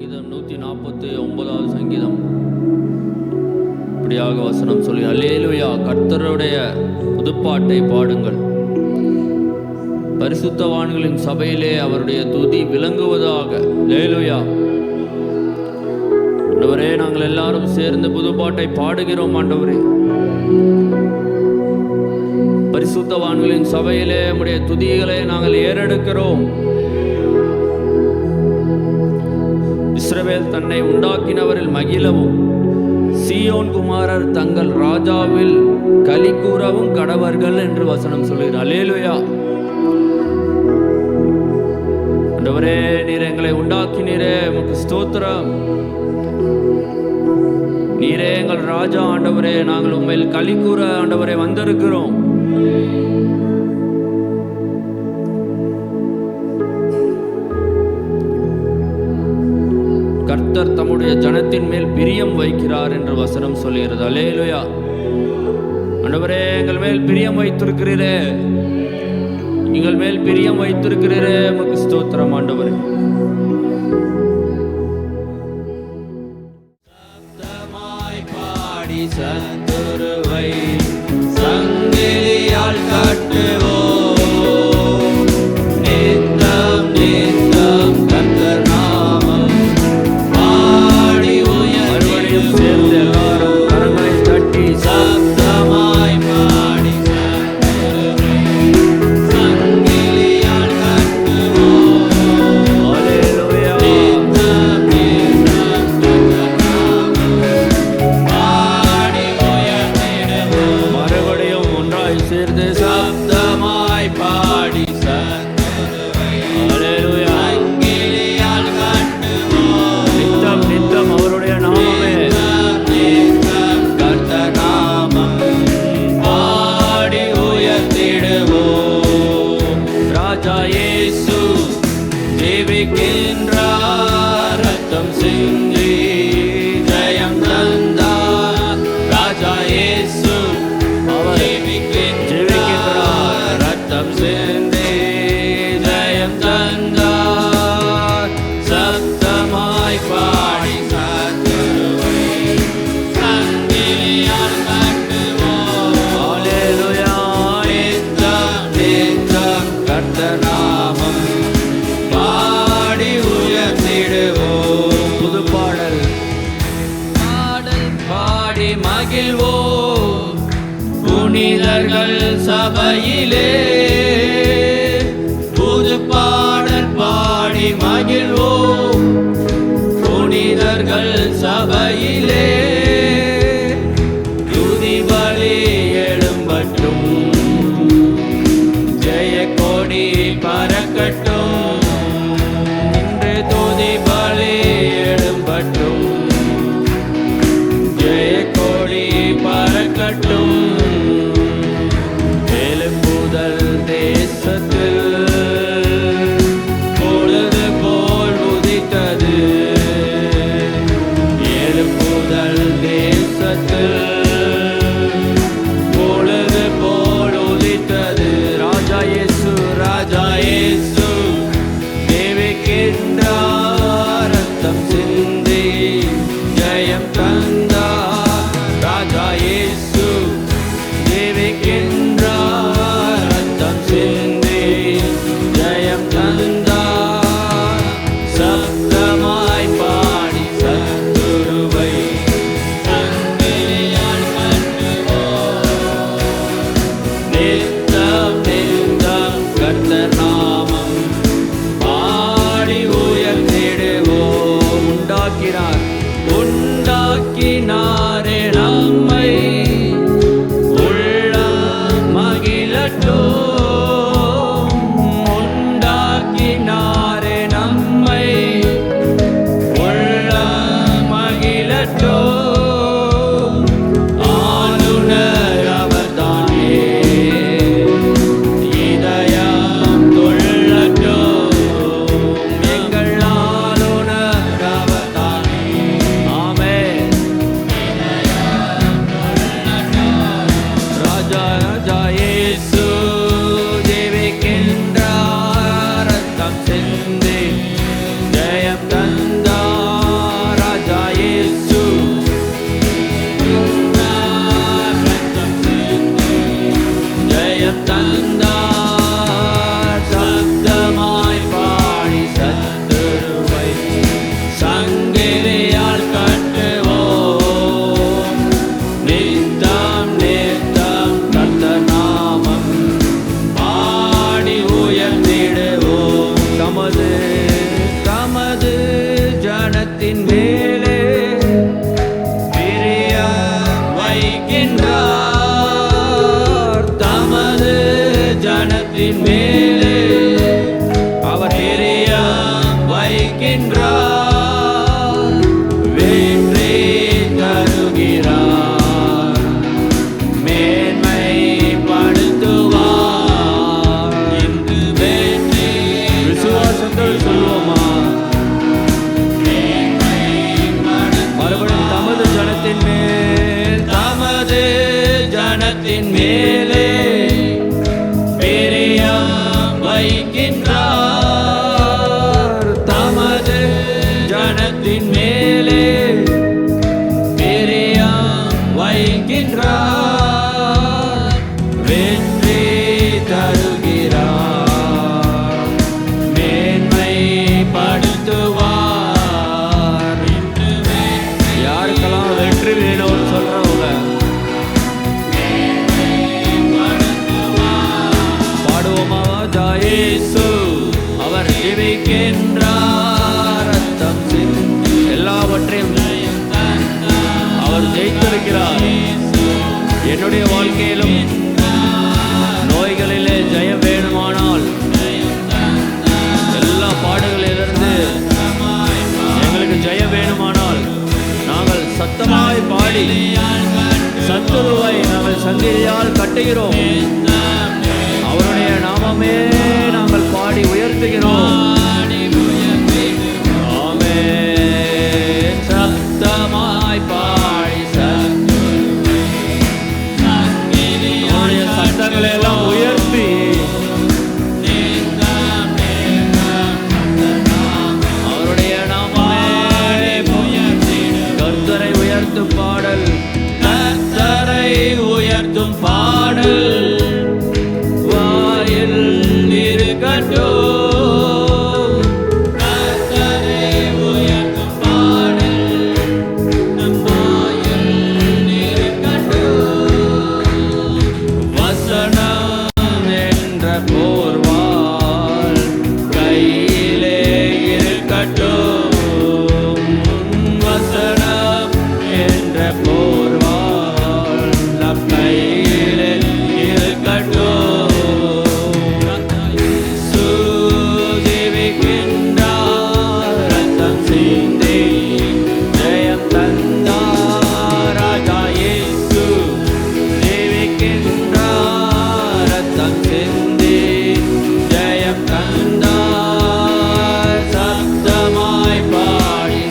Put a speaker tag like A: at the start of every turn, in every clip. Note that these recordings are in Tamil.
A: சங்கீதம் 149வது சங்கீதம் இப்படியாக வசனம் சொல்லி, அல்லேலூயா, கர்த்தருடைய புதுப்பாட்டை பாடுங்கள், பரிசுத்தவான்களின் சபையிலே அவருடைய துதி விளங்குவதாக. அல்லேலூயா. ஆண்டவரே, நாங்கள் எல்லாரும் சேர்ந்து புதுப்பாட்டை பாடுகிறோம். ஆண்டவரே, பரிசுத்தவான்களின் சபையிலே நம்முடைய துதிகளை நாங்கள் ஏறெடுக்கிறோம். இஸ்ரவேல் தன்னை உண்டாக்கினவரில் மகிழவும், சீயோன் குமாரர் தங்கள் ராஜாவில் களி கூறவும் கடவர்கள் என்று வசனம் சொல்கிறார். அல்லேலூயா. ஆண்டவரே, நீர் எங்களை உண்டாக்கினீரே, உமக்கு ஸ்தோத்திரம். நீரே எங்கள் ராஜா. ஆண்டவரே, நாங்கள் உண்மையில் களி கூற ஆண்டவரே வந்திருக்கிறோம். கர்த்தர் தம்முடைய ஜனத்தின் மேல் பிரியம் வைக்கிறார் என்று வசனம் சொல்கிறது. அல்லேலூயா. ஆண்டவரே, எங்கள் மேல் பிரியம் வைத்திருக்கிறீரே, எங்கள் மேல் பிரியம் வைத்திருக்கிறீரே, உமக்கு ஸ்தோத்திரம். ஆண்டவரே, சப்தமாய் பாடி சத்துருவை சங்கிலியால் கட்டுவோம். புனிதர்கள் சபையிலே புது பாடல் பாடி மகிழ்வோம். புனிதர்கள் சபையிலே துதி பலி எழும்பட்டும், ஜெய கொடி பறக்கட்டும். இன்று துதி பலி எழும்பட்டும், ஜெய கொடி பறக்கட்டும். ஜனத்தின் மேலே பிரியம் வைக்கின்றார். தமது ஜனத்தின் மேலே அவர் பிரியம் வைக்கின்றார். வெற்றி தருகிறார், மேன்மைப்படுத்துவார். இன்று வெற்றி விசுவாசத்தோடு சொல்லுவோமா? மறுபடியும் தமது ஜனத்தின் மேல், தமது ஜனத்தின் மேலே பிரியம் வைக்கின்றார். தமது ஜனத்தின் மேலே பிரியம் வைக்கின்றார். வெற்றி தருகிறார், மேன்மைப்படுத்துவார். யாருக்கெல்லாம் வெற்றி வேணும்னு சொல்றவங்க பாடுவோமா? ஜெயேசு அவர் ஜெயிக்கின்றார், ரத்தம் சிந்தி எல்லாவற்றையும் அவர் ஜெயித்திருக்கிறார். என்னுடைய வாழ்க்கையிலும் நோய்களிலே ஜெயம் வேணுமானால், எல்லா பாடுகளிலிருந்து எங்களுக்கு ஜெயம் வேணுமானால், நாங்கள் சத்தமாய் பாடி சத்துருவை நாங்கள் சங்கிலியால் கட்டுகிறோம். அவருடைய நாமமே நாங்கள் பாடி உயர்த்துகிறோம். ஆமென். சத்தமாய் பாடி அவருடைய சத்தங்களை எல்லாம் உயர்த்தி அவருடைய நாமமே கர்த்தரை உயர்த்தும் பாடல், கர்த்தரை உயர்த்தும் பாடல் வாயில் இருக்கட்டும். கர்த்தரை உயர்த்தும் பாடல் நம் வாயில் இருக்கட்டும். வசனம் என்ற போர்வாள் கையிலே இருக்கட்டும். வசனம் என்ற போர்வாள் நம் கையிலே இருக்கட்டும். சுஜீவிக்கின்றார், ரத்தம் சிந்தி ஜெயம் தந்தார். ராஜா இயேசு ஜீவிக்கின்றார், ரத்தம் சிந்தி ஜெயம் தந்தார். சத்தமாய் பாடி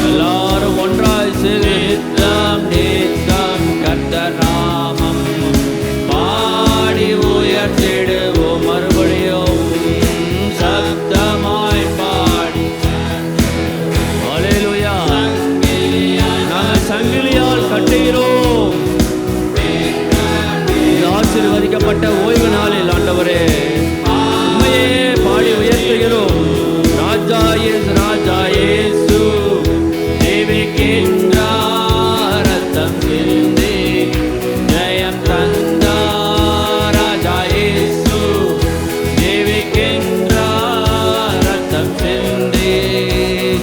A: எல்லாரும் ஒன்றாய் சிரித்தம் நித்தம் கர்த்தர் நாமம் பாடி உயர்த்திடுவோம். மறுபடியும் சத்தமாய் பாடி அல்லேலூயா. நாங்கள் சங்கிலியால் கட்டுகிறோம். இந்த ஆசீர்வதிக்கப்பட்ட ஓய்வு நாளில் ஆண்டவரே உம்மையே பாடி உயர்த்துகிறோம். ராஜா இயேசு, ராஜா இயேசு ஜீவிக்கின்றார், ரத்தம் சிந்தி ஜெயம் தந்தார். ராஜா இயேசு ஜீவிக்கின்றார், ரத்தம் சிந்தி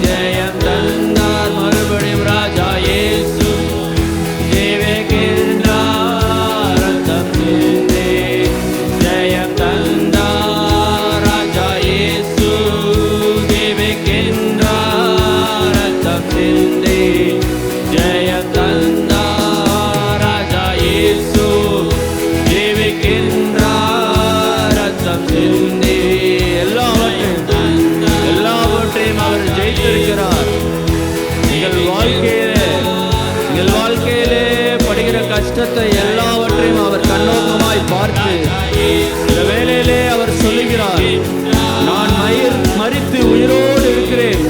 A: ஜெயம் தந்தார். மறுபடியும் ராஜா இயேசு ஜீவிக்கின்றார், ரத்தம் சிந்தி ஜெயம் தந்தார். ராஜா இயேசு ஜீவிக்கின்றார், ரத்தம் சிந்தி ஜெயம் தந்தார். ராஜா இயேசு ஜீவிக்கின்றார், ரத்தம் சிந்தி எல்லாவற்றையும் அவர் ஜெயித்திருக்கிறார். எங்கள் வாழ்க்கையிலே படுகிற கஷ்டத்தை எல்லாவற்றையும் அவர் கண்ணோக்கமாய் பார்த்து இந்த வேளையிலே அவர் சொல்லுகிறார், நான் மரித்து உயிரோடு இருக்கிறேன்,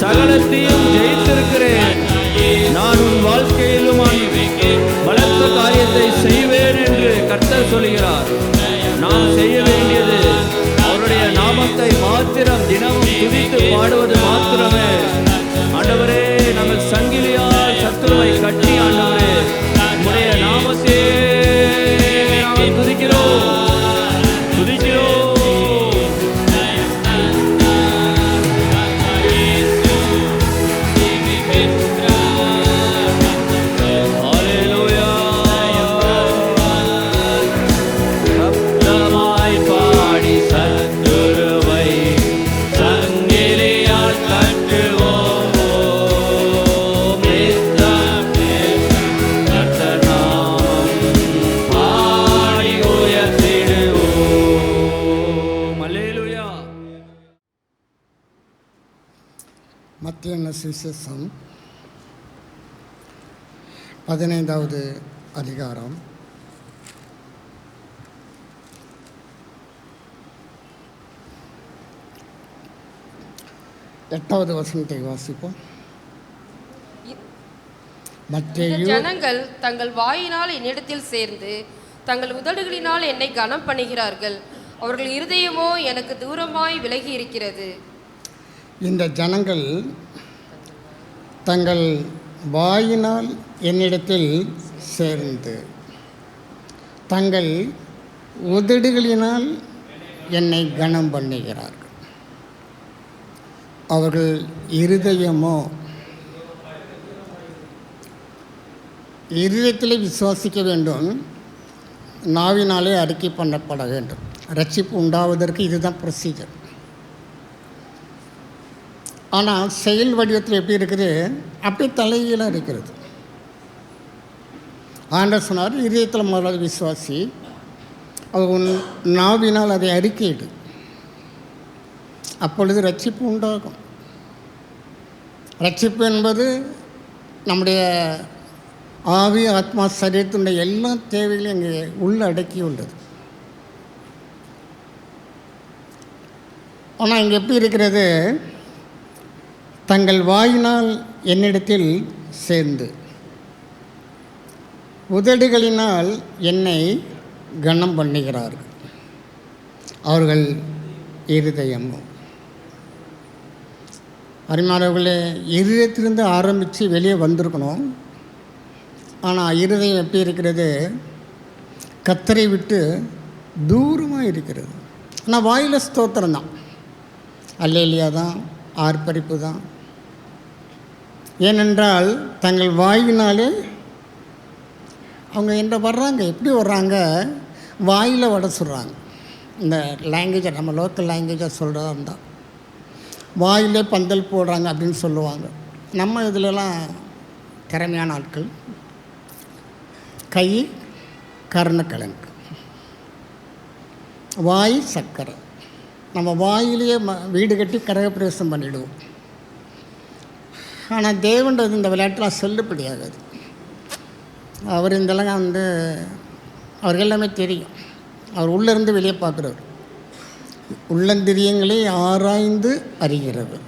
A: சகலத்தையும் ஜெயித்திருக்கிறேன். நான் உன் வாழ்க்கையிலும் பலத்த காரியத்தை செய்வேன் என்று கர்த்தர் சொல்கிறார். நாம் செய்ய வேண்டியது அவருடைய நாமத்தை மாத்திரம் தினமும் துதித்து பாடுவது மாத்திரமே. ஆண்டவரே, நாங்கள் சங்கிலியால் சத்துருவை கட்டி ஆண்டவரே உம்முடைய நாமத்தை நாங்கள் துதிக்கிறோம். பாடி சத்துருவை சங்கிலியால் கட்டுவோம். கர்த்தர் நாமம் பாடி உயர்த்திடுவோம். அல்லேலூயா.
B: மத்திய சுவிசேஷம் 15வது அதிகாரம் 8வது வசனத்தை வாசிப்போம்.
C: இந்த ஜனங்கள் தங்கள் வாயினால் என்னிடத்தில் சேர்ந்து தங்கள் உதடுகளினால் என்னை கனம் பண்ணுகிறார்கள், அவர்கள் இருதயமோ எனக்கு தூரமாய் விலகி இருக்கிறது.
B: இந்த ஜனங்கள் தங்கள் வாயினால் என்னிடத்தில் சேர்ந்து தங்கள் உதடுகளினால் என்னை கனம் பண்ணுகிறார்கள், அவர்கள் இருதயமோ இருதயத்திலே விசுவாசிக்க வேண்டும், நாவினாலே அறிக்கை பண்ணப்பட வேண்டும். ரட்சிப்பு உண்டாவதற்கு இதுதான் ப்ரொசீஜர். ஆனால் செயல் வடிவத்தில் எப்படி இருக்குது? அப்படியே தலைகீழாக இருக்கிறது. ஆண்டவர் சொன்னார், இதயத்தில் முதல்ல விசுவாசி, அது நாவினால் அதை அறிக்கையிடு, அப்பொழுது ரட்சிப்பு உண்டாகும். ரட்சிப்பு என்பது நம்முடைய ஆவி ஆத்மா சரீரத்தினுடைய எல்லா தேவைகளையும் இங்கே உள்ள அடக்கி உள்ளது. ஆனால் இங்கே எப்படி இருக்கிறது? தங்கள் வாயினால் என்னிடத்தில் சேர்ந்து உதடுகளினால் என்னை கனம் பண்ணுகிறார்கள், அவர்கள் இருதயமும். அருமையானவர்களே, இருதயத்திலிருந்து ஆரம்பித்து வெளியே வந்திருக்கணும். ஆனால் இருதயம் எப்படி இருக்கிறது? கர்த்தரை விட்டு தூரமாக இருக்கிறது. ஆனால் வாயில் ஸ்தோத்திரம் தான், அல்லேலூயா தான், ஆர்ப்பரிப்பு தான். ஏனென்றால் தங்கள் வாயினாலே அவங்க என்ன வர்றாங்க, எப்படி வர்றாங்க? வாயில் வட சொல்கிறாங்க. இந்த லாங்குவேஜை நம்ம லோக்கல் லாங்குவேஜாக சொல்கிறதா இருந்தால் வாயிலே பந்தல் போடுறாங்க அப்படின்னு சொல்லுவாங்க. நம்ம இதிலலாம் திறமையான ஆட்கள், கை கருணக்கிழங்கு, வாய் சக்கரை. நம்ம வாயிலேயே வீடு கட்டி கரகப்பிரவேசம் பண்ணிவிடுவோம். ஆனால் தேவன்றது இந்த விளையாட்டுலாம் செல்லுபடியாகாது. அவர் இதெல்லாம் அவருக்கு எல்லாமே தெரியும். அவர் உள்ளேருந்து வெளியே பார்க்குறவர், உள்ளந்திரியங்களை ஆராய்ந்து அறிகிறவர்.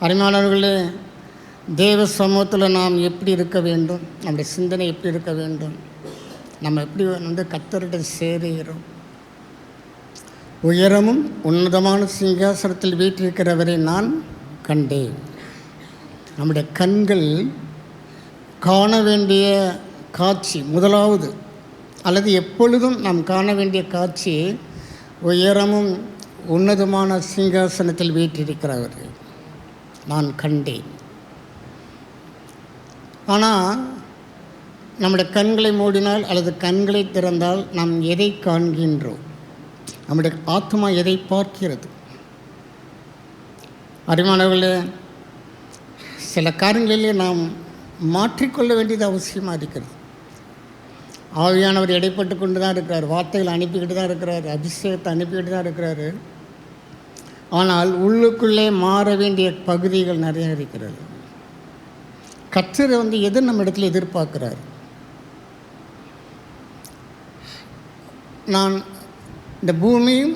B: அருமையானவர்களே, தேவ சமூகத்தில் நாம் எப்படி இருக்க வேண்டும், நம்முடைய சிந்தனை எப்படி இருக்க வேண்டும், நம்ம எப்படி கர்த்தரிடம் சேருகிறோம். உயரமும் உன்னதமான சிங்காசனத்தில் வீற்றிருக்கிறவரை நான் கண்டேன். நம்முடைய கண்கள் காண வேண்டிய காட்சி முதலாவது, அல்லது எப்பொழுதும் நாம் காண வேண்டிய காட்சி, உயரமும் உன்னதமான சிங்காசனத்தில் வீற்றிருக்கிறவரை நான் கண்டேன். ஆனால் நம்முடைய கண்களை மூடினால் அல்லது கண்களை திறந்தால் நாம் எதை காண்கின்றோம்? நம்முடைய ஆத்மா எதை பார்க்கிறது? அருமையானவர்களே, சில காரியங்களிலே நாம் மாற்றிக்கொள்ள வேண்டியது அவசியமாக இருக்கிறது. ஆவியானவர் இடைப்பட்டு கொண்டு தான் இருக்கிறார், வார்த்தைகளை அனுப்பிக்கிட்டு தான் இருக்கிறார், அபிஷேகத்தை அனுப்பிக்கிட்டு தான் இருக்கிறாரு. ஆனால் உள்ளுக்குள்ளே மாற வேண்டிய பகுதிகள் நிறைய இருக்கிறது. கர்த்தர் எது நம்ம இடத்துல எதிர்பார்க்குறாரு? நான் இந்த பூமியும்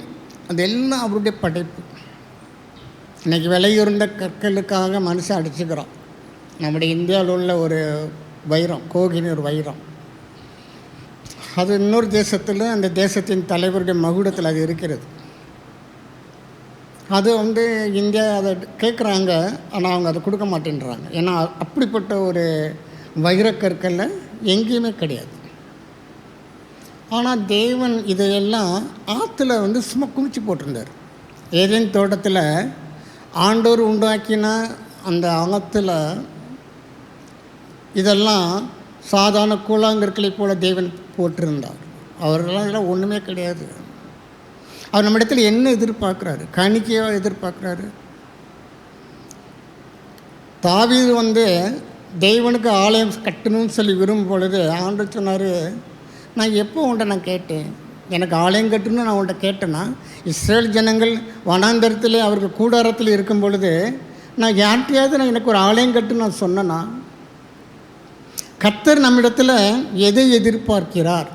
B: அதெல்லாம் அவருடைய படைப்பு. இன்றைக்கி விலையுறந்த கற்களுக்காக மனுஷன் அடிச்சுக்கிறோம். நம்முடைய இந்தியாவில் உள்ள ஒரு வைரம், கோகினி ஒரு வைரம், அது இன்னொரு தேசத்தில், அந்த தேசத்தின் தலைவருடைய மகுடத்தில் அது இருக்கிறது. அது இந்தியா அதை கேட்குறாங்க, ஆனால் அவங்க அதை கொடுக்க மாட்டேன்றாங்க. ஏன்னா அப்படிப்பட்ட ஒரு வைரக்கற்களில் எங்கேயுமே கிடையாது. ஆனால் தேவன் இதையெல்லாம் ஆற்றுல சும்மா குமிச்சு போட்டிருந்தார். ஏதேன் தோட்டத்தில் ஆண்டோர் உண்டாக்கின அந்த ஆற்றுல இதெல்லாம் சாதாரண கூழாங்கற்களை போல தேவன் போட்டிருந்தார். அவர்களெல்லாம் இதெல்லாம் ஒன்றுமே கிடையாது. அவர் நம்மிடத்தில் என்ன எதிர்பார்க்குறாரு? காணிக்கையாக எதிர்பார்க்குறாரு. தாவீது தேவனுக்கு ஆலயம் கட்டணும்னு சொல்லி விரும்பும் பொழுது ஆண்டவர் சொன்னார், நான் எப்போ உன்ட்ட நான் கேட்டேன்? எனக்கு ஆலயம் கட்டணும்னு நான் உன்ட்ட கேட்டேன்னா, இஸ்ரேல் ஜனங்கள் வனாந்தரத்திலே அவர்கள் கூடாரத்தில் இருக்கும் பொழுது நான் யார்கிட்டையாவது நான் எனக்கு ஒரு ஆலயம் கட்டுன்னு நான் சொன்னேன்னா? கர்த்தர் நம்மிடத்தில் எதை எதிர்பார்க்கிறார்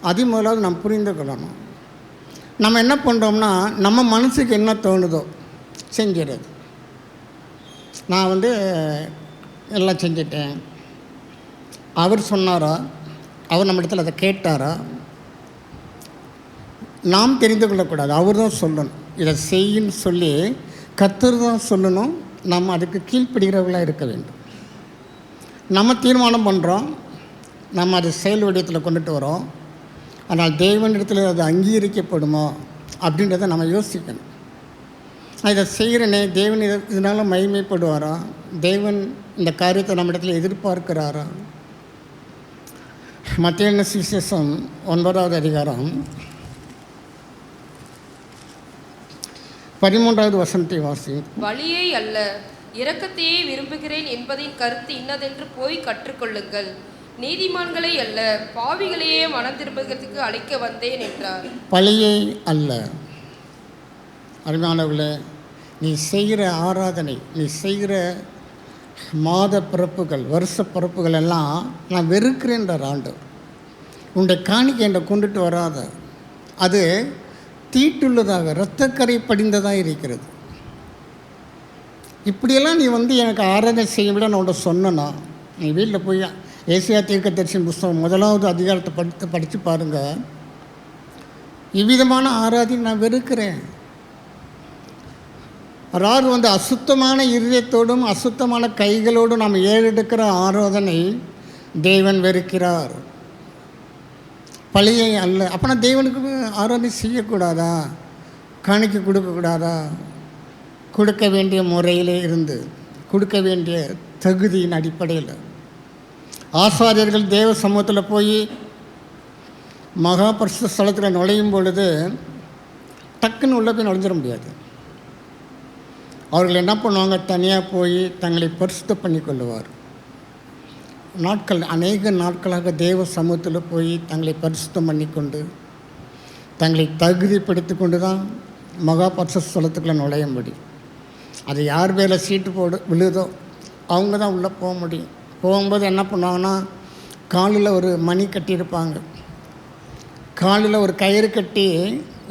B: அது முதலாவது நாம் புரிந்து கொள்ளணும். நம்ம என்ன பண்ணுறோம்னா, நம்ம மனசுக்கு என்ன தோணுதோ செஞ்சிடறது. நான் எல்லாம் செஞ்சிட்டேன், அவர் சொன்னாரா, அவர் நம்ம இடத்துல அதை கேட்டாரா? நாம் தெரிந்து கொள்ளக்கூடாது, அவர் தான் சொல்லணும். இதை செய்யின்னு சொல்லி கர்த்தர் தான் சொல்லணும். நம்ம அதுக்கு கீழ்ப்படுகிறவர்களாக இருக்க வேண்டும். நம்ம தீர்மானம் பண்ணுறோம், நம்ம அதை செயல் வடிவத்தில் கொண்டுட்டு வரோம். ஆனால் தேவனிடத்தில் அது அங்கீகரிக்கப்படுமோ அப்படின்றத நம்ம யோசிக்கணும். நான் இதை செய்கிறேனே, தேவன் இதனால் மகிமைப்படுவாரா? தேவன் இந்த காரியத்தை நம்ம இடத்துல எதிர்பார்க்கிறாரா? மத்தேயு சுவிசேஷம் 9வது அதிகாரம் 13வது வசனத்தை வாசி.
C: வழியை அல்ல இரக்கத்தையே விரும்புகிறேன் என்பதின் கருத்து இன்னதென்று போய் கற்றுக்கொள்ளுங்கள். நீதிமான்களை அல்ல பாவிகளையே மனம் திரும்புகிறதுக்கு அழைக்க வந்தேன் என்றார்.
B: பழியை அல்ல. அருமையானவர்களே, நீ செய்கிற ஆராதனை, நீ செய்கிற மாத பிறப்புகள், வருஷ பிறப்புகள் எல்லாம் நான் வெறுக்கிறேன்றார் ஆண்டவர். உன்னுடைய காணிக்கை என்னை கொண்டுட்டு வராத, அது தீட்டுள்ளதாக இரத்தக்கரை படிந்ததாக இருக்கிறது. இப்படியெல்லாம் நீ எனக்கு ஆராதனை செய்ய விட நான் உன்ட்ட சொன்னேன்னா, நீ வீட்டில் போய் ஏசியா தீர்க்கதரிசன புஸ்தகம் 1வது அதிகாரத்தை படித்து பாருங்கள். இவ்விதமான ஆராதனை நான் வெறுக்கிறேன். அதாவது அசுத்தமான இருதயத்தோடும் அசுத்தமான கைகளோடும் நாம் ஏறெடுக்கிற ஆராதனை தேவன் வெறுக்கிறார். பழியை அல்ல. அப்போனா தேவனுக்கு ஆராதனை செய்யக்கூடாதா? காணிக்கை கொடுக்கக்கூடாதா? கொடுக்க வேண்டிய முறையிலே இருந்து, கொடுக்க வேண்டிய தகுதியின் அடிப்படையில். ஆசாரியர்கள் தேவ சமூகத்தில் போய் மகா பரிசுத்த ஸ்தலத்தில் நுழையும் பொழுது டக்குன்னு உள்ள போய் நுழைஞ்சிட முடியாது. அவர்கள் என்ன பண்ணுவாங்க? தனியாக போய் தங்களை பரிசுத்தம் பண்ணி கொள்ளுவார். அநேக நாட்களாக தேவ சமூகத்தில் போய் தங்களை பரிசுத்தம் பண்ணி கொண்டு தங்களை தகுதிப்படுத்தி கொண்டு தான் மகா பரிசுத்த ஸ்தலத்துக்குள்ளே நுழைய முடியும். அது யார் மேலே சீட்டு விழுதோ அவங்க தான் உள்ளே போக முடியும். போகும்போது என்ன பண்ணுவாங்கன்னா, காலில் ஒரு மணி கட்டியிருப்பாங்க, காலில் ஒரு கயிறு கட்டி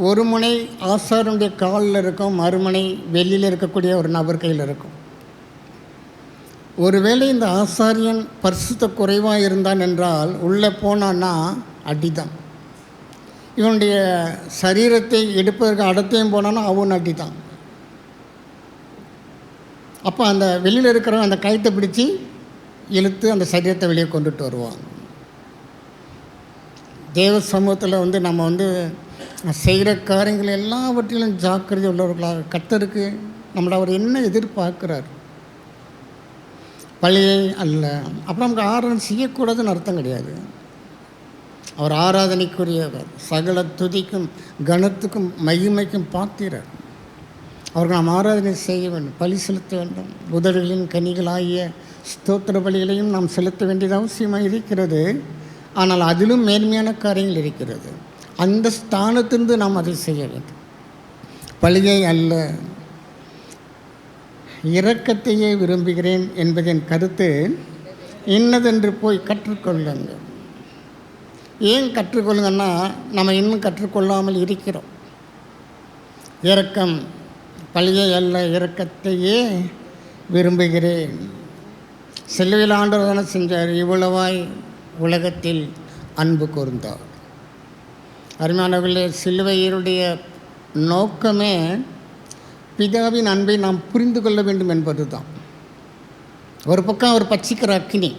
B: ஒரு முனை ஆசாரனுடைய காலில் இருக்கும், மறுமுனை வெளியில் இருக்கக்கூடிய ஒரு நபர் கையில் இருக்கும். ஒருவேளை இந்த ஆசாரியன் பரிசுத்த குறைவாக இருந்தான் என்றால் உள்ளே போனான்னா அடிதான். இவனுடைய சரீரத்தை எடுப்பதற்கு அடத்தையும் போனான்னா அவன் அடிதான். அப்போ அந்த வெளியில் இருக்கிறவன் அந்த கயிற்றை பிடிச்சி இழுத்து அந்த சரீரத்தை வெளியே கொண்டுட்டு வருவான். தேவ சமூகத்தில் நம்ம செய்கிற காரியங்கள் எல்லாவற்றிலும் ஜாக்கிரதை உள்ளவர்களாக கர்த்தருக்கு நம்மளை அவர் என்ன எதிர்பார்க்கிறார்? பழியை அல்ல. அப்புறம் நமக்கு ஆராதனை செய்யக்கூடாதுன்னு அர்த்தம் கிடையாது. அவர் ஆராதனைக்குரியவர், சகல துதிக்கும் கனத்துக்கும் மகிமைக்கும் பாத்திரர். அவர்கள் நாம் ஆராதனை செய்ய வேண்டும், பலி செலுத்த வேண்டும். உதடுகளின் கனிகளாகிய ஸ்தோத்திர பலிகளையும் நாம் செலுத்த வேண்டியது அவசியமாக இருக்கிறது. ஆனால் அதிலும் மேன்மையான காரியங்கள் இருக்கிறது. அந்த ஸ்தானத்திலிருந்து நாம் அதை செய்ய வேண்டும். பழியை அல்ல இரக்கத்தையே விரும்புகிறேன் என்பதின் கருத்து இன்னதென்று போய் கற்றுக்கொள்ளுங்கள். ஏன் கற்றுக்கொள்ளுங்கன்னா, நம்ம இன்னும் கற்றுக்கொள்ளாமல் இருக்கிறோம். இரக்கம் பழியை அல்ல இரக்கத்தையே விரும்புகிறேன். சிலுவையில் ஆண்டவர் தானே செஞ்சார், இவ்வளவாய் உலகத்தில் அன்பு கூர்ந்தார். அருமையானவர்களே, சிலுவையினுடைய நோக்கமே பிதாவின் அன்பை நாம் புரிந்து கொள்ள வேண்டும் என்பது தான். ஒரு பக்கம் அவர் பட்சிக்கிற அக்கினி,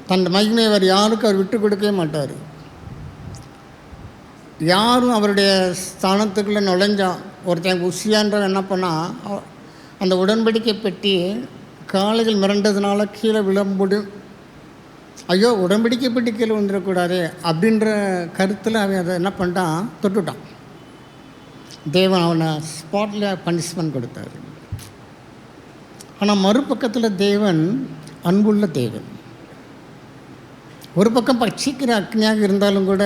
B: தன் மகிமை அவர் யாருக்கும் அவர் விட்டு கொடுக்கவே மாட்டார். யாரும் அவருடைய ஸ்தானத்துக்குள்ளே நுழைஞ்சான். ஒருத்தன் உசியான்றவன் என்ன பண்ணால், அந்த உடன்படிக்கை பெட்டி காலைகள் மிரண்டதுனால கீழே விழும்புடு ஐயோ உடன்படிக்கைப்பட்டு கீழே வந்துடக்கூடாது அப்படின்ற கருத்தில் அவன் அதை என்ன பண்ணிட்டான், தொட்டுட்டான். தேவன் அவனை ஸ்பாட்டில் பனிஷ்மெண்ட் கொடுத்தார். ஆனால் மறுபக்கத்தில் தேவன் அன்புள்ள தேவன். ஒரு பக்கம் பட்சிக்கிற அக்னியாக இருந்தாலும் கூட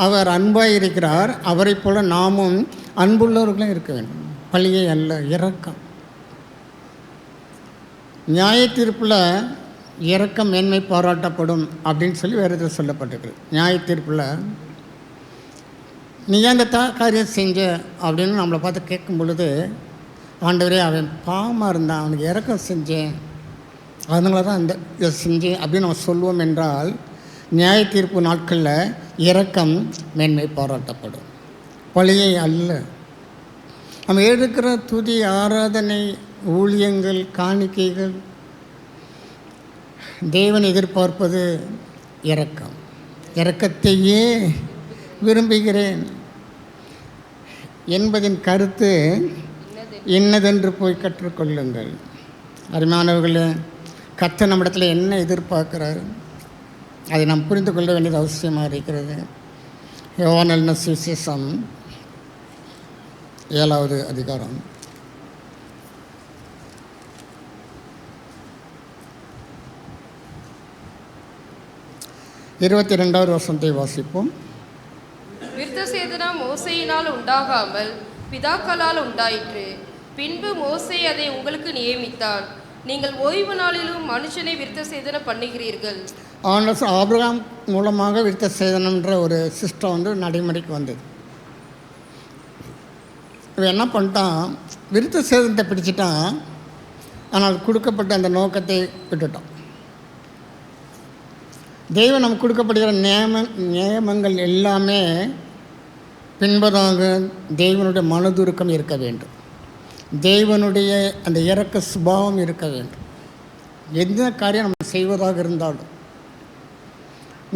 B: அவர் அன்பாக இருக்கிறார். அவரை போல் நாமும் அன்புள்ளவர்களும் இருக்க வேண்டும். பழியை அல்ல, இரக்கம். நியாய தீர்ப்பில் இரக்கம் மேன்மை பாராட்டப்படும் அப்படின்னு சொல்லி வேறு இதில் சொல்லப்பட்டிருக்கு. நியாய தீர்ப்பில் நீ ஏன் இந்த காரியம் செஞ்ச அப்படின்னு நம்மளை பார்த்து கேட்கும் பொழுது, ஆண்டவரே அவன் பாவமாக இருந்தான், அவனுக்கு இரக்கம் செஞ்சேன், அதனால தான் இந்த இதை செஞ்சேன் அப்படின்னு நம்ம சொல்லுவோம் என்றால், நியாய தீர்ப்பு நாட்களில் இரக்கம் மேன்மை பாராட்டப்படும், பழியை அல்ல. நம்ம எடுக்கிற துதி, ஆராதனை, ஊழியங்கள், காணிக்கைகள், தேவன் எதிர்பார்ப்பது இரக்கம். இரக்கத்தையே விரும்புகிறேன் என்பதின் கருத்து என்னதென்று போய் கற்றுக்கொள்ளுங்கள். அருமையானவர்களே, கர்த்தர் நம்மிடத்தில் என்ன எதிர்பார்க்கிறார் அதை நாம் புரிந்து கொள்ள வேண்டியது அவசியமாக இருக்கிறது. யோவான் எழுதின சுவிசேஷம் 7வது அதிகாரம் 22வது வசனத்தை வாசிப்போம்.
C: விருத்தசேதனம் மோசேயினால் உண்டாகாமல் பிதாக்களால் உண்டாயிற்று. பின்பு மோசே அதை உங்களுக்கு நியமித்தான். நீங்கள் ஓய்வு நாளிலும் மனுஷனை விருத்தசேதனம் பண்ணுகிறீர்கள்.
B: ஆபிரகாம் மூலமாக விருத்தசேதனம்ன்ற ஒரு சிஸ்டம் நடைமுறைக்கு வந்தது. இவன் என்ன பண்ணிட்டான், விருத்தசேதனத்தை பிடிச்சிட்டான். ஆனால் கொடுக்கப்பட்ட அந்த நோக்கத்தை விட்டுட்டான். தெய்வம் நமக்கு கொடுக்கப்படுகிற நியமங்கள் எல்லாமே பின்பதாக தெய்வனுடைய மனதுருக்கம் இருக்க வேண்டும், தெய்வனுடைய அந்த இரக்க சுபாவம் இருக்க வேண்டும். எந்த காரியம் நம்ம செய்வதாக இருந்தாலும்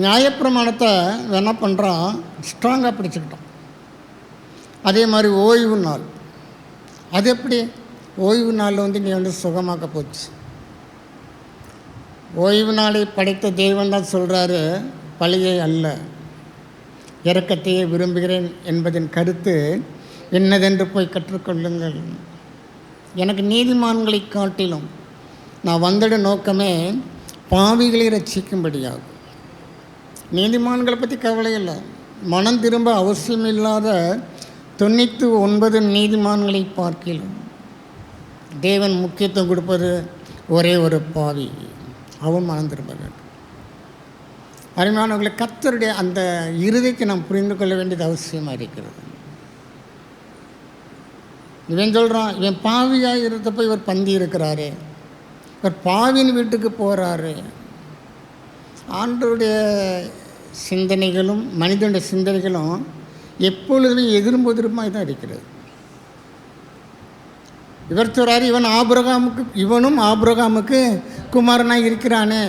B: நியாயப்பிரமாணத்தை என்ன பண்ணுறான், ஸ்ட்ராங்காக பிடிச்சிக்கிட்டோம். அதே மாதிரி ஓய்வு நாள், அது எப்படி ஓய்வு நாளில் நீ சுகமாக்க போச்சு. ஓய்வு நாளை படைத்த தெய்வன் தான் சொல்கிறாரு, பழியை அல்ல இரக்கத்தையே விரும்புகிறேன் என்பதின் கருத்து என்னதென்று போய் கற்றுக்கொள்ளுங்கள். எனக்கு நீதிமான்களை காட்டிலும் நான் வந்திட நோக்கமே பாவிகளை ரட்சிக்கும்படியாகும். நீதிமான்களை பற்றி கவலை இல்லை. மனம் திரும்ப அவசியமில்லாத 99 நீதிமான்களை பார்க்கலாம். தேவன் முக்கியத்துவம் கொடுப்பது ஒரே ஒரு பாவி, அவன் மனம் திரும்ப வேண்டும். அருமையானவர்களை, கர்த்தருடைய அந்த இருதயத்தை நாம் புரிந்து கொள்ள வேண்டியது அவசியமாக இருக்கிறது. இவன் சொல்கிறான், இவன் பாவியாக இருந்தப்போ இவர் பந்தி இருக்கிறாரு, இவர் பாவியின் வீட்டுக்கு போகிறாரு. ஆண்டவருடைய சிந்தனைகளும் மனிதனுடைய சிந்தனைகளும் எப்பொழுதுமே எதிர்புதிருமாக தான் இருக்கிறது. இவர் சொல்கிறார், இவனும் ஆபிரகாமுக்கு குமாரனாக இருக்கிறானே.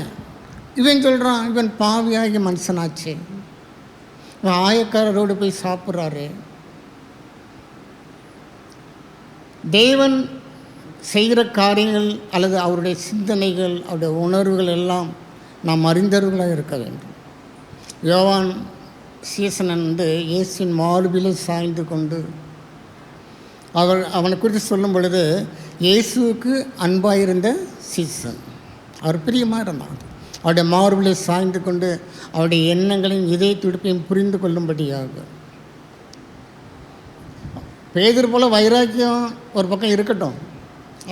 B: இவன் சொல்கிறான், இவன் பாவியாகி மனுஷனாச்சு, இவன் ஆயக்காரரோடு போய் சாப்பிட்றாரு. தேவன் செய்கிற காரியங்கள் அல்லது அவருடைய சிந்தனைகள், அவருடைய உணர்வுகள் எல்லாம் நாம் அறிந்தவர்களாக இருக்க வேண்டும். யோவான் சீசனன் இயேசுவின் மார்பிலே சாய்ந்து கொண்டு அவனை குறித்து சொல்லும் பொழுது, இயேசுவுக்கு அன்பாயிருந்த சீசன், அவர் பிரியமாக இருந்தான். அவருடைய மார்பிலே சாய்ந்து கொண்டு அவருடைய எண்ணங்களையும் இதய துடிப்பையும் புரிந்து கொள்ளும்படியாக. பேதுரு போல் வைராக்கியம் ஒரு பக்கம் இருக்கட்டும்,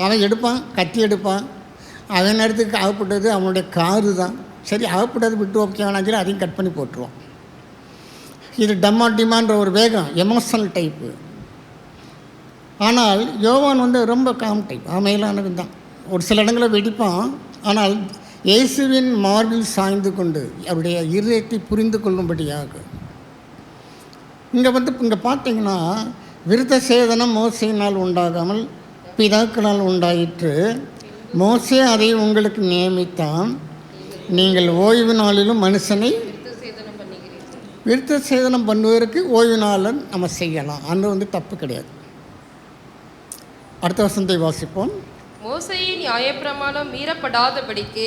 B: அவன் எடுப்பான், கத்தி எடுப்பான். அவன் நேரத்துக்கு ஆகப்பட்டது அவனுடைய காரு தான். சரி, ஆகப்பட்டது விட்டு ஓகே வேணாம் சொல்லி அதையும் கட் பண்ணி போட்டுருவான். இது டிமான்ற ஒரு வேகம், எமோஷனல் டைப்பு. ஆனால் யோவான் ரொம்ப காம் டைப், அமையலானவன் தான். ஒரு சில இடங்களில் வெடிப்பான். ஆனால் இயேசுவின் மார்பில் சாய்ந்து கொண்டு அவருடைய இருதயத்தை புரிந்து கொள்ளும்படியாக. இங்கே பார்த்தீங்கன்னா, விருத்த சேதனம் மோசையினால் உண்டாகாமல் பிதாக்களால் உண்டாயிற்று. மோசே அதை உங்களுக்கு நியமித்தான். நீங்கள் ஓய்வு நாளிலும் மனுஷனை விருத்த சேதனம் பண்ணுவதற்கு ஓய்வு நாளில் நம்ம செய்யலாம். அது தப்பு கிடையாது. அடுத்த வசனத்தை வாசிப்போம்.
C: மோசேயின் நியாயப்பிரமாணம் மீறப்படாதபடிக்கு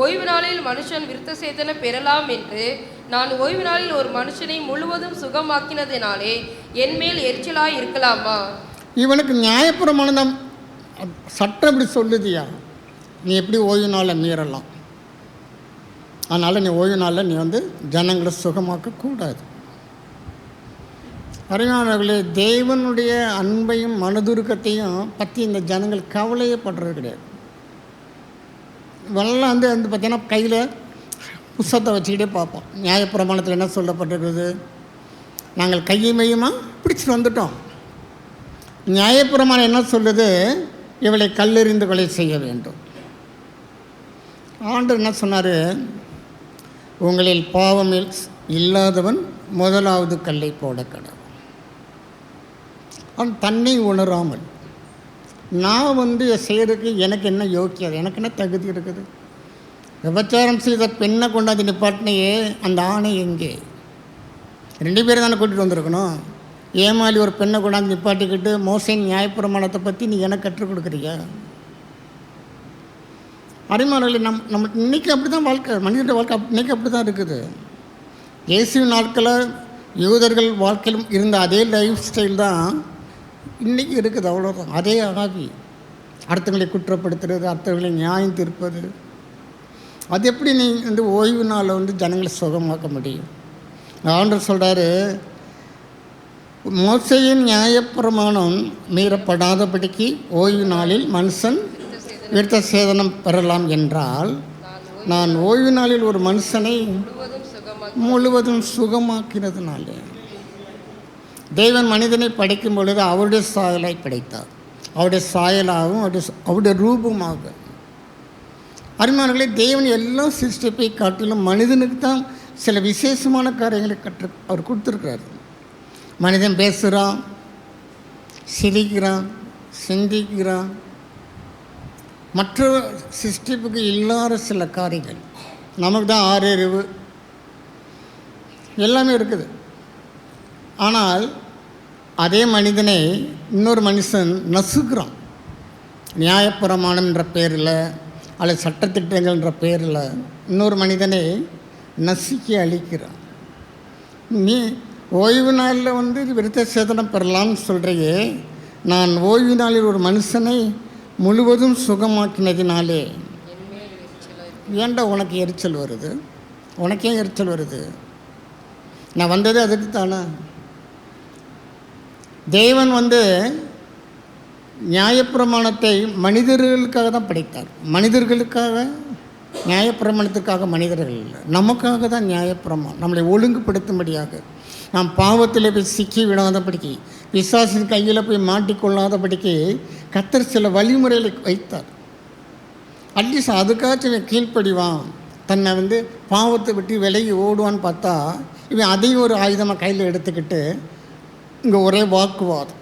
C: ஓய்வு நாளில் மனுஷன் விருத்த சேதனம் பெறலாம் என்று நான் ஓய்வு நாளில் ஒரு மனுஷனை முழுவதும் சுகமாக்கினதினாலே என்மேல் எரிச்சலாய் இருக்கலாமா?
B: இவனுக்கு நியாயப்பிரமாணம் தான் சட்டம் இப்படி சொல்லுதியா, நீ எப்படி ஓய்வு நாளை மீறலாம், அதனால் நீ ஓய்வு நாளில் நீ ஜனங்களை சுகமாக்கக்கூடாது. அருமையானவர்களே, தேவனுடைய அன்பையும் மனதுருக்கத்தையும் பற்றி இந்த ஜனங்கள் கவலையே படுறது கிடையாது. இவெல்லாம் பார்த்தீங்கன்னா கையில் புஸ்தகத்தை வச்சுக்கிட்டே பார்ப்போம். நியாயப்பிரமாணத்தில் என்ன சொல்லப்பட்டிருக்குது, நாங்கள் கையுமையுமா பிடிச்சிட்டு வந்துட்டோம். நியாயப்பிரமாணம் என்ன சொல்லுது, இவளை கல்லெறிந்து கொலை செய்ய வேண்டும். ஆண்டவர் என்ன சொன்னார், உங்களில் பாவம் இல்லாதவன் முதலாவது கல்லை போட கடவுள். அவன் தன்னை உணராமல், நான் செய்கிறதுக்கு எனக்கு என்ன யோக்கியம், எனக்கு என்ன தகுதி இருக்குது, விபச்சாரம் செய்த பெண்ணை கொண்டாந்து நிப்பாட்டினையே அந்த ஆணை எங்கே, 2 பேரும் தானே கூட்டிகிட்டு வந்திருக்கணும். ஏமாளி ஒரு பெண்ணை கொண்டாந்து நிப்பாட்டிக்கிட்டு மோசையின் நியாயப்பிரமாணத்தை பற்றி நீ எனக்கு கற்றுக் கொடுக்குறியா? அருமையானவர்களே, நம்ம இன்றைக்கி அப்படி தான் வாழ்க்கை, மனிதனுடைய வாழ்க்கை இன்றைக்கி அப்படி தான் இருக்குது. இயேசுவின் நாட்களில் யூதர்கள் வாழ்க்கையிலும் இருந்த அதே லைஃப் ஸ்டைல் தான் இன்றைக்கி இருக்குது. அவ்வளோதான். அதே ஆவி, அடுத்தவங்களை குற்றப்படுத்துறது, அடுத்தவங்களை நியாயம் தீர்ப்பது. அது எப்படி நீ ஓய்வு நாளில் ஜனங்களை சுகமாக்க முடியும்? ஆண்டவர் சொல்கிறாரு, மோசையின் நியாயப்பிரமாணம் மீறப்படாதபடிக்கு ஓய்வு நாளில் மனுஷன் விருத்த சேதனம் பெறலாம் என்றால், நான் ஓய்வு நாளில் ஒரு மனுஷனை முழுவதும் சுகமாக்கினதுனாலே. தேவன் மனிதனை படைக்கும் பொழுது அவருடைய சாயலாய் படைத்தார், அவருடைய சாயலாகவும் அவருடைய ரூபமாக. அருமையானவர்களே, தேவன் எல்லா சிருஷ்டிப்பை காட்டிலும் மனிதனுக்கு தான் சில விசேஷமான காரியங்களை அவர் கொடுத்துருக்கிறார். மனிதன் பேசுகிறான், சிரிக்கிறான், சிந்திக்கிறான், மற்ற சிருஷ்டிப்புக்கு இல்லாத சில காரியங்கள். நமக்கு தான் 6 அறிவு எல்லாமே இருக்குது. ஆனால் அதே மனிதனை இன்னொரு மனுஷன் நசுக்கிறான். நியாயப்பிரமாணம் என்ற பேரில் அல்லது சட்டத்திட்டங்கள் என்ற பேரில் இன்னொரு மனிதனை நசுக்கி அழிக்கிறான். நீ ஓய்வு நாளில் விருத்த சேதனம் பெறலாம்னு சொல்கிறையே, நான் ஓய்வு நாளில் ஒரு மனுஷனை முழுவதும் சுகமாக்கினதினாலே. ஏன்டா உனக்கு எரிச்சல் வருது? உனக்கே எரிச்சல் வருது? நான் வந்தது அதுக்கு தானே. தேவன் நியாயப்பிரமாணத்தை மனிதர்களுக்காக தான் படைத்தார். மனிதர்களுக்காக, நியாயப்பிரமாணத்துக்காக மனிதர்கள் இல்லை, நமக்காக தான் நியாயப்பிரமாணம். நம்மளை ஒழுங்குபடுத்தும்படியாக, நாம் பாவத்தில் போய் சிக்கி விடாதபடிக்கு, பிசாசின் கையில் போய் மாட்டிக்கொள்ளாதபடிக்கு கர்த்தர் சில வழிமுறைகளை வைத்தார். அட்லீஸ்ட் அதுக்காச்சும் கீழ்ப்படிவான், தன்னை பாவத்தை விட்டு விலகி ஓடுவான்னு பார்த்தா இவன் அதையும் ஒரு ஆயுதமாக கையில் எடுத்துக்கிட்டு இங்கே ஒரே வாக்குவாதம்.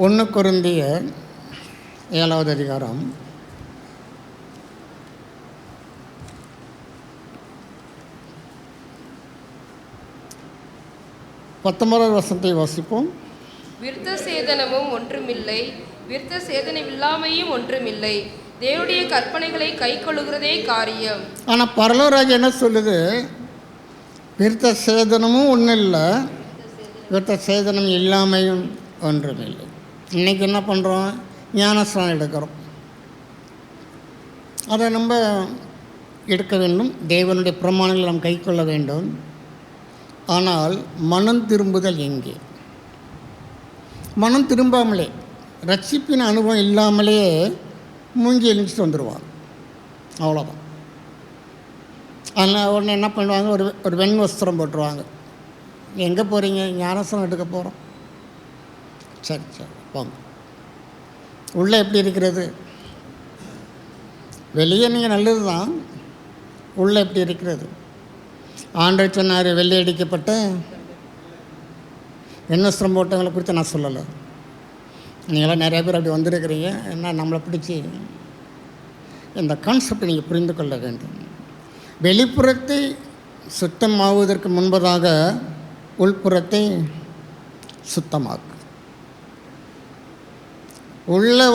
B: 1 கொரிந்தியர் 7வது அதிகாரம் 19வது வசனத்தை வாசிப்போம்.
C: விருத்த சேதனமும் ஒன்றுமில்லை, விருத்த சேதனம் இல்லாமையும் ஒன்றுமில்லை, தேவனுடைய கற்பனைகளை கை கொள்ளுகிறதே காரியம். ஆனால்
B: பரலோராஜ் என்ன சொல்லுது? விருத்த சேதனமும் ஒன்றும் இல்லை, விருத்த சேதனம் இல்லாமையும் ஒன்றுமில்லை. இன்றைக்கி என்ன பண்ணுறோம்? ஞானஸ்நானம் எடுக்கிறோம். அதை நம்ம எடுக்க வேண்டும், தேவனுடைய பிரமாணங்களை நாம் கை கொள்ள வேண்டும். ஆனால் மனம் திரும்புதல் எங்கே? மனம் திரும்பாமலே, ரட்சிப்பின் அனுபவம் இல்லாமலே மூங்கி எழுந்துட்டு வந்துடுவாங்க, அவ்வளோதான். அதனால் உடனே என்ன பண்ணுவாங்க? ஒரு வெண் வஸ்திரம் போட்டுருவாங்க. எங்கே போகிறீங்க? ஞானஸ்நானம் எடுக்க போகிறோம். சரி சரி போங்க. உள்ளே எப்படி இருக்கிறது? வெளியே நீங்கள் நல்லது தான், உள்ளே எப்படி இருக்கிறது? ஆண்டவர் சொன்னார், வெள்ளை அடிக்கப்பட்ட எண்ணஸ்திரம் போட்டவங்களை குறித்து நான் சொல்லலை. நீங்களாம் நிறையா பேர் அப்படி வந்திருக்கிறீங்க. என்ன நம்மளை பிடிச்சி இந்த கான்செப்டை நீங்கள் புரிந்து கொள்ள வேண்டும். வெளிப்புறத்தை சுத்தமாகுவதற்கு முன்பதாக உள்புறத்தை சுத்தமாக்கு. உள்ளே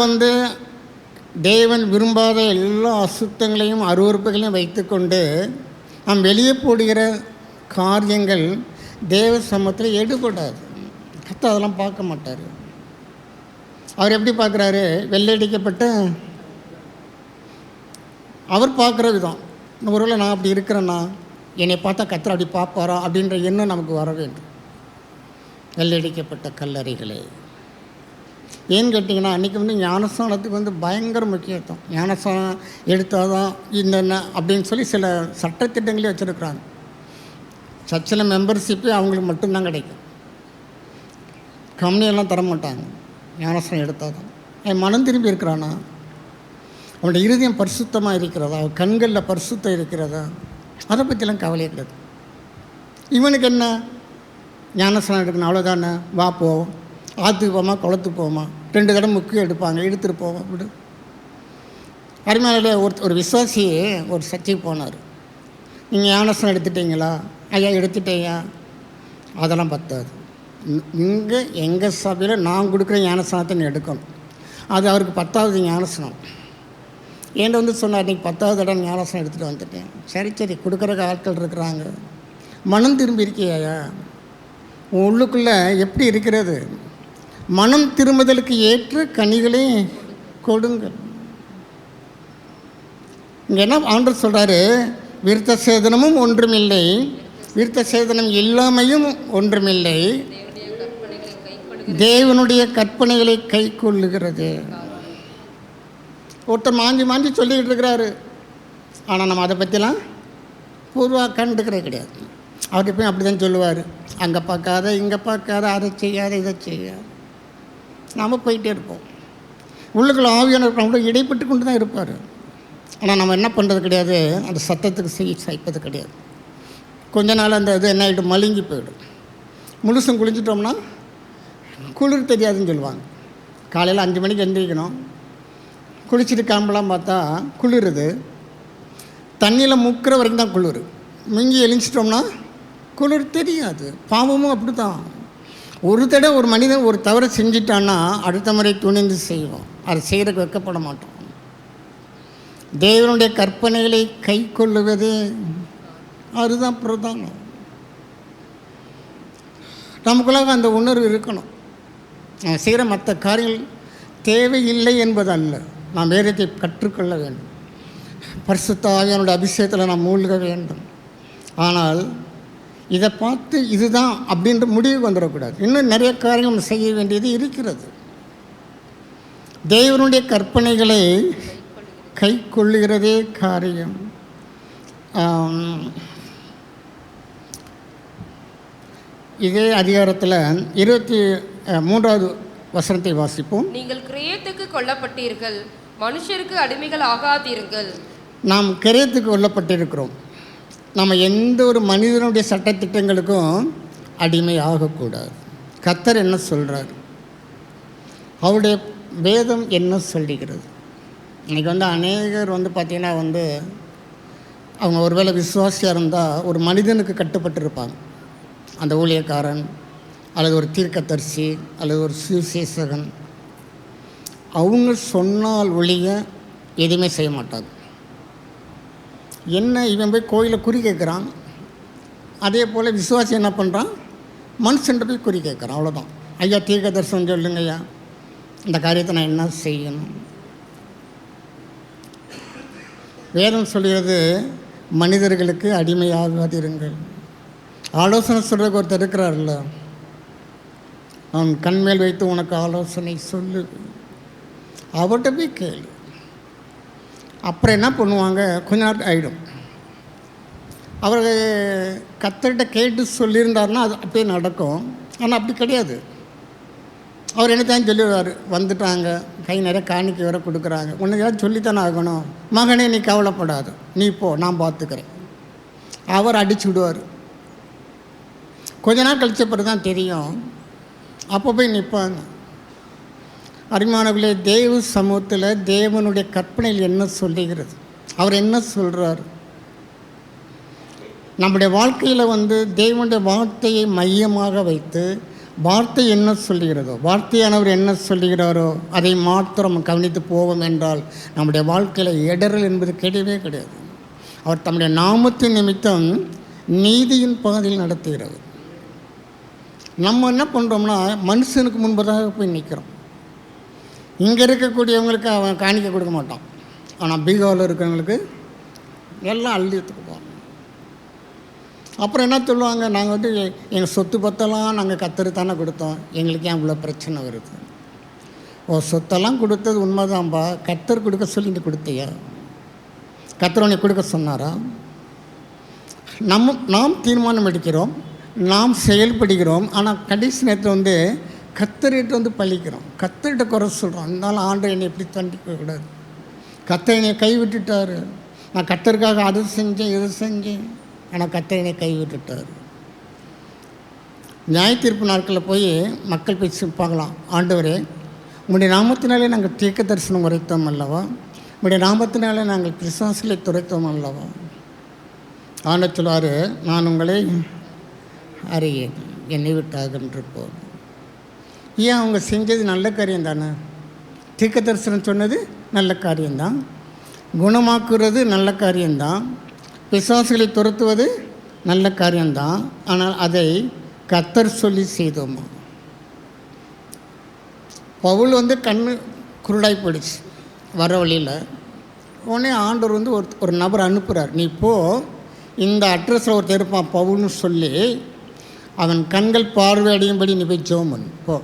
B: தேவன் விரும்பாத எல்லா அசுத்தங்களையும் அருவருப்புகளையும் வைத்துக்கொண்டு நாம் வெளியே போடுகிற காரியங்கள் தேவ சமூகத்தில் எடுபடாது. கர்த்தர் அதெல்லாம் பார்க்க மாட்டார். அவர் எப்படி பார்க்குறாரு? வெள்ளையடிக்கப்பட்ட அவர் பார்க்குற விதம். ஒருவேளை நான் அப்படி இருக்கிறேன்னா என்னை பார்த்தா கர்த்தர் அப்படி பார்ப்பாரா அப்படின்ற எண்ணம் நமக்கு வர வேண்டும். வெள்ளையடிக்கப்பட்ட கல்லறைகளே, ஏன்னு கேட்டிங்கன்னா அன்றைக்கி ஞானஸ்தானத்துக்கு பயங்கர முக்கியத்துவம். ஞானஸ்தானம் எடுத்தால் தான் இந்த அப்படின்னு சொல்லி சில சட்டத்திட்டங்களே வச்சுருக்குறாங்க. சர்ச்சில் மெம்பர்ஷிப்பே அவங்களுக்கு மட்டும்தான் கிடைக்கும். கம்பெனியெல்லாம் தர மாட்டாங்க. ஞானஸ்தானம் எடுத்தால் தான். அவன் மனம் திரும்பி இருக்கிறானா? அவனுடைய இருதயம் பரிசுத்தமாக இருக்கிறதா? அவன் கண்களில் பரிசுத்தம் இருக்கிறதா? அதை பற்றிலாம் கவலையே கிடையாது. இவனுக்கு என்ன ஞானஸ்தானம் எடுக்கணும், அவ்வளோதானே, வா போவோம், ஆற்றுக்கு போமா குளத்துக்கு போமா, 2 தடவை முக்கியம் எடுப்பாங்க, எடுத்துகிட்டு போவோம் விடு. அருமையாலே ஒரு விசுவாசி ஒரு சர்ச்சைக்கு போனார். நீங்கள் ஞானஸ்தானம் எடுத்துட்டீங்களா? ஐயா எடுத்துட்டேயா. அதெல்லாம் பத்தாது. இங்கே எங்கள் சபையில் நான் கொடுக்குற ஞானஸ்தானத்தை நீ எடுக்கணும். அது அவருக்கு 10வது ஞானஸ்தானம். என்கிட்ட சொன்னார், இன்றைக்கி 10வது தடவை ஞானஸ்தானம் எடுத்துகிட்டு வந்துட்டேன். சரி கொடுக்குற ஆட்கள் இருக்கிறாங்க. மனம் திரும்பி இருக்கியா? உள்ளுக்குள்ளே எப்படி இருக்கிறது? மனம் திரும்புதலுக்கு ஏற்ற கனிகளை கொடுங்கள். இங்கே என்ன ஆண்டவர் சொல்கிறாரு? விருத்த சேதனமும் ஒன்றுமில்லை, விருத்த சேதனம் இல்லாமையும் ஒன்றுமில்லை, தேவனுடைய கற்பனைகளை கை கொள்ளுகிறது. ஒருத்தர் மாஞ்சி சொல்லிக்கிட்டு இருக்கிறாரு. ஆனால் நம்ம அதை பற்றிலாம் பொதுவாக கண்டுக்கிறே கிடையாது. அவர் எப்பயும் அப்படி தான் சொல்லுவார். அங்கே பார்க்காத, இங்கே பார்க்காத, அதை செய்யாத, இதை செய்யாத. நாம் போயிட்டே இருப்போம். உள்ளுக்குள்ள ஆவியானவர் நம்மளோட இடைப்பட்டு கொண்டு தான் இருப்பார். ஆனால் நம்ம என்ன பண்ணுறது கிடையாது, அந்த சத்தத்துக்கு சைப்பது கிடையாது. கொஞ்ச நாள் அந்த இது என்ன ஆகிடும், மழுங்கி போயிடும். முழுசும் குளிச்சிட்டோம்னா குளிர் தெரியாதுன்னு சொல்லுவாங்க. காலையில் 5 மணிக்கு எந்திரிக்கணும், குளிச்சுட்டு கிளம்பலாம் பார்த்தா குளிருது. தண்ணியில் முக்கிற வரைக்கும் தான் குளிர். மிங்கி எழுந்திச்சிட்டோம்னா குளிர் தெரியாது. பாவமும் அப்படி தான். ஒரு தடவை ஒரு மனிதன் ஒரு தவறை செஞ்சிட்டான்னா அடுத்த முறை துணிந்து செய்வோம். அதை செய்கிறதுக்கு வைக்கப்பட மாட்டோம். தேவனுடைய கற்பனைகளை கை கொள்ளுவது அதுதான் பிரதானம். நமக்குள்ளாக அந்த உணர்வு இருக்கணும். நாம் செய்கிற மற்ற காரியங்கள் தேவையில்லை என்பதல்ல, நாம் வேதத்தை கற்றுக்கொள்ள வேண்டும். பரிசுத்த ஆவியானுடைய அபிஷேகத்தில் நாம் மூழ்க வேண்டும். ஆனால் இதை பார்த்து இதுதான் அப்படின்ற முடிவுக்கு வந்துடக்கூடாது. இன்னும் நிறைய காரியங்கள் செய்ய வேண்டியது இருக்கிறது. தேவனுடைய கற்பனைகளை கை கொள்ளுகிறதே காரியம். இதே அதிகாரத்தில் 23வது வசனத்தை வாசிப்போம்.
C: நீங்கள் கிரயத்துக்கு கொல்லப்பட்டீர்கள், மனுஷருக்கு அடிமைகள் ஆகாதீர்கள்.
B: நாம் கிரயத்துக்கு கொல்லப்பட்டிருக்கிறோம். நம்ம எந்த ஒரு மனிதனுடைய சட்டத்திட்டங்களுக்கும் அடிமை ஆகக்கூடாது. கர்த்தர் என்ன சொல்கிறார், அவருடைய வேதம் என்ன சொல்லுகிறது. இன்றைக்கி அநேகர் பார்த்திங்கன்னா அவங்க ஒருவேளை விசுவாசியாக இருந்தால் ஒரு மனிதனுக்கு கட்டுப்பட்டிருப்பாங்க. அந்த ஊழியக்காரன் அல்லது ஒரு தீர்க்கதரிசி அல்லது ஒரு சுவிசேஷகன். அவங்க சொன்னால் ஒழிய எதுவுமே செய்ய மாட்டாங்க. என்ன இவன் போய் கோயிலில் குறி கேட்குறான், அதே போல் விசுவாசி என்ன பண்ணுறான், மனுஷன்ட்ட போய் குறி கேட்குறான். அவ்வளோதான். ஐயா தீர்க்க தரிசனம் சொல்லுங்க ஐயா, இந்த காரியத்தை நான் என்ன செய்யணும். வேதம் சொல்கிறது மனிதர்களுக்கு அடிமையாகாதிருங்கள். ஆலோசனை சொல்கிறதுக்கு ஒருத்தர் இருக்கிறார்ல, அவன் கண்மேல் வைத்து உனக்கு ஆலோசனை சொல்லு, அவர்கிட்ட போய் கேளு. அப்புறம் என்ன பண்ணுவாங்க, கொஞ்ச நாள் ஆகிடும். அவர் கர்த்தர்கிட்ட கேட்டு சொல்லியிருந்தாருன்னா அது அப்படியே நடக்கும். ஆனால் அப்படி கிடையாது. அவர் என்ன தான் சொல்லிடுவார், வந்துட்டாங்க கை நிறைய காணிக்கை வேற கொடுக்குறாங்க, உனக்கு ஏதாவது சொல்லித்தானே ஆகணும், மகனே நீ கவலைப்படாது, நீ போ நான் பார்த்துக்கிறேன். அவர் அடிச்சு விடுவார். கொஞ்ச நாள் கழிச்ச பிறகு தான் தெரியும். அப்போ போய் நிற்பாங்க. அருமையானவர்களே, தேவ சமூகத்தில் தேவனுடைய கற்பனையில் என்ன சொல்லுகிறது, அவர் என்ன சொல்கிறார். நம்முடைய வாழ்க்கையில் தேவனுடைய வார்த்தையை மையமாக வைத்து வார்த்தை என்ன சொல்லுகிறதோ, வார்த்தையானவர் என்ன சொல்லுகிறாரோ அதை மாத்திரம் கவனித்து போவோம் என்றால் நம்முடைய வாழ்க்கையில் இடரல் என்பது கிடையவே கிடையாது. அவர் தம்முடைய நாமத்தின் நிமித்தம் நீதியின் பாதையில் நடத்துகிறவர். நம்ம என்ன பண்ணுறோம்னா மனுஷனுக்கு முன்பதாக போய் நிற்கிறோம். இங்கே இருக்கக்கூடியவங்களுக்கு அவன் காணிக்க கொடுக்க மாட்டான், ஆனால் பீகாரில் இருக்கிறவங்களுக்கு எல்லாம் அள்ளித்துக்கு போவாங்க. அப்புறம் என்ன சொல்லுவாங்க, நாங்கள் வந்து எங்கள் சொத்து பத்தெல்லாம் நாங்கள் கத்தருக்கு தானே கொடுத்தோம், எங்களுக்கு ஏன் இவ்வளோ பிரச்சனை வருது? ஓ, சொத்தெல்லாம் கொடுத்தது உண்மைதான்பா, கத்தர் கொடுக்க சொல்லி நீ கொடுத்தியா? கத்தர் உன்னை கொடுக்க சொன்னாரா? நாம் தீர்மானம் எடுக்கிறோம், நாம் செயல்படுகிறோம், ஆனால் கடைசி நேரத்தில் வந்து கத்தர்கிட்ட வந்து பழிக்கிறோம், கத்தர்கிட்ட குறை சொல்கிறோம். அதனால ஆண்டவர் என்னை எப்படி தண்டிக்கக்கூடாது, கத்தர் என்னை கைவிட்டுட்டார், நான் கத்தருக்காக அது செஞ்சேன் இது செஞ்சேன், ஆனால் கத்தர் என்னை கைவிட்டுட்டார். நியாய தீர்ப்பு நாட்களில் போய் மக்கள் பேசி பார்க்கலாம், ஆண்டவரே உங்களுடைய நாமத்தினாலே நாங்கள் தீர்க்க தரிசனம் உரைத்தோம் அல்லவா, உங்களுடைய நாமத்தினாலே நாங்கள் பிசாசுகளை துரைத்தோம் அல்லவா? ஆண்டவர் சொல்வார், நான் உங்களை அறியேன், என்னை விட்டாகன்றிருப்போம். ஏன் அவங்க செஞ்சது நல்ல காரியம் தானே, தீர்க்க தரிசனம் சொன்னது நல்ல காரியம்தான், குணமாக்குறது நல்ல காரியம்தான், பிசாசுகளை துரத்துவது நல்ல காரியம்தான், ஆனால் அதை கத்தர் சொல்லி செய்தோமா? பவுல் வந்து கண்ணு குருடாய் போயிடுச்சு வர வழியில். உடனே ஆண்டவர் வந்து ஒரு நபர் அனுப்புகிறார், நீ போ, இந்த அட்ரஸில் ஒருத்தர் இருப்பான் பவுல்னு சொல்லி அவன் கண்கள் பார்வையடையும்படி நீ போய் ஜெபம் பண்ணு போ.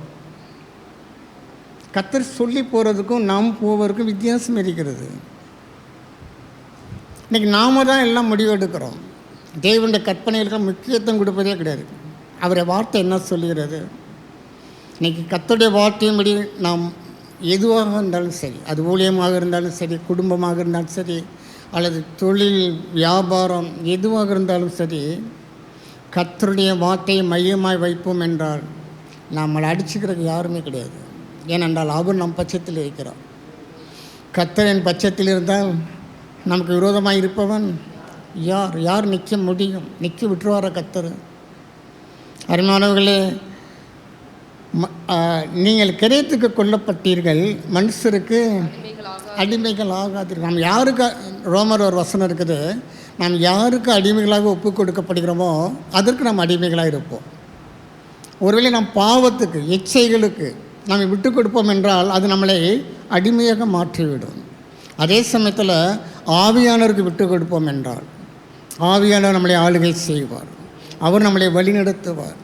B: கத்தர் சொல்லி போகிறதுக்கும் நாம் போவதற்கும் வித்தியாசம் இருக்கிறது. இன்றைக்கி நாம் தான் எல்லாம் முடிவெடுக்கிறோம், தேவனுடைய கற்பனைகளுக்கு முக்கியத்துவம் கொடுப்பதே கிடையாது. அவருடைய வார்த்தை என்ன சொல்லுகிறது? இன்றைக்கி கர்த்தருடைய வார்த்தையின்படி நாம் எதுவாக இருந்தாலும் சரி, அது ஊழியமாக இருந்தாலும் சரி, குடும்பமாக இருந்தாலும் சரி, அல்லது தொழில் வியாபாரம் எதுவாக இருந்தாலும் சரி, கர்த்தருடைய வார்த்தையை மையமாய் வைப்போம் என்றால் நம்மளை அடிச்சுக்கிறதுக்கு யாருமே கிடையாது. ஏனென்றால் அவர் நம் பட்சத்தில் இருக்கிறார். கர்த்தரின் பட்சத்தில் இருந்தால் நமக்கு விரோதமாக இருப்பவன் யார்? யார் நிற்க முடியும்? நிற்க விட்டுருவார கர்த்தர்? அருமையானவர்களே, நீங்கள் கிரயத்துக்கு கொல்லப்பட்டீர்கள், மனுஷருக்கு அடிமைகள் ஆகாதீர்கள். நாம் யாருக்கு, ரோமர் ஒரு வசனம் இருக்குது, நாம் யாருக்கு அடிமைகளாக ஒப்பு கொடுக்கப்படுகிறோமோ அதற்கு நாம் அடிமைகளாக இருப்போம். ஒருவேளை நாம் பாவத்துக்கு இச்சைகளுக்கு நாம் விட்டு கொடுப்போம் என்றால் அது நம்மளை அடிமையாக மாற்றிவிடும். அதே சமயத்தில் ஆவியானவருக்கு விட்டு கொடுப்போம் என்றால் ஆவியானவர் நம்மளை ஆளுகை செய்வார், அவர் நம்மளை வழிநடத்துவார்.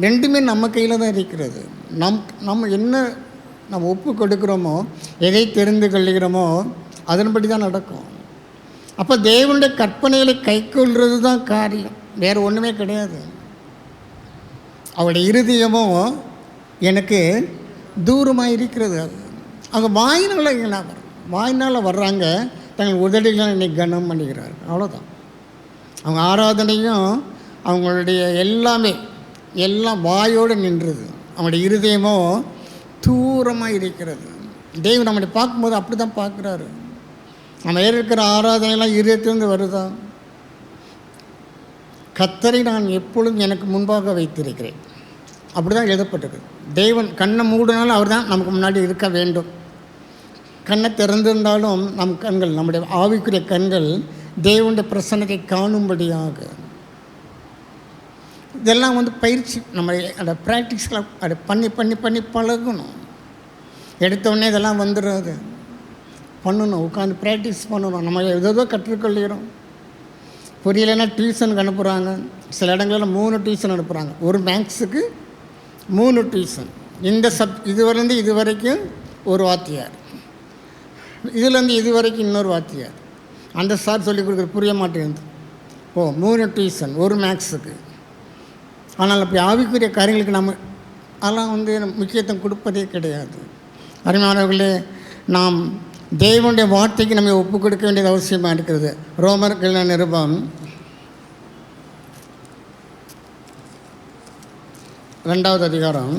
B: ரெண்டுமே நம்ம கையில் தான் இருக்கிறது. நம்ம என்ன நம்ம ஒப்பு கொடுக்குறோமோ, எதை தெரிந்து கொள்கிறோமோ அதன்படி தான் நடக்கும். அப்போ தேவனுடைய கற்பனைகளை கை கொள்வது தான் காரியம், வேறு ஒன்றுமே கிடையாது. அவருடைய இருதயமும் எனக்கு தூரமாக இருக்கிறது. அவங்க வாயினால் வர்றாங்க, தங்கள் உதடுகளை இன்னைக்கு கனம் பண்ணுகிறார், அவ்வளோதான். அவங்க ஆராதனையும் அவங்களுடைய எல்லாம் வாயோடு நின்றது. அவங்களுடைய இருதயமோ தூரமாக இருக்கிறது. தெய்வம் நம்மளை பார்க்கும்போது அப்படி தான் பார்க்குறாரு. நம்ம இருக்கிற ஆராதனைலாம் இருதயத்திலிருந்து வருதா? கர்த்தரை நான் எப்பொழுதும் எனக்கு முன்பாக வைத்திருக்கிறேன், அப்படி தான் எழுதப்பட்டிருக்கு. தெய்வன் கண்ணை மூடினாலும் அவர் தான் நமக்கு முன்னாடி இருக்க வேண்டும். கண்ணை திறந்திருந்தாலும் நம் கண்கள், நம்முடைய ஆவிக்குரிய கண்கள் தேவனுடைய பிரசன்னத்தை காணும்படியாக. இதெல்லாம் வந்து பயிற்சி, நம்ம அந்த ப்ராக்டிஸ்லாம் அதை பண்ணி பண்ணி பண்ணி பழகணும். எடுத்தோடனே இதெல்லாம் வந்துடுறது, பண்ணணும், உட்காந்து ப்ராக்டிஸ் பண்ணணும். நம்ம ஏதோ கற்றுக்கொள்கிறோம். புரியலைன்னா டியூஷனுக்கு அனுப்புகிறாங்க. சில இடங்களில் 3 டியூஷன் அனுப்புகிறாங்க. ஒரு மேக்ஸுக்கு 3 டியூஷன். இந்த இதுவரைந்து இது வரைக்கும் ஒரு வாத்தியார், இதுலேருந்து இது வரைக்கும் இன்னொரு வாத்தியார். அந்த சார் சொல்லிக் கொடுக்குறது புரிய மாட்டேங்குது. 3 டியூஷன் ஒரு மேக்ஸுக்கு. ஆனால் அப்படி ஆவிக்குரிய காரியங்களுக்கு நம்ம அதெல்லாம் வந்து முக்கியத்துவம் கொடுப்பதே கிடையாது. அருமையானவர்களே, நாம் தேவனுடைய வார்த்தைக்கு நம்ம ஒப்பு கொடுக்க வேண்டியது அவசியமாக இருக்கிறது. ரோமர்கள் நிருபம் 2வது அதிகாரம்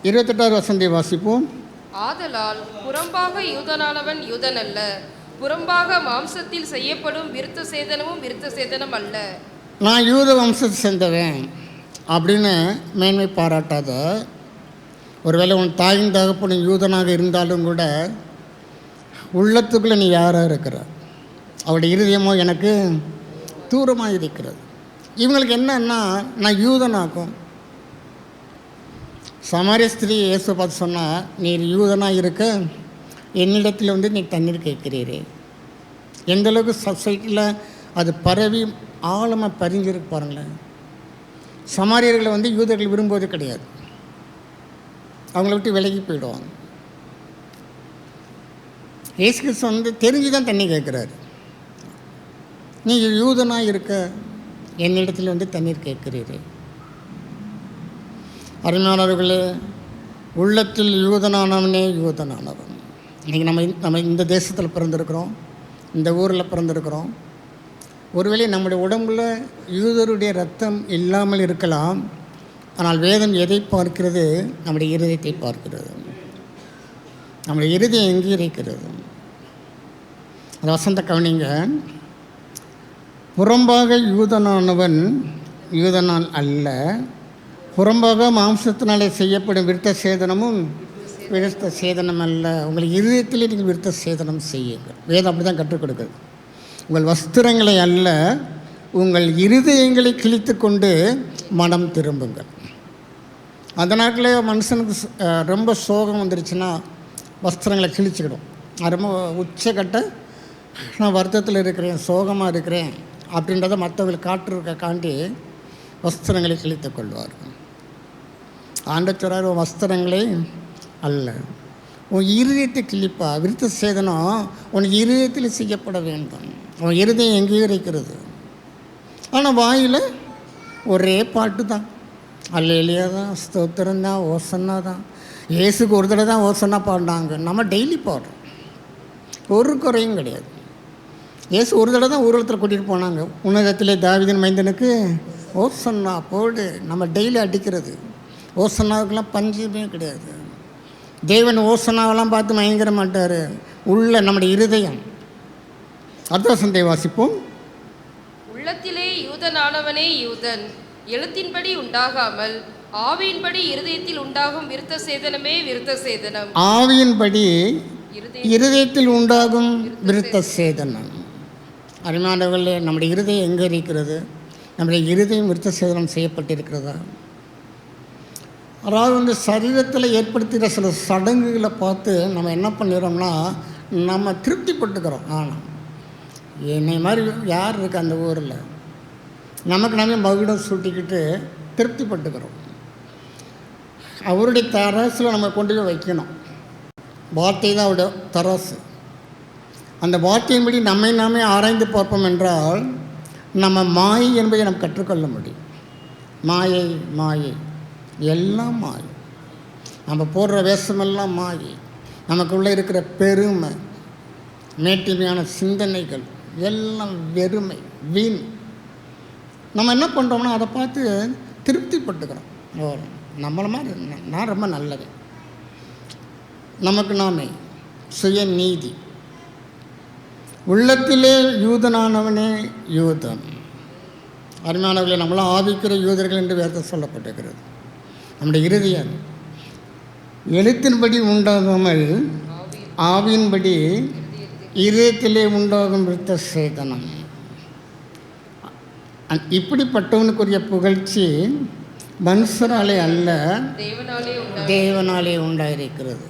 B: 28வது வசனத்தை வாசிப்போம்.
C: ஆதலால் புறம்பாக யூதனானவன் யூதன் அல்ல, புறம்பாக மாம்சத்தில் செய்யப்படும் விருத்த சேதனமும் விருத்த சேதனம் அல்ல.
B: நான் யூத வம்சத்தை சேர்ந்தவன் அப்படின்னு மேன்மை பாராட்டாத, ஒருவேளை உன் தாயின் தகப்பனும் யூதனாக இருந்தாலும் கூட உள்ளத்துக்குள்ளே நீ யாராக இருக்கிற, அவருடைய இருதயமோ எனக்கு தூரமாக இருக்கிறது. இவங்களுக்கு என்னன்னா, நான் யூதனாக்கும். சமாரிய ஸ்திரீ இயேசு பார்த்து சொன்னால், நீர் யூதனாக இருக்க என்னிடத்தில் வந்து நீ தண்ணீர் கேட்கிறீரே. எந்தளவுக்கு சொசைட்டியில் அது பரவி ஆழமாக பறிஞ்சிருக்கு பாருங்களேன். சமாரியர்களை வந்து யூதர்கள் விரும்புவது கிடையாது, அவங்கள விட்டு விலகி போயிடுவாங்க. இயேசு கிறிஸ்து வந்து தெரிஞ்சு தான் தண்ணி கேட்குறாரு. நீ யூதனாக இருக்க என்னிடத்தில் வந்து தண்ணீர் கேட்கிறீரே. அருமையானவர்களே, உள்ளத்தில் யூதனானவனே யூதனானவன். இன்றைக்கி நம்ம இந்த தேசத்தில் பிறந்திருக்கிறோம், இந்த ஊரில் பிறந்திருக்கிறோம். ஒருவேளை நம்முடைய உடம்பில் யூதருடைய ரத்தம் இல்லாமல் இருக்கலாம், ஆனால் வேதம் எதை பார்க்கிறது? நம்முடைய இருதயத்தை பார்க்கிறது. நம்முடைய இருதயம் எங்கே இருக்கிறது? அது வசந்த கவனிங்க. புறம்பாக யூதனானவன் யூதனால் அல்ல, புறம்பாக மாம்சத்தினாலே செய்யப்படும் விருத்த சேதனமும் விருத்த சேதனம் அல்ல, உங்கள் இருதயத்திலே நீங்கள் விருத்த சேதனம் செய்யுங்கள். வேதம் அப்படி தான் கற்றுக் கொடுக்குது. உங்கள் வஸ்திரங்களை அல்ல, உங்கள் இருதயங்களை கிழித்து கொண்டு மனம் திரும்புங்கள். அந்த நாட்டில் மனுஷனுக்கு ரொம்ப சோகம் வந்துருச்சுன்னா வஸ்திரங்களை கிழிச்சிக்கிடும். ரொம்ப உச்சக்கட்ட நான் வருத்தத்தில் இருக்கிறேன், சோகமாக இருக்கிறேன் அப்படின்றத மற்றவங்களுக்கு காட்டுறதுக்காண்டி வஸ்திரங்களை கிழித்து கொள்வார்கள். ஆண்டவரார் வஸ்திரங்களே அல்ல, உன் இருதயத்தை கிழிப்பா. விருத்த சேதனம் உன் இருதயத்தில் செய்யப்பட வேண்டும். உன் இருதயம் எங்கேயும் இருக்கிறது. ஆனால் வாயில் ஒரே பாட்டு தான், அல்லேலியா தான், ஸ்தோத்திரம் தான், ஓசன்னா தான். இயேசுக்கு ஒரு தடவை தான் ஓசன்னா பாடினாங்க, நம்ம டெய்லி பாடுறோம், ஒரு குறையும் கிடையாது. இயேசு ஒரு தடவை தான் ஊர்வலத்தில் கூட்டிகிட்டு போனாங்க. உன்னதத்திலே தாவீதின் மைந்தனுக்கு ஓசன்னா போடு, நம்ம டெய்லி அடிக்கிறது. ஓசன்னாவுக்கெல்லாம் பஞ்சமே கிடையாது. தேவன் ஓசனாவெல்லாம் பார்த்து மயங்கிற மாட்டார். உள்ள நம்முடைய இருதயம். அர்த்தவசனத்தை வாசிப்போம்.
C: உள்ளத்திலே யூதனானவனே யூதன், எழுத்தின்படி உண்டாகாமல் ஆவியின்படி இருதயத்தில் உண்டாகும் விருத்த சேதனமே விருத்த சேதனம்.
B: ஆவியின்படி இருதயத்தில் உண்டாகும் விருத்த சேதனம். அருமையானவர்களே, நம்முடைய இருதயம் எங்கே இருக்கிறது? நம்முடைய இருதயம் விருத்த சேதனம் செய்யப்பட்டிருக்கிறதா? அதாவது வந்து சரீரத்தில் ஏற்படுத்துகிற சில சடங்குகளை பார்த்து நம்ம என்ன பண்ணிடுறோம்னா, நம்ம திருப்திப்பட்டுக்கிறோம். ஆனால் என்னை மாதிரி யார் இருக்குது அந்த ஊரில்? நமக்கு நாமே மகுடம் சூட்டிக்கிட்டு திருப்திப்பட்டுக்கிறோம். அவருடைய தராசில் நம்ம கொண்டு போய் வைக்கணும். வார்த்தை தான் அவருடைய தராசு. அந்த வார்த்தையின்படி நம்மை நாமே ஆராய்ந்து பார்ப்போம் என்றால் நம்ம மாயை என்பதை நம்ம கற்றுக்கொள்ள முடியும். மாயை மாயை எல்லாம் மாயை. நம்ம போடுற வேஷமெல்லாம் மாயை. நமக்குள்ளே இருக்கிற பெருமை, மேட்டிமையான சிந்தனைகள் எல்லாம் வெறுமை, வீண். நம்ம என்ன பண்ணுறோம்னா அதை பார்த்து திருப்திப்பட்டுக்கிறோம். ஓ, நம்மளை மாதிரி நான் ரொம்ப நல்லது, நமக்கு நாமே சுய நீதி. உள்ளத்திலே யூதனானவனே யூதன். அருமையானவர்களை, நம்மளாம் ஆவிக்கிற யூதர்கள் என்று வேறு சொல்லப்பட்டிருக்கிறது. நம்முடைய இருதயம் எழுத்தின்படி உண்டாகாமல் ஆவியின்படி இதயத்திலே உண்டாகும் விருத்த சேதனம். இப்படிப்பட்டவனுக்குரிய புகழ்ச்சி மனுஷராலே அல்ல, தேவனாலே உண்டாயிருக்கிறது.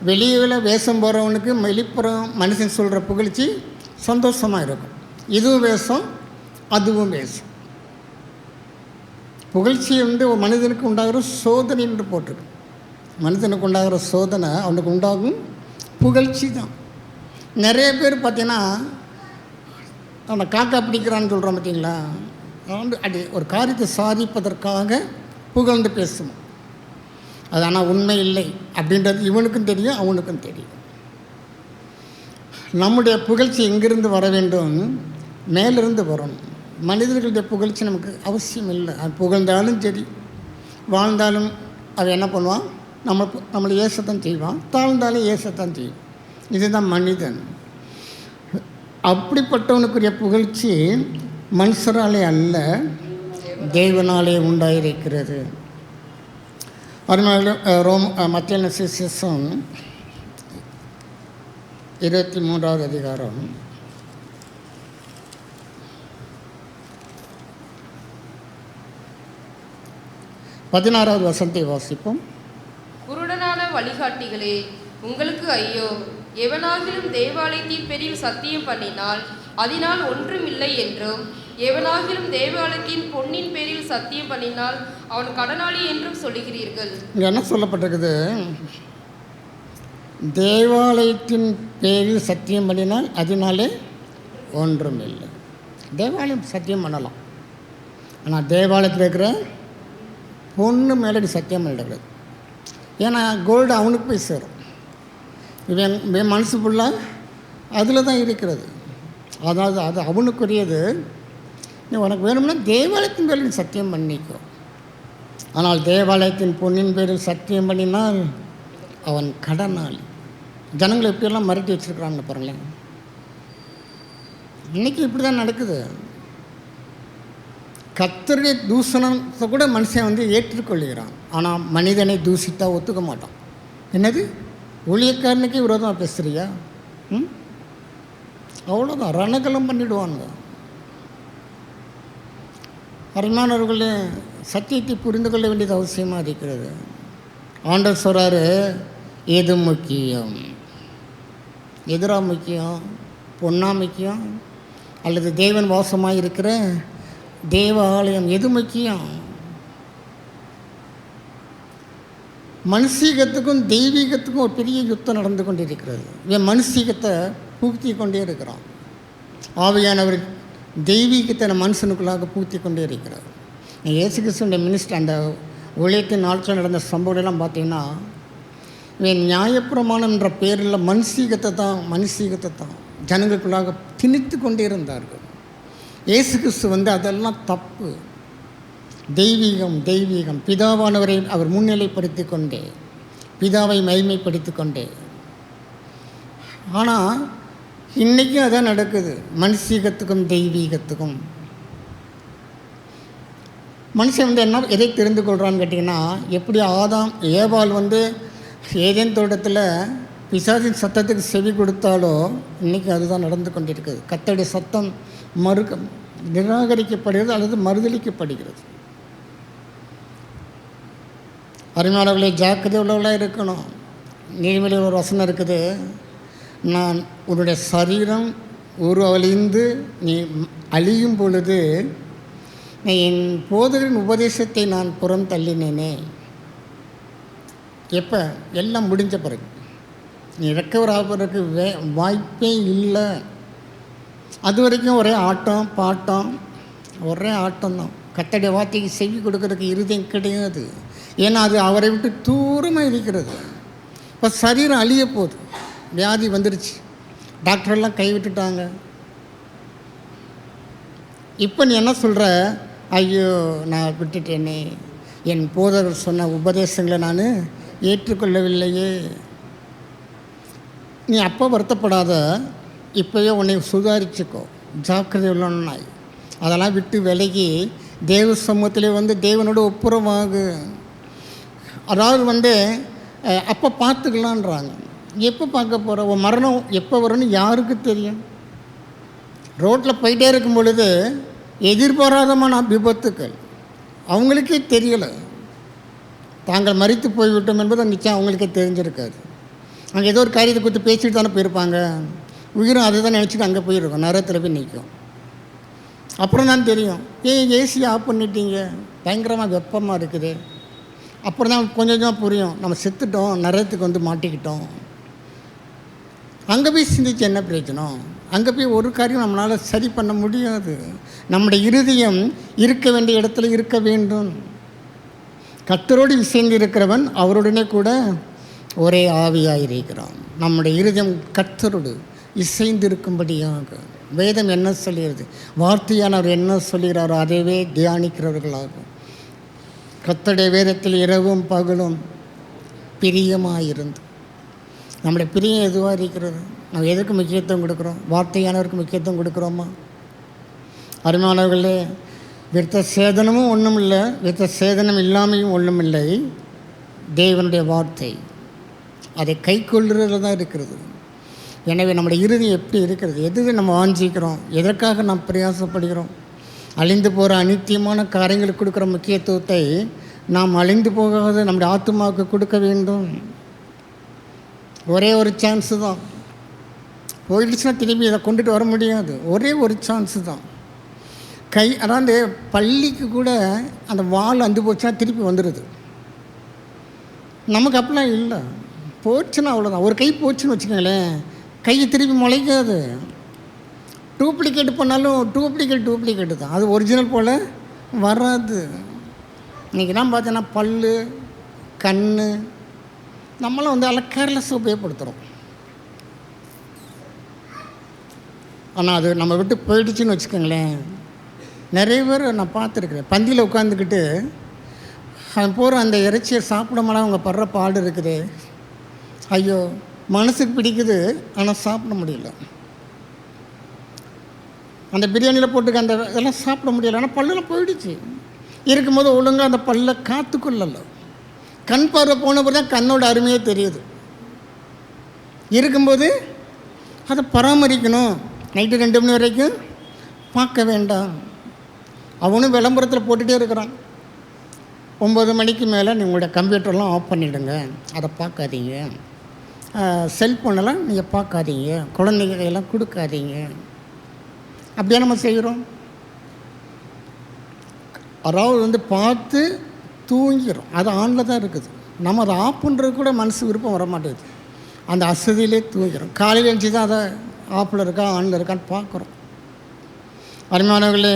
B: வெளியில் வேஷம் போகிறவனுக்கு வெளிப்புறம் மனுஷன் சொல்கிற புகழ்ச்சி சந்தோஷமாக இருக்கும். இதுவும் வேஷம், அதுவும் வேஷம். புகழ்ச்சி வந்து ஒரு மனிதனுக்கு உண்டாகிற சோதனை என்று போட்டிருக்கு. மனிதனுக்கு உண்டாகிற சோதனை அவனுக்கு உண்டாகும் புகழ்ச்சி தான். நிறைய பேர் பார்த்தீங்கன்னா நம்ம காக்கா பிடிக்கிறான்னு சொல்கிறோம் பார்த்தீங்களா, வந்து அடி ஒரு காரியத்தை சாதிப்பதற்காக புகழ்ந்து பேசுவோம். அது ஆனால் உண்மை இல்லை அப்படின்றது இவனுக்கும் தெரியும், அவனுக்கும் தெரியும். நம்முடைய புகழ்ச்சி எங்கிருந்து வர வேண்டும்? மேலிருந்து வரணும். மனிதர்களுடைய புகழ்ச்சி நமக்கு அவசியம் இல்லை. அது புகழ்ந்தாலும் சரி, வாழ்ந்தாலும் அவன் என்ன பண்ணுவான்? நம்மளை ஏசத்தான் செய்வான், தாழ்ந்தாலும் ஏசத்தான் செய்வான். இதுதான் மனிதன். அப்படிப்பட்டவனுக்குரிய புகழ்ச்சி மனுஷராலே அல்ல, தேவனாலே உண்டாயிருக்கிறது. அதனால மத்திய சுவிசேஷம் 23வது அதிகாரம் 16வது வசனத்தை வாசிப்போம்.
C: குருடனான வழிகாட்டிகளே, உங்களுக்கு ஐயோ! எவனாகிலும் தேவாலயத்தின் பேரில் சத்தியம் பண்ணினால் அதனால் ஒன்றும் இல்லை என்றும், எவனாகிலும் தேவாலயத்தின் பொன்னின் பேரில் சத்தியம் பண்ணினால் அவன் கடனாளி என்றும் சொல்லுகிறீர்கள்.
B: இங்கே என்ன சொல்லப்பட்டிருக்குது? தேவாலயத்தின் பேரில் சத்தியம் பண்ணினால் அதனாலே ஒன்றும் இல்லை. தேவாலயம் சத்தியம் பண்ணலாம், ஆனால் தேவாலயத்தில் இருக்கிற பொண்ணு மேலே சத்தியம் பண்ணிடக்கூடாது. ஏன்னா கோல்டு அவனுக்கு போய் சேரும். இவன் மனசு ஃபுல்லாக அதில் தான் இருக்கிறது. அதாவது அது அவனுக்குரியது. நீ உனக்கு வேணும்னா தேவாலயத்தின் பேரில் சத்தியம் பண்ணிக்கோ. ஆனால் தேவாலயத்தின் பொண்ணின் பேரில் சத்தியம் பண்ணினால் அவன் கடனாளி. ஜனங்களை எப்படியெல்லாம் மிரட்டி வச்சுருக்கிறான்னு பாருங்களேன். இன்றைக்கி இப்படி தான் நடக்குது. கர்த்தருடைய தூஷணத்தை கூட மனுஷன் ஏற்றுக்கொள்கிறான், ஆனால் மனிதனை தூஷித்தா ஒத்துக்க மாட்டான். என்னது, ஊழியக்காரனுக்கே விரோதமாக பேசுகிறியா? அவ்வளோதான், ரணகலம் பண்ணிவிடுவாங்க. அருமையானவர்களே, சத்தியத்தை புரிந்து கொள்ள வேண்டியது அவசியமாக இருக்கிறது. ஆண்டவர் சொல்கிறாரு, எது முக்கியம்? எதிரா முக்கியம்? பொண்ணா முக்கியம்? அல்லது தேவன் வாசமாக இருக்கிற தேவாலயம் எது முக்கியம்? மனுஷீகத்துக்கும் தெய்வீகத்துக்கும் ஒரு பெரிய யுத்தம் நடந்து கொண்டிருக்கிறது. இவன் மனுஷீகத்தை பூர்த்தி கொண்டே இருக்கிறான். ஆவியானவர் தெய்வீகத்தை மனுஷனுக்குள்ளாக பூர்த்தி கொண்டே இருக்கிறார். இயேசு கிறிஸ்துவின் மினிஸ்டர் அந்த ஊழியத்தின் நாட்கள் நடந்த சம்பவம்லாம் பார்த்தீங்கன்னா, இவன் நியாயப்பிரமாணம் என்ற பேரில் மனுஷீகத்தை தான் ஜனங்களுக்குள்ளாக திணித்து கொண்டே இருந்தார்கள். இயேசு கிறிஸ்து அதெல்லாம் தப்பு. தெய்வீகம் பிதாவானவரை அவர் முன்னிலைப்படுத்தி கொண்டே, பிதாவை மகிமைப்படுத்தி கொண்டே. ஆனால் இன்றைக்கும் அதான் நடக்குது. மனுஷீகத்துக்கும் தெய்வீகத்துக்கும் மனுஷன் என்ன எதை தெரிந்து கொள்கிறான்னு கேட்டிங்கன்னா, எப்படி ஆதாம் ஏவாள் ஏதேன் தோட்டத்தில் பிசாசின் சத்தத்துக்கு செவி கொடுத்தாலோ இன்றைக்கி அதுதான் நடந்து கொண்டிருக்குது. கர்த்தருடைய சத்தம் நிராகரிக்கப்படுகிறது அல்லது மறுதளிக்கப்படுகிறது. அருமையாளர்களே, ஜாக்கிரதை உள்ளவர்களாக இருக்கணும். நீதிமொழியில் ஒரு வசனம் இருக்குது, நான் உன்னுடைய சரீரம் அழிந்து நீ அழியும் பொழுது என் போதகரின் உபதேசத்தை நான் புறம் தள்ளினேனே. எப்போ? எல்லாம் முடிஞ்ச பிறகு. நீ ரெக்கவர் ஆகிறதுக்கு வாய்ப்பே இல்லை. அது வரைக்கும் ஒரே ஆட்டம் பாட்டம், ஒரே ஆட்டம்தான். கர்த்தருடைய வார்த்தைக்கு செவி கொடுக்கறதுக்கு இருதயம் கிடையாது. ஏன்னா அது அவரை விட்டு தூரமாக இருக்கிறது. இப்போ சரீரம் அழிய போகுது, வியாதி வந்துருச்சு, டாக்டரெல்லாம் கைவிட்டுட்டாங்க. இப்போ நீ என்ன சொல்கிற? ஐயோ நான் விட்டுட்டேனே, என் போதகர் சொன்ன உபதேசங்களை நான் ஏற்றுக்கொள்ளவில்லையே. நீ அப்போ வருத்தப்படாத, இப்போவே உன்னை சுதாரிச்சுக்கோ, ஜாக்கிரதை உள்ளனாய். அதெல்லாம் விட்டு விலகி தேவ சமூகத்திலே தேவனோட ஒப்புரவாகு. அதாவது அப்போ பார்த்துக்கலான்றாங்க. எப்போ பார்க்க போகிற? உன் மரணம் எப்போ வரும்னு யாருக்கு தெரியும்? ரோட்டில் போயிட்டே இருக்கும் பொழுது எதிர்பாராதமான விபத்துக்கள் அவங்களுக்கே தெரியலை. தாங்கள் மரித்து போய்விட்டோம் என்பது நிச்சயம் அவங்களுக்கே தெரிஞ்சிருக்காது. அங்கே ஏதோ ஒரு காரியத்தை கொடுத்து பேசிட்டு தானே போயிருப்பாங்க. உயிரும் அதை தான் நினச்சிட்டு அங்கே போயிருக்கோம், நரத்தில் போய் நிற்கும். அப்புறம் தான் தெரியும், ஏசி ஆஃப் பண்ணிட்டீங்க, பயங்கரமாக வெப்பமாக இருக்குது. அப்புறம் தான் கொஞ்சம் கொஞ்சமாக புரியும், நம்ம செத்துட்டோம், நரத்துக்கு மாட்டிக்கிட்டோம். அங்கே போய் சிந்திச்சு என்ன பிரயோஜனம்? அங்கே போய் ஒரு காரியம் நம்மளால் சரி பண்ண முடியாது. நம்முடைய இருதயம் இருக்க வேண்டிய இடத்துல இருக்க வேண்டும். கர்த்தரோடு இசைந்து இருக்கிறவன் அவருடனே கூட ஒரே ஆவியாக இருக்கிறான். நம்முடைய இருதயம் கர்த்தரோடு இசைந்து இருக்கும்படியாக வேதம் என்ன சொல்கிறது, வார்த்தையானவர் என்ன சொல்கிறாரோ அதைவே தியானிக்கிறவர்களாகும். கர்த்தருடைய வேதத்தில் இரவும் பகலும் பிரியமாக இருந்து, நம்முடைய பிரியம் எதுவாக இருக்கிறது? நம்ம எதுக்கு முக்கியத்துவம் கொடுக்குறோம்? வார்த்தையானவருக்கு முக்கியத்துவம் கொடுக்குறோமா? அருமையானவர்களே, விருத்த சேதனமும் ஒன்றும் இல்லை, விருத்த சேதனம் இல்லாமையும் ஒன்றும் இல்லை. தேவனுடைய வார்த்தை அதை கை கொள்ளுறதுல தான் இருக்கிறது. எனவே நம்முடைய இறுதி எப்படி இருக்கிறது, எது நம்ம வாஞ்சிக்கிறோம், எதற்காக நாம் பிரயாசப்படுகிறோம். அழிந்து போகிற அநித்தியமான காரியங்களுக்கு கொடுக்குற முக்கியத்துவத்தை நாம் அழிந்து போகாத நம்முடைய ஆத்மாவுக்கு கொடுக்க வேண்டும். ஒரே ஒரு சான்ஸு தான், போயிடுச்சுன்னா திரும்பி இதை கொண்டுட்டு வர முடியாது. ஒரே ஒரு சான்ஸு தான். அதாவது பள்ளிக்கு கூட அந்த வால் அந்து போச்சுன்னா திருப்பி வந்துடுது. நமக்கு அப்படிலாம் இல்லை. போச்சுன்னா அவ்வளோதான். ஒரு கை போச்சுன்னு வச்சுக்கோங்களேன், கையை திருப்பி முளைக்காது. டூப்ளிகேட் பண்ணாலும் டூப்ளிகேட்டு தான், அது ஒரிஜினல் போல் வராது. இன்றைக்கி தான் பார்த்தீங்கன்னா பல், கண், நம்மளும் அதில் கேர்லெஸ்ஸாக உபயோகப்படுத்துகிறோம். ஆனால் அது நம்ம விட்டு போயிடுச்சுன்னு வச்சுக்கோங்களேன். நிறைய பேர் நான் பார்த்துருக்குறேன், பந்தியில் உட்காந்துக்கிட்டு அவன் போகிற அந்த இறைச்சியை சாப்பிடமாலாம் அவங்க படுற பாடு இருக்குது. ஐயோ, மனசுக்கு பிடிக்குது ஆனால் சாப்பிட முடியல. அந்த பிரியாணியில் போட்டுக்க அந்த இதெல்லாம் சாப்பிட முடியல, ஆனால் பல்லெல்லாம் போயிடுச்சு. இருக்கும்போது ஒழுங்காக அந்த பல்லை காத்துக்கொள்ளலை. கண் பார்வை போன பிறகு தான் கண்ணோட அருமையே தெரியுது. இருக்கும்போது அதை பராமரிக்கணும். நைட்டு 2 மணி வரைக்கும் பார்க்க வேண்டாம். அவனும் விளம்பரத்தில் போட்டுகிட்டே இருக்கிறான். 9 மணிக்கு மேலே உங்களுடைய கம்ப்யூட்டர்லாம் ஆஃப் பண்ணிவிடுங்க, அதை பார்க்காதீங்க. செல்ஃபோனெல்லாம் நீங்கள் பார்க்காதீங்க, குழந்தைகளெல்லாம் கொடுக்காதீங்க. அப்படியே நம்ம செய்கிறோம். அதாவது பார்த்து தூங்கிடும். அது ஆனில் தான் இருக்குது. நம்ம அதை ஆஃப் பண்ணுறது கூட மனசு விருப்பம் வர மாட்டேங்குது. அந்த அசதியிலே தூங்கிடும். காலையில் எழுந்துச்சி தான் அதை ஆஃபில் இருக்கா ஆனில் இருக்கான்னு பார்க்குறோம். அருமையானவர்களே,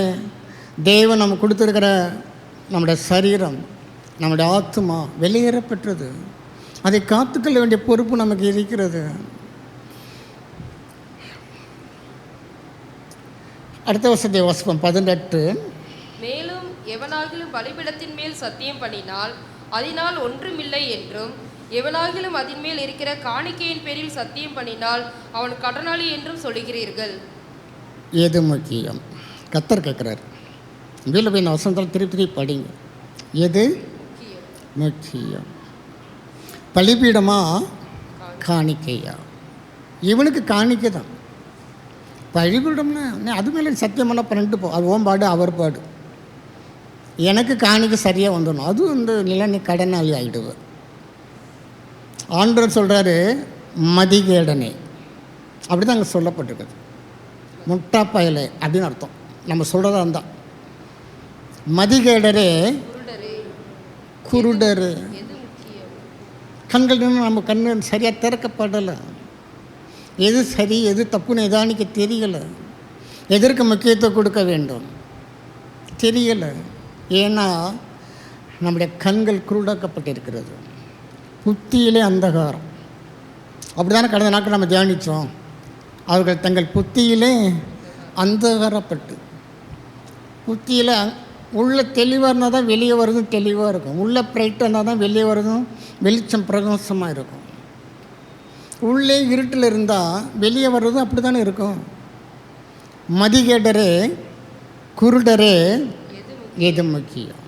B: தேவன் நம்ம கொடுத்துருக்கிற நம்முடைய சரீரம், நம்முடைய ஆத்மா வெளியேறப்பெற்றது. அதை காத்துக்கொள்ள வேண்டிய பொறுப்பு நமக்கு இருக்கிறது. அடுத்த வசனத்தை வாசிப்போம், 18.
C: மேலும் எவனாகிலும் பலிபீடத்தின் மேல் சத்தியம் பண்ணினால் அதனால் ஒன்றுமில்லை என்றும், எவனாகிலும் அதன் மேல் இருக்கிற காணிக்கையின் பேரில் சத்தியம் பண்ணினால் அவன் கடனாளி என்றும் சொல்லுகிறீர்கள்.
B: எது முக்கியம்? கர்த்தர் கேட்குறார். வீட்டில் போய் இந்த வசனத்தில் திருப்பி படிங்க. எது முக்கியம்? பலிபீடமா காணிக்கையா? இவனுக்கு காணிக்கை தான். பலிபீடம்னா அது மேலே சத்தியம் பண்ண பண்ணிட்டு போ, அது ஓம்பாடு அவர் பாடு. எனக்கு காணிக்கை சரியாக வந்துடணும், அது நிலை நீ கடனாளி ஆகிடுவேன். ஆண்டவர் சொல்கிறாரு, மதிகேடனே. அப்படி தான் அங்கே சொல்லப்பட்டிருக்குது. முட்டா பயலே அப்படின்னு அர்த்தம். நம்ம சொல்கிறதா இருந்தால் மதிகேடரே, குருடரு. கண்கள் நம்ம கண்ணு சரியாக திறக்கப்படலை. எது சரி எது தப்புன்னு எதானிக்கு தெரியலை. எதற்கு முக்கியத்துவம் கொடுக்க வேண்டும் தெரியலை. ஏன்னா நம்முடைய கண்கள் குருடாக்கப்பட்டிருக்கிறது. புத்தியிலே அந்தகாரம். அப்படி தானே கடந்த நாட்கள் நம்ம தியானித்தோம். அவர்கள் தங்கள் புத்தியிலே அந்தகாரப்பட்டு, புத்தியில் உள்ள தெளிவாக இருந்தால் தான் வெளியே வருதும் தெளிவாக இருக்கும். உள்ள பிரைட்டாக இருந்தால் தான் வெளியே வருதும் வெளிச்சம் பிரகாசமாக இருக்கும். உள்ளே இருட்டில் இருந்தால் வெளியே வர்றதும் அப்படி தானே இருக்கும். மதிகேடரே, குருடரே, எது முக்கியம்?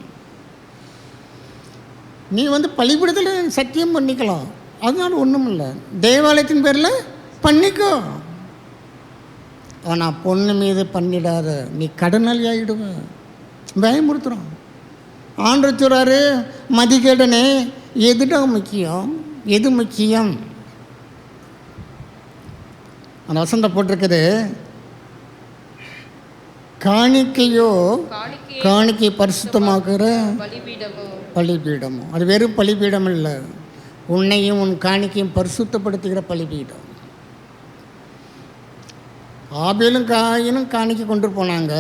B: நீ பலிபீடத்தில் சத்தியம் பண்ணிக்கலாம், அதனால ஒன்றும் இல்லை. தேவாலயத்தின் பேரில் பண்ணிக்கோ. ஆனால் பொண்ணு மீது பண்ணிடாத, நீ கடனாளி ஆகிடுவ. பயமுறுத்துகிறோம். ஆண்டவர் சொல்கிறாரு, மதிகேடனே, எதுடா முக்கியம்? எது முக்கியம்? அந்த வசந்த போட்டிருக்குது, காணிக்கையோ காணிக்கை பரிசுத்தமாக்குற பலிபீடமோ. அது வெறும் பலிபீடம் இல்லை, உன்னையும் உன் காணிக்கையும் பரிசுத்தப்படுத்துகிற பலிபீடம். ஆபேலும் காயினும் காணிக்கை கொண்டு போனாங்க.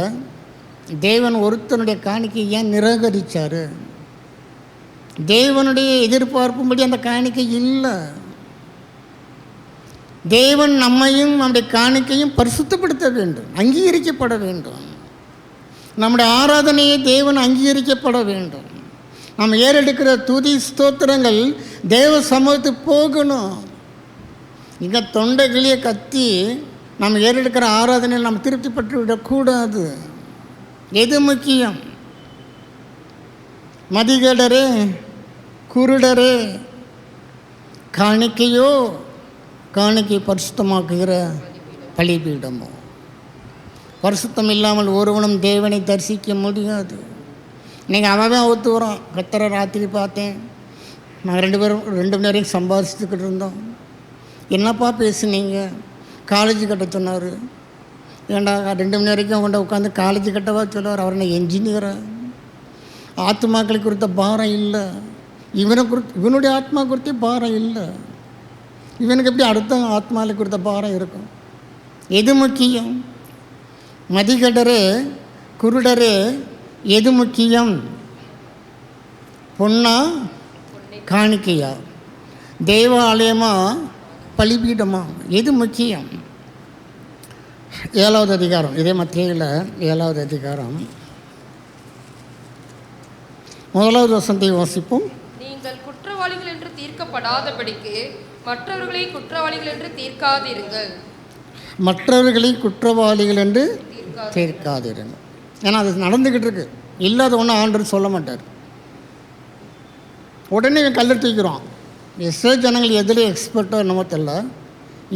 B: தேவன் ஒருத்தனுடைய காணிக்கை ஏன் நிராகரித்தார்? தேவனுடைய எதிர்பார்ப்பும்படி அந்த காணிக்கை இல்லை. தேவன் நம்மையும் நம்முடைய காணிக்கையும் பரிசுத்தப்படுத்த வேண்டும், அங்கீகரிக்கப்பட வேண்டும். நம்முடைய ஆராதனையை தேவன் அங்கீகரிக்கப்பட வேண்டும். நம்ம ஏறெடுக்கிற துதி ஸ்தோத்திரங்கள் தேவ சமூகத்துக்கு போகணும். இங்கே தொண்டை கிளியை கத்தி நம்ம ஏறெடுக்கிற ஆராதனையில் நம்ம திருப்தி பட்டு விடக்கூடாது. எது முக்கியம்? மதிகேடரே, குருடரே, காணிக்கையோ காணிக்கை பரிசுத்தமாக்குகிற பலிபீடமோ? பரிசுத்தம் இல்லாமல் ஒருவனும் தேவனை தரிசிக்க முடியாது. இன்றைக்கி அவன் ஒத்து வரோம். கத்தரை ராத்திரி பார்த்தேன், நாங்கள் 2 மணி வரைக்கும் சம்பாதிச்சுக்கிட்டு இருந்தோம். என்னப்பா பேசுனீங்க? காலேஜ் கட்ட சொன்னார். ஏண்டா 2 மணி வரைக்கும் அவங்கள்ட்ட உட்காந்து காலேஜ் கட்டவா சொல்லுவார்? அவர் என்ன என்ஜினியரா? ஆத்மாக்களை குறித்த பாரம் இல்லை. இவனுடைய ஆத்மா குறித்த பாரம் இல்லை. இவனுக்கு எப்படி அடுத்த ஆத்மாவை குறித்த பாரம் இருக்கும்? எது முக்கியம்? மதிகடரே, குருடரே, எது முக்கியம்? பொன்னா காணிக்கையா? தேவாலயமா பலிபீடமா? எது முக்கியம்? 7வது அதிகாரம், இதே மத்தேயுல 7வது அதிகாரம் 1வது வசனத்தை வாசிப்போம்.
C: நீங்கள் குற்றவாளிகள் என்று தீர்க்கப்படாதபடிக்கு மற்றவர்களை குற்றவாளிகள் என்று தீர்க்காதிருங்கள்.
B: மற்றவர்களை குற்றவாளிகள் என்று தீர்க்காதிருங்கள். ஏன்னா அது நடந்துக்கிட்டு இருக்கு. இல்லாத ஒன்றும் ஆண்டவர் சொல்ல மாட்டார். உடனே இவன் கல்லை தூக்கிறான். ஜனங்கள் எதில் எக்ஸ்பர்ட்டோ என்னமோ தெரியல,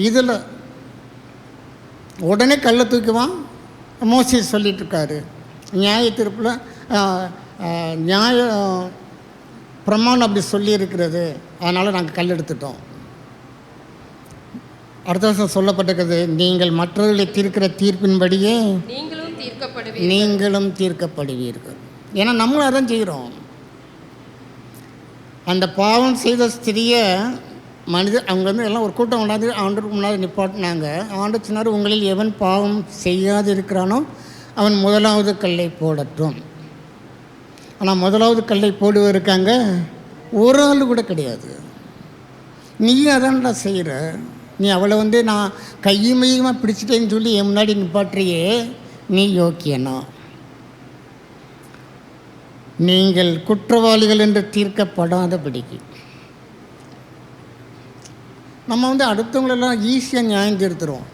B: இதில் உடனே கல்லை தூக்குவான். மோசேஸ் சொல்லிட்டு இருக்காரு, நியாய தீர்ப்பில் நியாய பிரமாணம் அப்படி சொல்லியிருக்கிறது, அதனால் நாங்கள் கல் எடுத்துட்டோம். அடுத்த வருஷம் சொல்லப்பட்டிருக்கிறது, நீங்கள் மற்றவர்களை தீர்க்கிற தீர்ப்பின்படியே நீங்களும் தீர்க்கப்படுவீர்கள். ஏன்னா நம்மளும் அதான் செய்கிறோம். அந்த பாவம் செய்த ஸ்திரியை அவங்க எல்லாம் ஒரு கூட்டம் கொண்டாந்து ஆண்டருக்கு முன்னாடி நிப்பாட்டினாங்க. ஆண்டு சொன்னார், உங்களில் எவன் பாவம் செய்யாது இருக்கிறானோ அவன் முதலாவது கல்லை போடட்டும். ஆனால் முதலாவது கல்லை போடுவதற்காங்க ஒரு ஆள் கூட கிடையாது. நீ அதான்டா செய்கிற. நீ அவளை நான் கையுமையுமாக பிடிச்சிட்டேன்னு சொல்லி என் முன்னாடி நிப்பாட்டுறியே, நீ யோக்கியனா? நீங்கள் குற்றவாளிகள் என்று தீர்க்கப்படாதபடிக்கு. நம்ம அடுத்தவங்களெல்லாம் ஈஸியாக நியாயம் தீர்த்துருவோம்.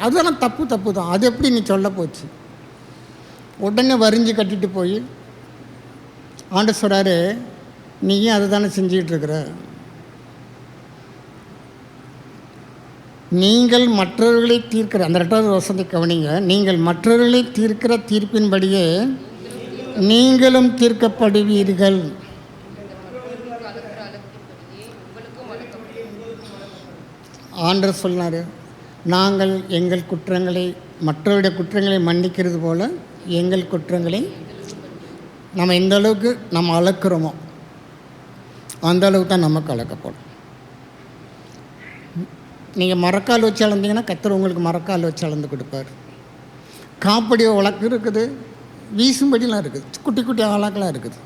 B: அதெல்லாம் தப்பு தான். அது எப்படி நீ சொல்ல போச்சு? உடனே வரிஞ்சு கட்டிட்டு போய் ஆண்டு சொல்கிறாரு, நீயும் அதை தானே செஞ்சிகிட்ருக்குற. நீங்கள் மற்றவர்களை தீர்க்கிற, அந்த 2வது வசனத்தை கவனிங்க, நீங்கள் மற்றவர்களை தீர்க்கிற தீர்ப்பின்படியே நீங்களும் தீர்க்கப்படுவீர்கள். ஆண்டவர் சொன்னார், நாங்கள் எங்கள் குற்றங்களை மற்றவருடைய குற்றங்களை மன்னிக்கிறது போல் எங்கள் குற்றங்களை நம்ம எந்த அளவுக்கு நம்ம அளக்கிறோமோ அந்த அளவுக்கு தான் நமக்கு அளக்கப்படும். நீங்கள் மரக்கால் வச்சு அளந்தீங்கன்னா கர்த்தர் உங்களுக்கு மரக்கால் வச்சு அளந்து கொடுப்பார். காப்படி வழக்கு இருக்குது, வீசும்படிலாம் இருக்குது, குட்டி குட்டி ஆளாக்கெலாம் இருக்குது.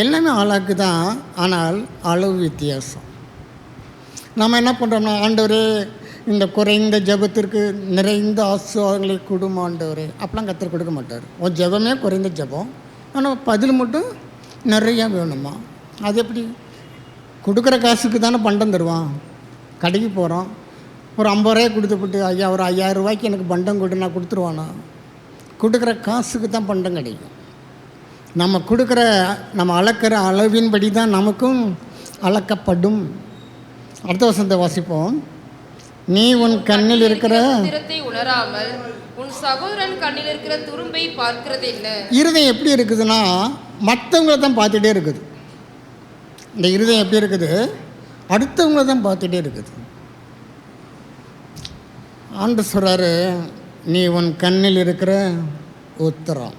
B: எல்லாமே ஆளாக்கு தான், ஆனால் அளவு வித்தியாசம். நம்ம என்ன பண்ணுறோம்னா, ஆண்டவரே இந்த குறைந்த ஜபத்திற்கு நிறைந்த ஆசீர்வாதங்களை கொடுமா ஆண்டவரே, அப்பெல்லாம் கர்த்தர் கொடுக்க மாட்டார். ஒரு ஜபமே குறைந்த ஜபம், ஆனால் பதில் மட்டும் நிறையா வேணுமா? அது எப்படி? கொடுக்குற காசுக்கு தானே பண்டம் தருவான். கடைக்கு போகிறோம், ஒரு 50 ரூபாய் கொடுத்துப்பட்டு, ஐயா ஒரு 5000 ரூபாய்க்கு எனக்கு பண்டம் கொடு, நான் கொடுத்துருவானா? கொடுக்குற காசுக்கு தான் பண்டம் கிடைக்கும். நம்ம கொடுக்குற, நம்ம அளக்கிற அளவின்படி தான் நமக்கும் அளக்கப்படும். அடுத்த வசனத்தை வாசிப்போம். நீ உன் கண்ணில் இருக்கிற
C: உணராமல் உன் சகோதரன் கண்ணில் இருக்கிற துரும்பை பார்க்கிறது என்ன? இருதயம்
B: எப்படி இருக்குதுன்னா, மற்றவங்கள தான் பார்த்துட்டே இருக்குது. இந்த இருதயம் எப்படி இருக்குது? அடுத்தவங்கள தான் பார்த்துட்டே இருக்குது. ஆண்டு சொல்கிறாரு, நீ உன் கண்ணில் இருக்கிற உத்தரம்,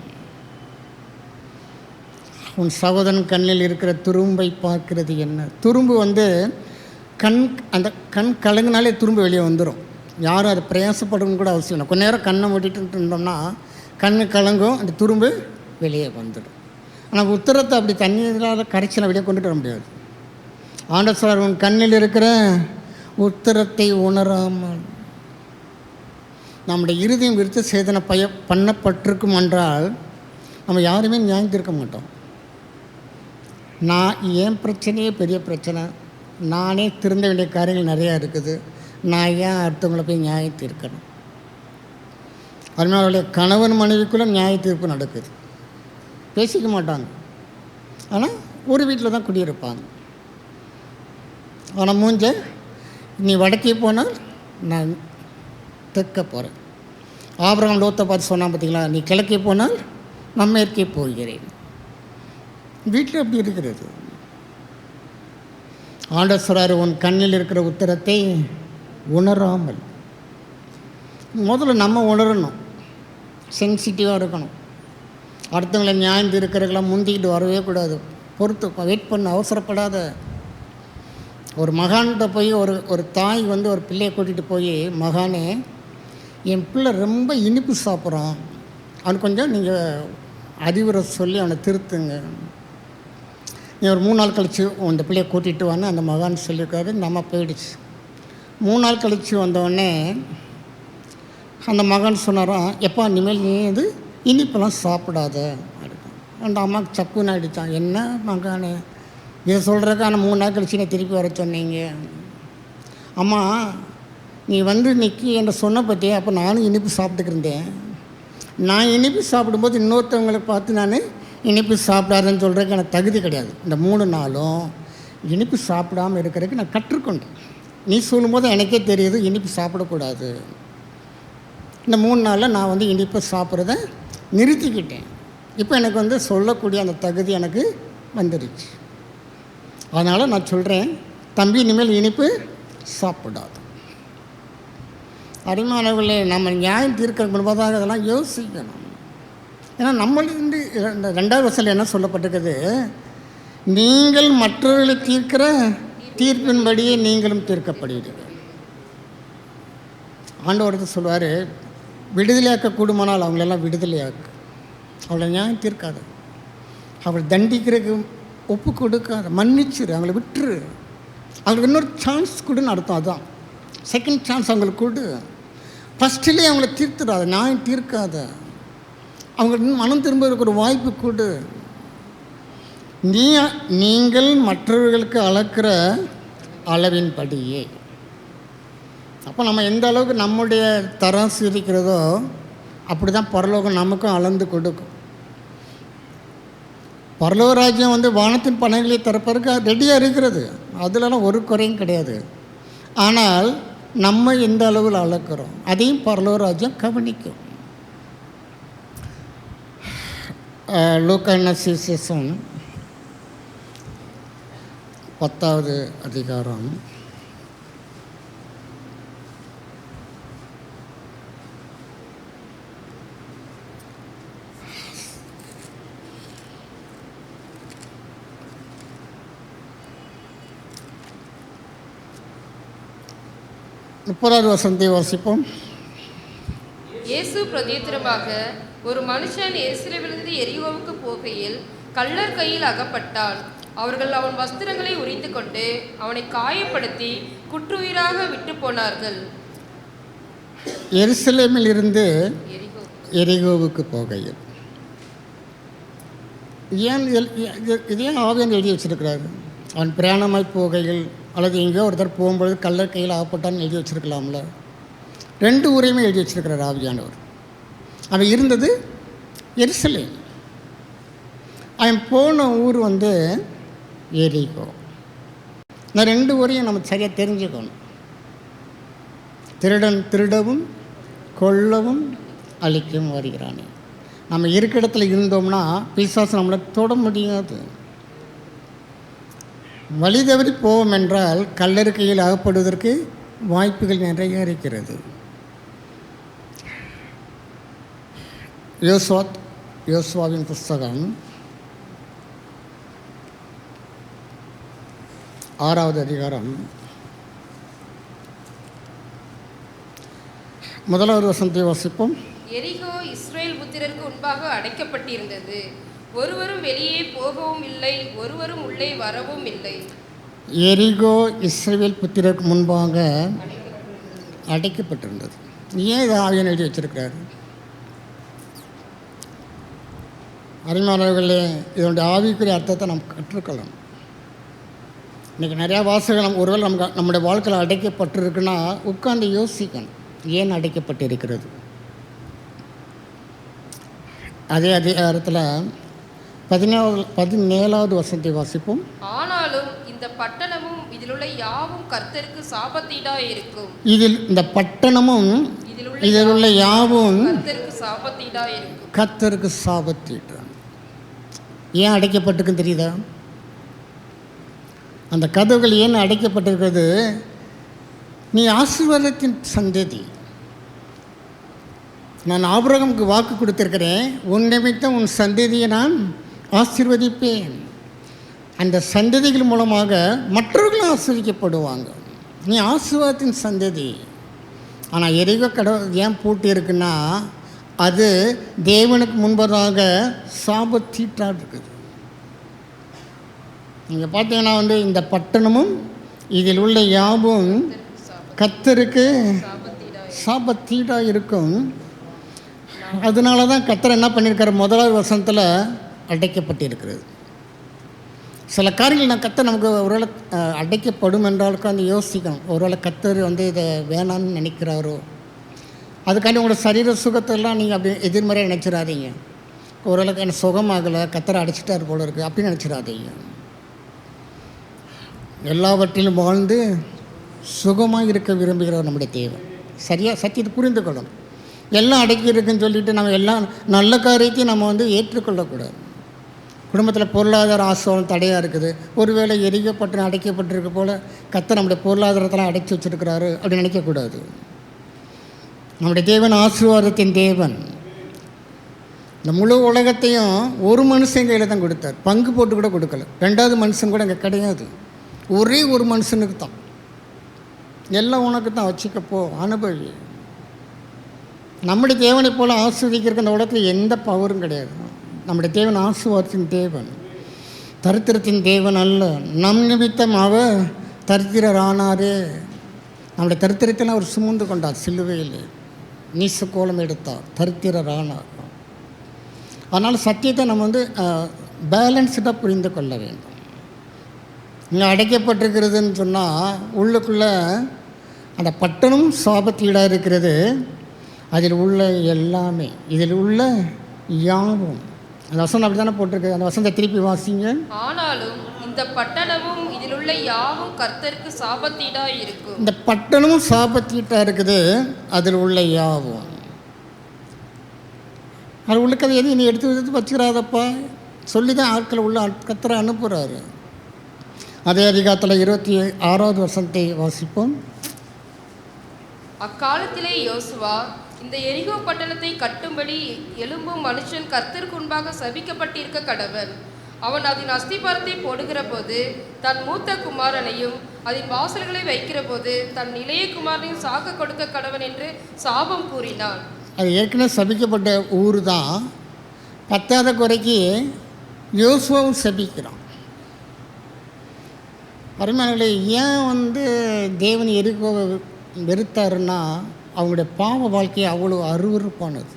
B: உன் சகோதரன் கண்ணில் இருக்கிற துரும்பை பார்க்கிறது என்ன? துரும்பு அந்த கண் கலங்கினாலே துரும்பு வெளியே வந்துடும். யாரும் அதை பிரயாசப்படணும்னு கூட அவசியம் இல்லை. கொஞ்ச நேரம் கண்ணை மூட்டிட்டு இருந்தோம்னா கண்ணு கலங்கும், அந்த துரும்பு வெளியே வந்துடும். ஆனால் உத்தரத்தை அப்படி தண்ணீரால் கரைச்சலை வெளியே கொண்டுட்டு வர முடியாது. ஆண்டவர் சொல்றார், உன் கண்ணில் இருக்கிற உத்தரத்தை உணராமல். நம்முடைய இருதயம் விருத்த சேதனை பண்ணப்பட்டிருக்கும் என்றால் நம்ம யாருமே நியாயம் தீர்க்க மாட்டோம். நான் ஏன் பிரச்சனையே பெரிய பிரச்சனை, நானே திருந்த வேண்டிய காரியங்கள் நிறையா இருக்குது, நான் ஏன் அடுத்தவங்களை போய் நியாயம் தீர்க்கணும்? அதனால கணவன் மனைவிக்குள்ளே நியாய தீர்ப்பு நடக்குது. பேசிக்க மாட்டாங்க, ஆனால் ஒரு வீட்டில் தான் குடியிருப்பாங்க. ஆனால் மூஞ்ச நீ வடக்கே போனால் நான் தெற்க போகிறேன். ஆபிரகாம் லோத்தை பார்த்து சொன்னான் பார்த்தீங்களா, நீ கிழக்கே போனால் நான் மேற்கே போகிறேன். வீட்டில் எப்படி இருக்கிறது? ஆண்டவர் சொல்றாரு, உன் கண்ணில் இருக்கிற உத்தரத்தை உணராமல். முதல்ல நம்ம உணரணும், சென்சிட்டிவாக இருக்கணும். அடுத்தவங்களை நியாயம் இருக்கிறவங்களாம் முந்திக்கிட்டு வரவே கூடாது. பொறுத்து வெயிட் பண்ண, அவசரப்படாத. ஒரு மகான்கிட்ட போய் ஒரு தாய் ஒரு பிள்ளையை கூட்டிகிட்டு போய், மகானே என் பிள்ளை ரொம்ப இனிப்பு சாப்பிட்றான், அவனுக்கு கொஞ்சம் நீங்கள் அறிவுரை சொல்லி அவனை திருத்துங்க. நீ ஒரு 3 நாள் கழித்து அந்த பிள்ளையை கூட்டிகிட்டு வான்னு அந்த மகான் சொல்லியிருக்காரு. இந்த அம்மா போயிடுச்சு. 3 நாள் கழித்து வந்தோடனே அந்த மகான் சொன்னாராம், எப்போ இனிமேல் நீ இனிப்பெல்லாம் சாப்பிடாத. அந்த அம்மாவுக்கு சப்புன்னு ஆகிடுச்சான். என்ன மகானே இதை சொல்கிறதுக்கு, ஆனால் 3 நாள் கழிச்சு நீ திருப்பி வர சொன்னீங்க. அம்மா நீ நிற்கி என்ற சொன்ன பற்றியே, அப்போ நானும் இனிப்பு சாப்பிட்டுக்கிருந்தேன். நான் இனிப்பு சாப்பிடும்போது இன்னொருத்தவங்களை பார்த்து நான் இனிப்பு சாப்பிடாதுன்னு சொல்கிறதுக்கு எனக்கு தகுதி கிடையாது. இந்த 3 நாளும் இனிப்பு சாப்பிடாமல் இருக்கிறதுக்கு நான் கற்றுக்கொண்டேன். நீ சொல்லும்போது எனக்கே தெரியுது இனிப்பு சாப்பிடக்கூடாது. இந்த 3 நாளில் நான் இனிப்பை சாப்பிட்றத நிறுத்திக்கிட்டேன். இப்போ எனக்கு சொல்லக்கூடிய அந்த தகுதி எனக்கு வந்துடுச்சு. அதனால் நான் சொல்கிறேன், தம்பி இனிமேல் இனிப்பு சாப்பிடாது. அருமையானவர்களே, நம்ம நியாயம் தீர்க்க முன்பதாக அதெல்லாம் யோசிக்கணும். ஏன்னா நம்மளிருந்து இந்த 2வது வசனம் என்ன சொல்லப்பட்டிருக்குது, நீங்கள் மற்றவர்களை தீர்க்கிற தீர்ப்பின்படியே நீங்களும் தீர்க்கப்படுவீர்கள். ஆண்டவர் சொல்வார், விடுதலையாக்க கூடுமானால் அவங்களெல்லாம் விடுதலையாக்கு. அவளை நியாயம் தீர்க்காத, அவள் தண்டிக்கிறதுக்கு ஒப்பு கொடுக்காத, மன்னிச்சிரு, அவங்கள விட்டுரு, அவங்களுக்கு இன்னொரு சான்ஸ் கொடுன்னு அர்த்தம். அதுதான் செகண்ட் சான்ஸ் அவங்களுக்கு கொடு. ஃபஸ்ட்டிலே அவங்கள தீர்த்துடாத, நியாயம் தீர்க்காத, அவங்க மனம் திரும்புறதுக்கு ஒரு வாய்ப்பு கொடு. நீங்கள் மற்றவர்களுக்கு அளக்கிற அளவின்படியே. அப்போ நம்ம எந்த அளவுக்கு நம்முடைய தராசு இருக்கிறதோ அப்படி தான் பரலோகம் நமக்கும் அளந்து கொடுக்கும். பரலோக ராஜ்யம் வானத்தின் பனைகளை திறப்பதற்கு ரெடியாக இருக்கிறது, அதிலலாம் ஒரு குறையும் கிடையாது. ஆனால் நம்ம எந்த அளவில் அளக்கிறோம் அதையும் பரலோக ராஜ்யம் கவனிக்கும். லூக்கா சுவிசேஷம் 10வது அதிகாரம் 30வது வசனத்தை வாசிப்போம்.
C: இயேசு பிரதியுத்தரமாக, ஒரு மனுஷன் எருசலேமிலிருந்து எரிகோவுக்கு போகையில் கள்ளர் கையில் அகப்பட்டான். அவர்கள் அவன் வஸ்திரங்களை உரிந்து கொண்டு அவனை காயப்படுத்தி குற்றுயிராக விட்டு போனார்கள்.
B: எருசலேமில் இருந்து எரிகோவுக்கு போகையில், இதே ஆவியான் எழுதி வச்சிருக்கிறாரு. அவன் பிரயாணமாய் போகையில் அல்லது எங்கேயோ ஒருத்தர் போகும்பொழுது கள்ளர் கையில் ஆகப்பட்டான்னு எழுதி வச்சிருக்கலாம்ல. 2 ஊரையுமே எழுதி வச்சிருக்கிறார் ஆவியானவர். அவன் இருந்தது எருசலேம், அவன் போன ஊர் எரிகோ. இந்த 2 ஊரையும் நம்ம சரியாக தெரிஞ்சுக்கணும். திருடன் திருடவும் கொல்லவும் அழிக்கவும் வருகிறானே. நம்ம இருக்க இடத்துல இருந்தோம்னா பிசாசு நம்மளை தொட முடியாது. வழி தவறி போவோம் என்றால் கள்ளர் கையில் அகப்படுவதற்கு வாய்ப்புகள் நிறைய இருக்கிறது. யோசுவாவின் புஸ்தகம் 6வது அதிகாரம் 1வது வசனத்தை வாசிப்போம்.
C: எரிகோ இஸ்ரேல் புத்திரருக்கு முன்பாக அடைக்கப்பட்டிருந்தது. ஒருவரும் வெளியே போகவும் இல்லை, ஒருவரும் உள்ளே வரவும் இல்லை.
B: எரிகோ இஸ்ரேல் புத்திரருக்கு முன்பாக அடைக்கப்பட்டிருந்தது. ஏன் இதை ஆவியான் எழுதி வச்சிருக்கிறாரு? அறிஞர்களே, இதனுடைய ஆவிக்குரிய அர்த்தத்தை நாம் கற்றுக்கலாம். இன்றைக்கி நிறையா வாசகம் ஒருவேளை நம்முடைய வாழ்க்கையில் அடைக்கப்பட்டிருக்குன்னா உட்கார்ந்து யோசிக்கணும், ஏன் அடைக்கப்பட்டிருக்கிறது. அதே அதிகாரத்தில் 17வது வசனத்தை வாசிப்போம்.
C: ஆனாலும் இந்த பட்டணமும் இதிலுள்ள யாவும் கர்த்தருக்கு சாபத்தீடாய் இருக்கும்.
B: இந்த பட்டணமும் இதிலுள்ள யாவும்
C: கர்த்தருக்கு சாபத்தீடாய் இருக்கும்.
B: கர்த்தருக்கு சாபத்தீடு. ஏன் அடைக்கப்பட்டிருக்குன்னு தெரியுதா? அந்த கதவுகள் ஏன் அடைக்கப்பட்டிருக்கிறது? நீ ஆசீர்வாதத்தின் சந்ததி. நான் ஆபிரகாமுக்கு வாக்கு கொடுத்திருக்கிறேன், உன் நிமித்தம் உன் சந்ததியை நான் ஆசீர்வதிப்பேன். அந்த சந்ததிகள் மூலமாக மற்றவர்களும் ஆசீர்வதிக்கப்படுவாங்க. நீ ஆசீர்வாதத்தின் சந்ததி. ஆனால் எரிகோ கடவுள் ஏன் பூட்டி இருக்குன்னா, அது தேவனுக்கு முன்பதாக சாபத்தீட்டாக இருக்குது. நீங்கள் பார்த்தீங்கன்னா இந்த பட்டணமும் இதில் உள்ள யாவும் கர்த்தருக்கு சாபத்தீடாக இருக்கும். அதனால தான் கர்த்தர் என்ன பண்ணியிருக்காரு, முதலாவது வசனத்தில் அடைக்கப்பட்டிருக்கிறது. சில காரியங்கள் கர்த்தர் நமக்கு ஒருவேளை அடைக்கப்படும் என்றாலும் அந்த யோசிக்கணும். ஒருவேளை கர்த்தர் இதை வேணான்னு நினைக்கிறாரோ, அதுக்காண்டி உங்களோட சரீர சுகத்தெல்லாம் நீங்கள் அப்படி எதிர்மறையாக நினச்சிடாதீங்க. ஒருவேளை எனக்கு சுகமாகலை, கர்த்தரை அடைச்சிட்டார் போல இருக்குது அப்படின்னு நினச்சிடாதீங்க. எல்லாவற்றிலும் வாழ்ந்து சுகமாக இருக்க விரும்புகிறவர் நம்முடைய தேவன். சரியாக சத்தியத்தை புரிந்து கொள்ளணும். எல்லாம் அடக்கி இருக்குன்னு சொல்லிவிட்டு நம்ம எல்லாம் நல்ல காரியத்தையும் நம்ம ஏற்றுக்கொள்ளக்கூடாது. குடும்பத்தில் பொருளாதார ஆசோகம் தடையாக இருக்குது. ஒருவேளை எரிக்கப்பட்டு அடைக்கப்பட்டிருக்க போல் கர்த்தர் நம்முடைய பொருளாதாரத்தெல்லாம் அடைச்சி வச்சுருக்கிறாரு அப்படின்னு நினைக்கக்கூடாது. நம்முடைய தேவன் ஆசீர்வாதத்தின் தேவன். இந்த முழு உலகத்தையும் ஒரு மனுஷன் கையில் தான் கொடுத்தார். பங்கு போட்டு கூட கொடுக்கல. ரெண்டாவது மனுஷன் கூட அங்கே கிடையாது. ஒரே ஒரு மனுஷனுக்கு தான். எல்லாம் உனக்கு தான், வச்சுக்கப்போ, அனுபவி. நம்முடைய தேவனை போல் ஆஸ்வதிக்கிறதுக்கு அந்த உலகத்தில் எந்த பவரும் கிடையாது. நம்முடைய தேவன் ஆசீர்வாதத்தின் தேவன், தரித்திரத்தின் தேவன் அல்ல. நம் நிமித்தம் அவர் தரித்திரர் ஆனாரே. நம்முடைய தரித்திரத்தில் அவர் சுமந்து கொண்டார் சிலுவையில். நீச கோலம் எடுத்தார், தரித்திரர் ஆனார். அதனால் சத்தியத்தை நம்ம பேலன்ஸ்டாக புரிந்து கொள்ள வேண்டும். இங்கே அடைக்கப்பட்டிருக்கிறதுன்னு சொன்னால் உள்ளுக்குள்ளே அந்த பட்டணம் சாபத்தீடாக இருக்கிறது. அதில் உள்ள எல்லாமே, இதில் உள்ள யாவும். அந்த வசனம் அப்படி தானே போட்டிருக்கு. அந்த வசனத்தை திருப்பி வாசிங்க.
C: ஆனாலும் இந்த பட்டணமும் இதில் உள்ள யாவும் கர்த்தருக்கு சாபத்தீடாக இருக்கும்.
B: இந்த பட்டணமும் சாபத்தீட்டாக இருக்குது, அதில் உள்ள யாவும். அது உள்ளுக்கதை எதையும் நீ எடுத்து வச்சுக்கிறாதப்பா சொல்லி தான் ஆட்களை உள்ள கர்த்தரை அனுப்புகிறாரு. அதே அதிகாரத்தில் 26வது வசனத்தை வாசிப்போம்.
C: அக்காலத்திலே யோசுவா இந்த எரிகோ பட்டணத்தை கட்டும்படி எழும்பும் மனுஷன் கர்த்தருக்கு முன்பாக சபிக்கப்பட்டிருக்க கடவன். அவன் அதன் அஸ்திபாரத்தை போடுகிற போது தன் மூத்த குமாரனையும் அதன் வாசல்களை வைக்கிற போது தன் இளைய குமாரனையும் சாக்க கொடுக்க கடவன் என்று சாபம் கூறினான்.
B: அது ஏற்கனவே சபிக்கப்பட்ட ஊர் தான். பத்தாத குறைக்கு யோசுவாவும் சபிக்கிறான். அருமையானவர்களே, ஏன் தேவன் எரிகோவை வெறுத்தாருன்னா, அவங்களுடைய பாவ வாழ்க்கையை அவ்வளோ அருவருப்பானது.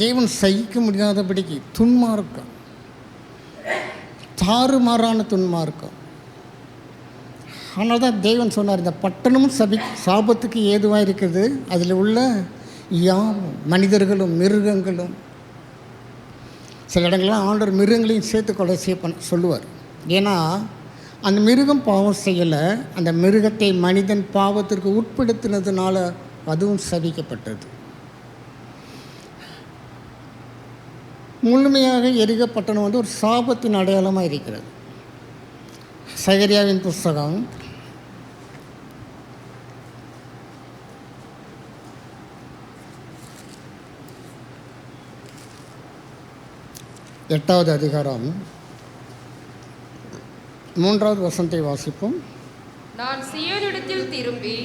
B: தேவன் சகிக்க முடியாதபடிக்கு துன்மார்க்கம், தாறுமாறான துன்மார்க்கம். ஆனால் தான் தேவன் சொன்னார், இந்த பட்டணமும் சாபத்துக்கு ஏதுவாக இருக்குது, அதில் உள்ள யாவும் மனிதர்களும் மிருகங்களும். சில இடங்கள்லாம் ஆண்டவர் மிருகங்களையும் சேர்த்து கொலை செய்ய சொல்லுவார். ஏன்னா அந்த மிருகம் பாவம் செய்யலை, அந்த மிருகத்தை மனிதன் பாவத்திற்கு உட்படுத்தினதுனால அதுவும் சபிக்கப்பட்டது. முழுமையாக எரிகப்பட்டணம் ஒரு சாபத்தின் அடையாளமாக இருக்கிறது. சகரியாவின் புஸ்தகம் 8வது அதிகாரம் 3வது வசனத்தை வாசிப்போம்.
C: நான் சீயோனிடத்தில் திரும்பி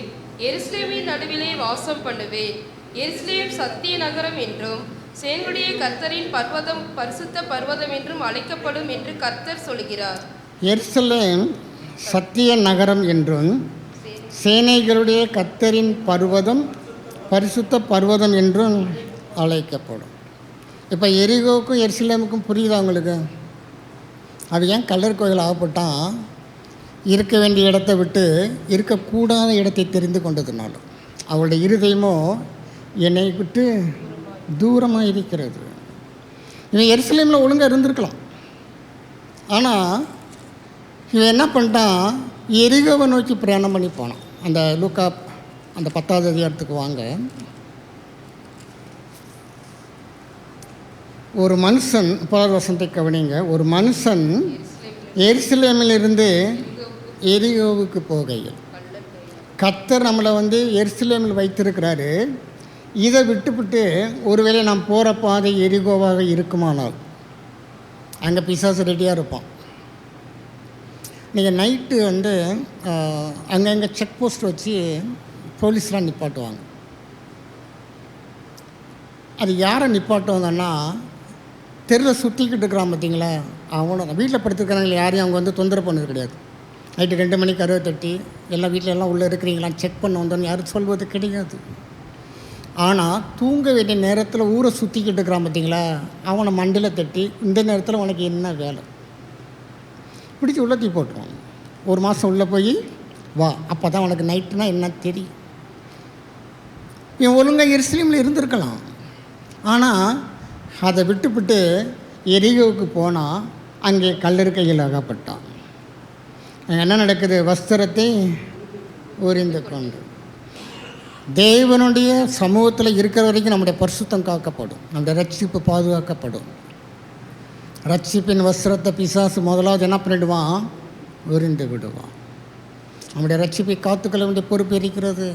C: எருசலேமின் நடுவிலே வாசம் பண்ணுவேன். எருசலேம் சத்திய நகரம் என்றும் சேனைகளுடைய கர்த்தரின் பர்வதம் பரிசுத்த பர்வதம் என்றும் அழைக்கப்படும் என்று கர்த்தர் சொல்கிறார்.
B: எருசலேம் சத்திய நகரம் என்றும் சேனைகளுடைய கர்த்தரின் பர்வதம் பரிசுத்த பர்வதம் என்றும் அழைக்கப்படும். இப்போ எரிகோவுக்கும் எருசலேமுக்கும் புரியுதா உங்களுக்கு? அது ஏன் கல்லர் கோயில் ஆகப்பட்டான்? இருக்க வேண்டிய இடத்தை விட்டு இருக்கக்கூடாத இடத்தை தெரிந்து கொண்டதுனாலும் அவளுடைய இருதயமோ என்னை விட்டு தூரமாக இருக்கிறது. இவன் எருசலேமில் ஒழுங்காக இருந்திருக்கலாம். ஆனால் இவன் என்ன பண்ணிட்டான், எரிகோவை நோக்கி பிரயாணம் பண்ணி போனான். அந்த லூக்கா அந்த 10வது அதிகாரத்துக்கு வாங்க. ஒரு மனுஷன், 4வது வசனத்தை கவனிங்க. ஒரு மனுஷன் எருசலேமிலிருந்து எரிகோவுக்கு போகையில், கர்த்தர் நம்மளை எருசலேமில் வைத்திருக்கிறாரு. இதை விட்டுவிட்டு ஒருவேளை நாம் போகிற பாதை எரிகோவாக இருக்குமானால் அங்கே பிசாசு ரெடியாக இருப்பான். நீங்கள் நைட்டு அங்கங்கே செக் போஸ்ட் வச்சு போலீஸ்லாம் நிப்பாட்டுவாங்க. அது யாரை நிப்பாட்டுவாங்கன்னா, தெருவில் சுற்றிக்கிட்டு இருக்கிறான் பார்த்தீங்களா, அவனை வீட்டில் படுத்துருக்கிறாங்களே, யாரையும் அவங்க தொந்தரவு பண்ணது கிடையாது. நைட்டு 2 மணிக்கு கதவை தட்டி எல்லாம் வீட்டில் எல்லாம் உள்ளே இருக்கிறீங்களான்னு செக் பண்ண வந்தோன்னு யாரும் சொல்வது கிடையாது. ஆனால் தூங்க வேண்டிய நேரத்தில் ஊரை சுற்றிக்கிட்டு இருக்கிறான் பார்த்தீங்களா, அவனை மண்டியில் தட்டி இந்த நேரத்தில் உனக்கு என்ன வேலை பிடிச்சி உள்ளே தூக்கி போட்டுருவான். 1 மாதம் உள்ளே போய் வா, அப்போ தான் உனக்கு நைட்டுனா என்ன தெரியும். இவன் ஒழுங்காக எருசலேமில் இருந்திருக்கலாம். ஆனால் அதை விட்டுவிட்டு எரிகோவுக்கு போனால் அங்கே கல்லறுக்கையில் அகப்பட்டான். என்ன நடக்குது, வஸ்திரத்தை உரிந்து கொண்டு. தேவனுடைய சமூகத்தில் இருக்கிற வரைக்கும் நம்முடைய பரிசுத்தம் காக்கப்படும், நம்முடைய ரட்சிப்பு பாதுகாக்கப்படும். ரட்சிப்பின் வஸ்திரத்தை பிசாசு முதலாவது என்ன பண்ணிவிடுவான், உரிந்து விடுவான். நம்முடைய ரட்சிப்பை காத்துக்கொள்ள வேண்டிய பொறுப்பு இருக்கிறது.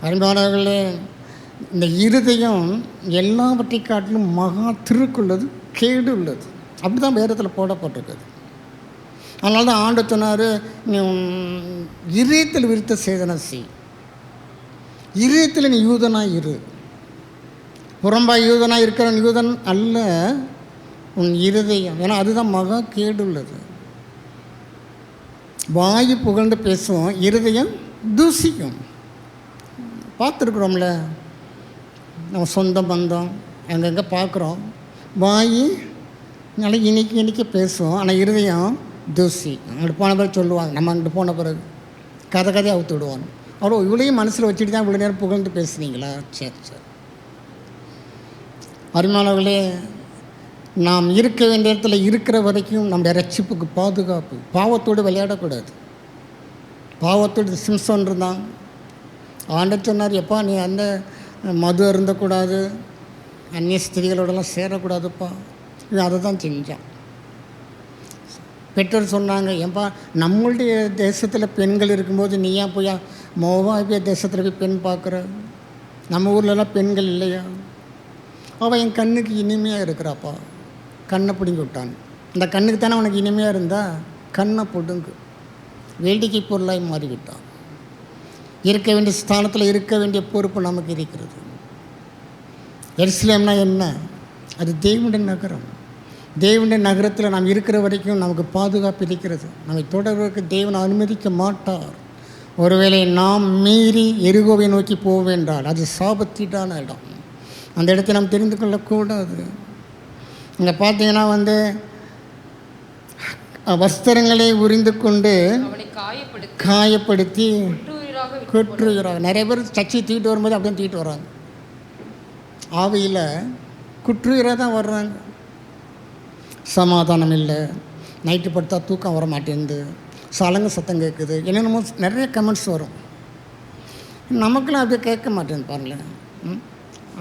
B: அருமையானவர்களே, இந்த இருதயம் எல்லாவற்றை காட்டிலும் மகா திருக்குள்ளது, கேடு உள்ளது. அப்படி தான் வேதத்தில் போடப்பட்டிருக்குது. அதனால தான் ஆண்டு சொன்னார், நீ இதயத்தில் விருத்த சேதனை செய். இதயத்தில் நீ யூதனாக இரு. புறம்பாய் யூதனாக இருக்கிற யூதன் அல்ல உன் இருதயம். ஏன்னா அதுதான் மகா கேடு உள்ளது. வாயு புகழ்ந்து பேசுவோம், இருதயம் தூசிக்கும். பார்த்துருக்குறோம்ல, நம்ம சொந்த பந்தம் அங்கங்கே பார்க்குறோம். வாய் நல்லா இனிக்க பேசுவோம், ஆனால் இருதயம் தூசி. அங்கிட்டு போன பிறகு சொல்லுவாங்க, நம்ம அங்கிட்டு போன பிறகு கதையாக அவுத்து விடுவாங்க. அவ்வளோ இவ்வளையும் மனசில் வச்சுட்டு தான் இவ்வளோ நேரம் புகழ்ந்து பேசுனீங்களா? சரி. அருமையானவர்களே, நாம் இருக்க வேண்டிய இடத்துல இருக்கிற வரைக்கும் நம்முடைய ரட்சிப்புக்கு பாதுகாப்பு. பாவத்தோடு விளையாடக்கூடாது. பாவத்தோடு சிம்சன் இருந்தான். ஆண்டவர் சொன்னார், எப்பா நீ அந்த மது அருந்தக்கூடாது, அந்நிய ஸ்திரிகளோடலாம் சேரக்கூடாதுப்பா. இது அதை தான் செஞ்சான். பெற்றோர் சொன்னாங்க, ஏன்பா நம்மளுடைய தேசத்தில் பெண்கள் இருக்கும்போது நீ ஏன் போய் மோவாபிய தேசத்தில் போய் பெண் பார்க்குற? நம்ம ஊர்லலாம் பெண்கள் இல்லையா? அவள் என் கண்ணுக்கு இனிமையாக இருக்கிறாப்பா. கண்ணை பிடுங்கி விட்டான். இந்த கண்ணுக்கு தானே அவனுக்கு இனிமையாக இருந்தால் கண்ணை பிடுங்கு. வேடிக்கை பொருளாய் மாறிவிட்டான். இருக்க வேண்டிய ஸ்தானத்தில் இருக்க வேண்டிய பொறுப்பு நமக்கு இருக்கிறது. எருசலேம்னா என்ன? அது தேவனுடைய நகரம். தேவனுடைய நகரத்தில் நாம் இருக்கிற வரைக்கும் நமக்கு பாதுகாப்பு இருக்கிறது. நம்மை தொடர்வதற்கு தேவன் அனுமதிக்க மாட்டார். ஒருவேளை நாம் மீறி எரிகோவை நோக்கி போவென்றால் அது சாபத்தீடான இடம். அந்த இடத்தை நாம் தெரிந்து கொள்ளக்கூடாது. இங்கே பார்த்தீங்கன்னா வஸ்திரங்களை உரிந்து கொண்டு காயப்படுத்தி குற்றுகிறாங்க. நிறைய பேர் சர்ச்சை தூக்கிட்டு வரும்போது அப்படியே தூக்கிட்டு வர்றாங்க. ஆவியில் குற்றுகிறாக தான் வர்றாங்க. சமாதானம் இல்லை, நைட்டு படுத்தா தூக்கம் வர மாட்டேங்குது, சலங்க சத்தம் கேட்குது, என்னென்னமோ நிறைய கமெண்ட்ஸ் வரும். நமக்கெல்லாம் அப்படியே கேட்க மாட்டேங்குது பாருங்களேன்.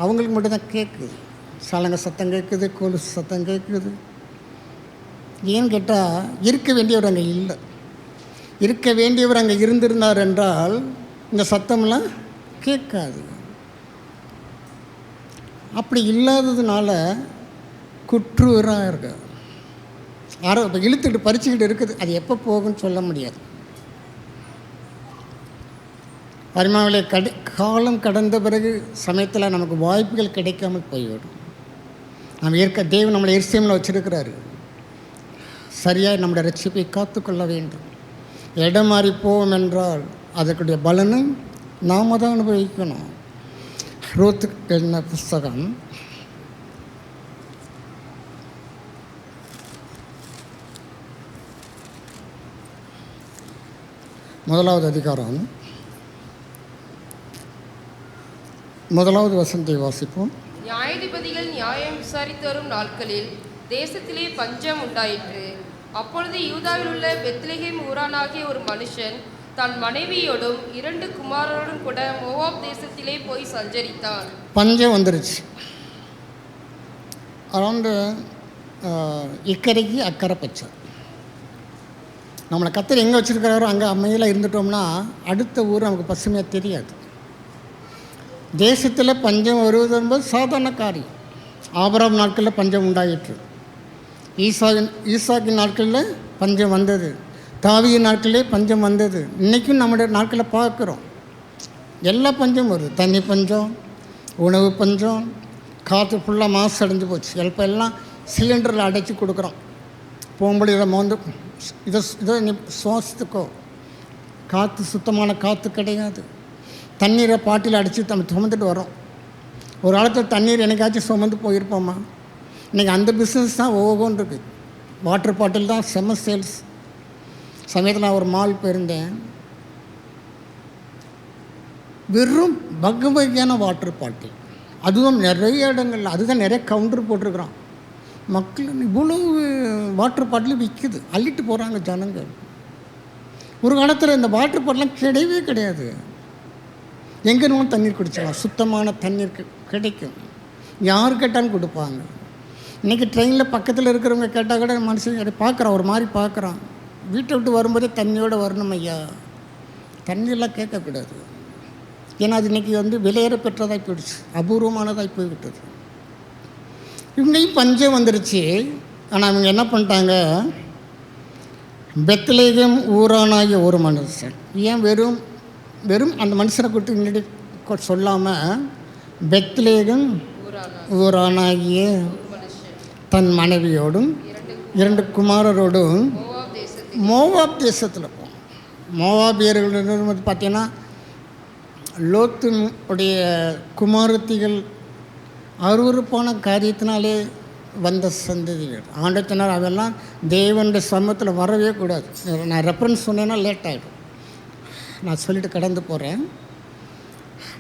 B: அவங்களுக்கு மட்டும்தான் கேட்குது. சலங்க சத்தம் கேட்குது, கொலுசு சத்தம் கேட்குது. ஏன்னு கேட்டால் இருக்க வேண்டியவர் அங்கே இல்லை. இருக்க வேண்டியவர் அங்கே இருந்திருந்தார் என்றால் இந்த சத்தம்லாம் கேட்காது. அப்படி இல்லாததுனால குற்றுவராக இருக்க இப்போ இழுத்துட்டு பறிச்சுக்கிட்டு இருக்குது. அது எப்போ போகும்னு சொல்ல முடியாது. அருமையானவர்களே, காலம் கடந்த பிறகு சமயத்தில் நமக்கு வாய்ப்புகள் கிடைக்காமல் போய்விடும். நம்ம தேவன் நம்மளை எருசலேமில் வச்சுருக்கிறாரு. சரியாக நம்முடைய ரட்சிப்பை காத்துக்கொள்ள வேண்டும். இடம் மாறி போவோம் என்றால் அதற்குடைய பலனை நாம் தான் அனுபவிக்கணும். ரூத் எழுதின புஸ்தகம் 1வது அதிகாரம் 1வது வசனத்தை வாசிப்போம்.
C: நியாயாதிபதிகள் நியாயம் விசாரித்து வரும் நாட்களில் தேசத்திலே பஞ்சம் உண்டாயிற்று. அப்பொழுது யூதாவில் உள்ள பெத்லெகேம் ஊரானாகிய ஒரு மனுஷன் தன் மனைவியோடும் 2 குமாரரோடும் கூட மோவாப் தேசத்திலே போய் சஞ்சரித்தான்.
B: பஞ்சம் வந்துருச்சு. அரௌண்டு இக்கரைக்கு அக்கறை பச்சை. நம்மளை கத்தர் எங்கே வச்சுருக்கிறாரோ அங்கே அமைதியில் இருந்துட்டோம்னா அடுத்த ஊர் நமக்கு பசுமையாக தெரியாது. தேசத்தில் பஞ்சம் வருவது என்பது சாதாரண காரியம். ஆபிரகாம் நாட்களில் பஞ்சம் உண்டாயிற்று. ஈசாக்கின் நாட்களில் பஞ்சம் வந்தது. தாவீது நாட்களிலே பஞ்சம் வந்தது. இன்றைக்கும் நம்முடைய நாட்களில் பார்க்குறோம். எல்லா பஞ்சம் வருது. தண்ணி பஞ்சம், உணவு பஞ்சம், காற்று ஃபுல்லாக மாசு அடைஞ்சு போச்சு. இப்போ எல்லாம் சிலிண்டரில் அடைச்சி கொடுக்குறோம். போகும்போது இதை மோந்து இதை நீ சுவாசத்துக்கோ. காற்று சுத்தமான காற்று கிடையாது. தண்ணீரை பாட்டில் அடித்து நம்ம சுமந்துட்டு வரோம். ஒரு காலத்தில் தண்ணீர் என்னைக்காச்சும் சுமந்து போயிருப்போம்மா. இன்றைக்கி அந்த பிஸ்னஸ் தான் ஓகோன்னு இருக்குது. வாட்டர் பாட்டில் தான் செம்ம சேல்ஸ். சமயத்தில் நான் ஒரு மால் போயிருந்தேன். வெறும் வகையான வாட்டர் பாட்டில், அதுவும் நிறைய இடங்கள்ல, அதுதான் நிறைய கவுண்டர் போட்டிருக்கிறான். மக்கள் இவ்வளவு வாட்டர் பாட்டில் விற்குது, அள்ளிட்டு போகிறாங்க ஜனங்கள். ஒரு காலத்தில் இந்த வாட்டர் பாட்டிலாம் கிடையவே கிடையாது. எங்கே இருந்தாலும் தண்ணீர் குடிச்சிடலாம். சுத்தமான தண்ணீர் கிடைக்கும். யார் கேட்டாலும் கொடுப்பாங்க. இன்றைக்கி ட்ரெயினில் பக்கத்தில் இருக்கிறவங்க கேட்டால் கூட மனுஷன் பார்க்குறான், ஒரு மாதிரி பார்க்குறான். வீட்டை விட்டு வரும்போதே தண்ணியோடு வரணும் ஐயா. தண்ணியெல்லாம் கேட்கக்கூடாது. ஏன்னா அது இன்றைக்கி விலையேற பெற்றதாகி போயிடுச்சு, அபூர்வமானதாகி போய்விட்டது. இவங்களையும் பஞ்சம் வந்துருச்சு. ஆனால் அவங்க என்ன பண்ணிட்டாங்க, பெத்லெகேம் ஊரானாகிய ஒரு மனுஷன். ஏன் வெறும் அந்த மனுஷனை கொடுத்து முன்னாடி சொல்லாமல் பெத்லெகேம் ஊரானாகிய தன் மனைவியோடும் 2 குமாரரோடும் மோவாப் தேசத்தில் போகும். மோவாபியர்கள் பார்த்தீங்கன்னா லோத்துடைய குமாரத்திகள் அருவருப்பான காரியத்தினாலே வந்த சந்ததிகள். ஆண்டத்தினர் அதெல்லாம் தேவனுடைய சமூகத்தில் வரவே கூடாது. நான் ரெஃபரன்ஸ் சொன்னேன்னா லேட் ஆகிடும். நான் சொல்லிட்டு கடந்து போகிறேன்.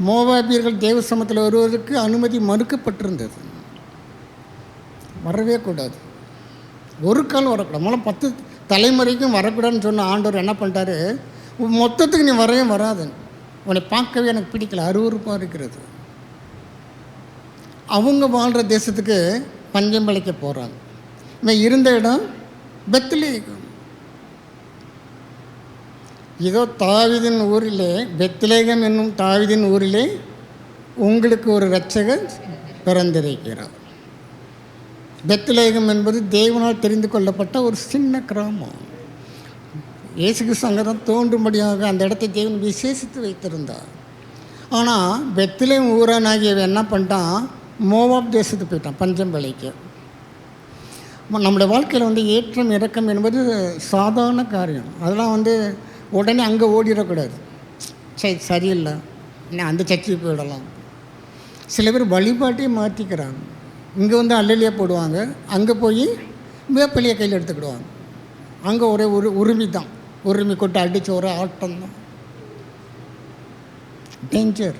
B: மோவாபியர்கள் தேவ சமூகத்தில் வருவதற்கு அனுமதி மறுக்கப்பட்டிருந்தது. வரவே கூடாது. ஒரு காலம் வரக்கூடாது. மூலம் 10 தலைமுறைக்கும் வரக்கூடாதுன்னு சொன்ன ஆண்டவர் என்ன பண்ணிட்டாரு, மொத்தத்துக்கு நீ வரவே வராது, உன்னை பார்க்கவே எனக்கு பிடிக்கல, அருவருப்பாக இருக்கிறது. அவங்க வாழ்கிற தேசத்துக்கு பஞ்சம் பிழைக்க போகிறாங்க. இவன் இருந்த இடம் பெத்லெகேம். இதோ தாவீதின் ஊரிலே, பெத்லெகேம் என்னும் தாவீதின் ஊரிலே உங்களுக்கு ஒரு இரட்சகர் பிறந்திருக்கிறார். பெத்லெகேம் என்பது தேவனால் தெரிந்து கொள்ளப்பட்ட ஒரு சின்ன கிராமம். இயேசு கிறிஸ்து அங்கே தான் தோன்றும்படியாக அந்த இடத்தை தேவன் விசேஷித்து வைத்திருந்தார். ஆனால் பெத்லெகேம் ஊரானாகியவன் என்ன பண்ணிட்டான், மோவாப் தேசத்துக்கு போயிட்டான் பஞ்சம் விளைக்க. நம்முடைய வாழ்க்கையில் ஏற்றம் இறக்கம் என்பது சாதாரண காரியம். அதெல்லாம் உடனே அங்கே ஓடிடக்கூடாது. சரியில்லை, இன்னும் அந்த சர்ச்சைக்கு போயிடலாம். சில பேர் வழிபாட்டையே மாற்றிக்கிறாங்க. இங்கே அல்லலியாக போடுவாங்க, அங்கே போய் வேப்பலியை கையில் எடுத்துக்கிடுவாங்க. அங்கே ஒரே உரிமை தான், உரிமை கொட்டு அடித்த ஒரே ஆட்டம் தான். டேஞ்சர்.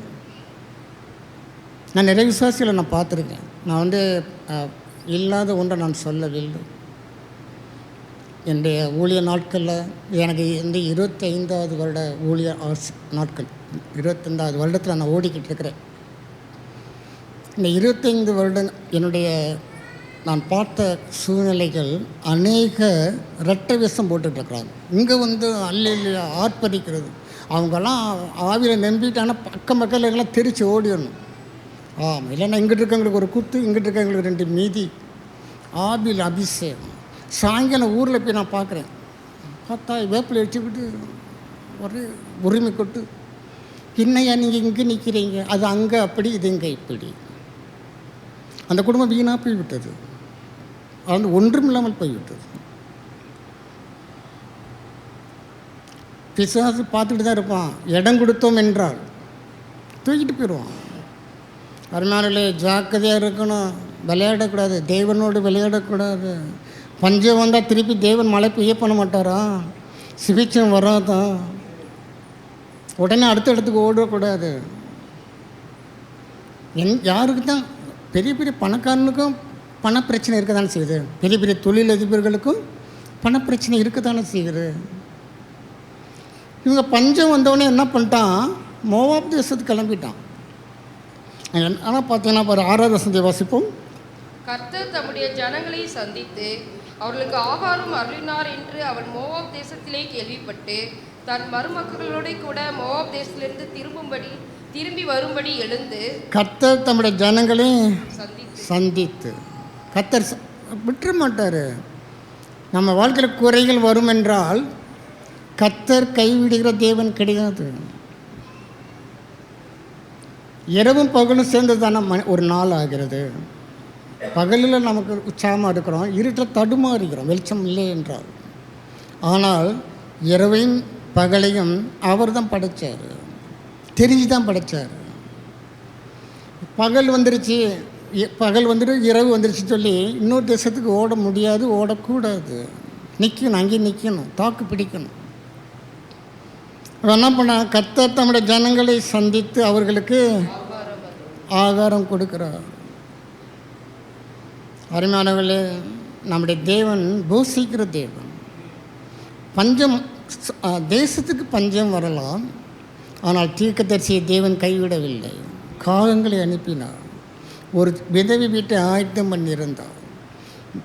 B: நான் நிறைய விசுவாசிகளை நான் பார்த்துருக்கேன். நான் இல்லாத ஒன்றை நான் சொல்லவில்லை. என்னுடைய ஊழிய நாட்களில் எனக்கு 25வது வருட ஊழிய நாட்கள், 25வது வருடத்தில் நான் ஓடிக்கிட்டு இருக்கிறேன். இந்த 25 வருடம் என்னுடைய நான் பார்த்த சூழ்நிலைகள், அநேக இரட்டை விஷம் போட்டுட்ருக்குறாங்க. இங்கே அல்லையா ஆர்ப்பரிக்கிறது. அவங்கெல்லாம் ஆவியில் நம்பிட்டாங்கன்னா பக்கம் எல்லாம் தெரித்து ஓடிடணும். இல்லைன்னா இங்கிட்டு இருக்கவங்களுக்கு ஒரு குத்து, இங்கிட்டு இருக்கவங்களுக்கு 2 மீதி. ஆவியில் அபிஷேகம். சாயங்காலம் ஊரில் போய் நான் பார்க்குறேன். பார்த்தா வேப்பில் வச்சுக்கிட்டு ஒரு உரிமை கொட்டு, இன்னையா நீங்கள் இங்கே நிற்கிறீங்க, அது அங்கே அப்படி, இது இங்கே இப்படி. அந்த குடும்பம் வீணாக போய்விட்டது. அது ஒன்றும் இல்லாமல் போய்விட்டது. பிசாசு பார்த்துட்டு தான் இருப்பான். இடம் கொடுத்தோம் என்றால் தூக்கிட்டு போயிடுவான். அருமையானவர்களே, ஜாக்கிரதையாக இருக்கணும். விளையாடக்கூடாது, தேவனோடு விளையாடக்கூடாது. பஞ்சம் வந்தால் திருப்பி தேவன் மழை பெய்ய பண்ண மாட்டாரா? சிகிச்சம் வராதான். உடனே அடுத்த இடத்துக்கு ஓடக்கூடாது. யாருக்கு தான் பெரிய பெரிய பணக்காரனுக்கும் பணப்பிரச்சனை இருக்க தானே செய்யுது. பெரிய பெரிய தொழிலதிபர்களுக்கும் பணப்பிரச்சனை இருக்க தானே செய்யுது. இவங்க பஞ்சம் வந்தவொடனே என்ன பண்ணிட்டான், மோவாப் தேசத்துக்கு கிளம்பிட்டான். ஆனால் பார்த்தீங்கன்னா பாரு 6வது வசனத்தை வாசிப்போம்.
C: கர்த்தர் தம்முடைய ஜனங்களை சந்தித்து அவர்களுக்கு ஆகாரம் அருளினார் என்று அவன் மோவாப் தேசத்திலே கேள்விப்பட்டு தன் மருமக்களோட கூட மோவாப் தேசத்திலிருந்து திரும்பி வரும்படி எழுந்து
B: கர்த்தர் தம்முடைய ஜனங்களை சந்தித்து கர்த்தர் விட்டுற மாட்டார். நம்ம வாழ்க்கையில் குறைகள் வரும் என்றால் கர்த்தர் கைவிடுகிற தேவன் கிடையாது. இரவும் பகலும் சேர்ந்து தானே ஒரு நாள் ஆகிறது. பகலில் நமக்கு உற்சாகமாக இருக்கிறோம், இருட்டில் தடுமாறுகிறோம் வெளிச்சம் இல்லை என்றால். ஆனால் இரவையும் பகலையும் அவர் தான் படைத்தார், தெரிஞ்சு தான் படைத்தார். பகல் வந்துருச்சு, பகல் வந்துட்டு இரவு வந்துருச்சு சொல்லி இன்னொரு தேசத்துக்கு ஓட முடியாது, ஓடக்கூடாது. நிற்கணும், அங்கேயும் நிற்கணும், தாக்கு பிடிக்கணும். என்ன பண்ண, கர்த்தர் தம்முடைய ஜனங்களை சந்தித்து அவர்களுக்கு ஆகாரம் கொடுக்கிறார். அருமையானவர்களே, நம்முடைய தேவன் போஷிக்கிற தேவன். பஞ்சம் தேசத்துக்கு பஞ்சம் வரலாம், ஆனால் தீர்க்கதரிசியை தேவன் கைவிடவில்லை. காகங்களை அனுப்பினார். ஒரு விதவி வீட்டை ஆயத்தம் பண்ணியிருந்தார்.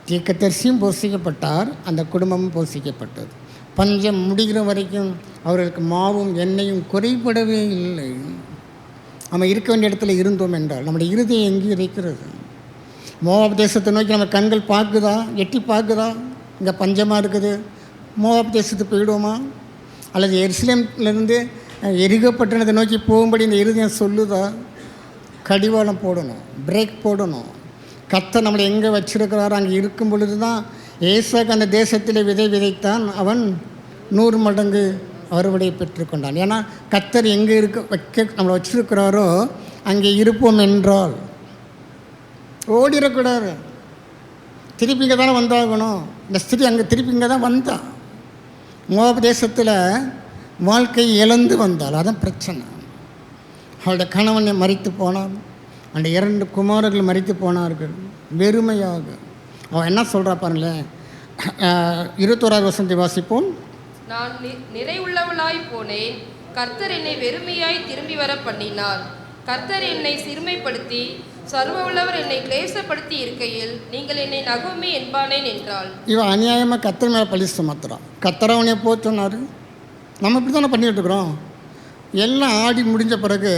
B: தீர்க்கதரிசியும் போஷிக்கப்பட்டார், அந்த குடும்பமும் போஷிக்கப்பட்டது. பஞ்சம் முடிகிற வரைக்கும் அவர்களுக்கு மாவும் எண்ணெயும் குறைபடவே இல்லை. நம்ம இருக்க வேண்டிய இடத்துல இருந்தோம் என்றால் நம்முடைய இருதயம் எங்கே இருக்கிறது? மோவாப் தேசத்தை நோக்கி நம்ம கண்கள் பார்க்குதா, எட்டி பார்க்குதா? இங்கே பஞ்சமாக இருக்குது, மோவாப் தேசத்துக்கு போயிடுவோமா? அல்லது எருசலேமிலிருந்து எரிகோ பட்டணத்தை நோக்கி போகும்படி இந்த இருதயம் சொல்லுதா? கடிவாளம் போடணும், பிரேக் போடணும். கர்த்தர் நம்மளை எங்கே வச்சிருக்கிறாரோ அங்கே இருக்கும் பொழுது தான். ஏசாக்கு அந்த தேசத்திலே விதை விதைத்தான், அவன் 100 மடங்கு அறுவடை பெற்றுக்கொண்டான். ஏன்னா கர்த்தர் எங்கே நம்மளை வச்சிருக்கிறாரோ அங்கே இருப்போம் என்றால் ஓடிடக்கூடாது. திருப்பி இங்கே தானே வந்தாகணும். இந்த ஸ்திரீ அங்கே திருப்பி இங்கே தான் வந்தாள். மோவாப் தேசத்தில் வாழ்க்கை இழந்து வந்தாள், அதான் பிரச்சனை. அவளுடைய கணவனை மரித்து போனான், அந்த 2 குமாரர்கள் மரித்து போனார்கள் வெறுமையாக. அவன் என்ன சொல்கிறா பாருங்களேன், 21வது வசனத்தை வாசிப்போம்.
C: நான் நிறைவுள்ளவளாய் போனேன், கர்த்தர் என்னை வெறுமையாய் திரும்பி வர பண்ணினார். கர்த்தர் என்னை சிறுமைப்படுத்தி சர்வ உள்ளவர் என்னை கிளேசப்படுத்தி இருக்கையில் நீங்கள் என்னை நகோமி என்பானேன் என்றாள்.
B: இவன் அநியாயமாக கர்த்தர் மேலே பழி சுமத்துறான். கர்த்தர் அவனே சொன்னார். நம்ம இப்படி தானே பண்ணிகிட்டு இருக்கிறோம். எல்லாம் ஆடி முடிஞ்ச பிறகு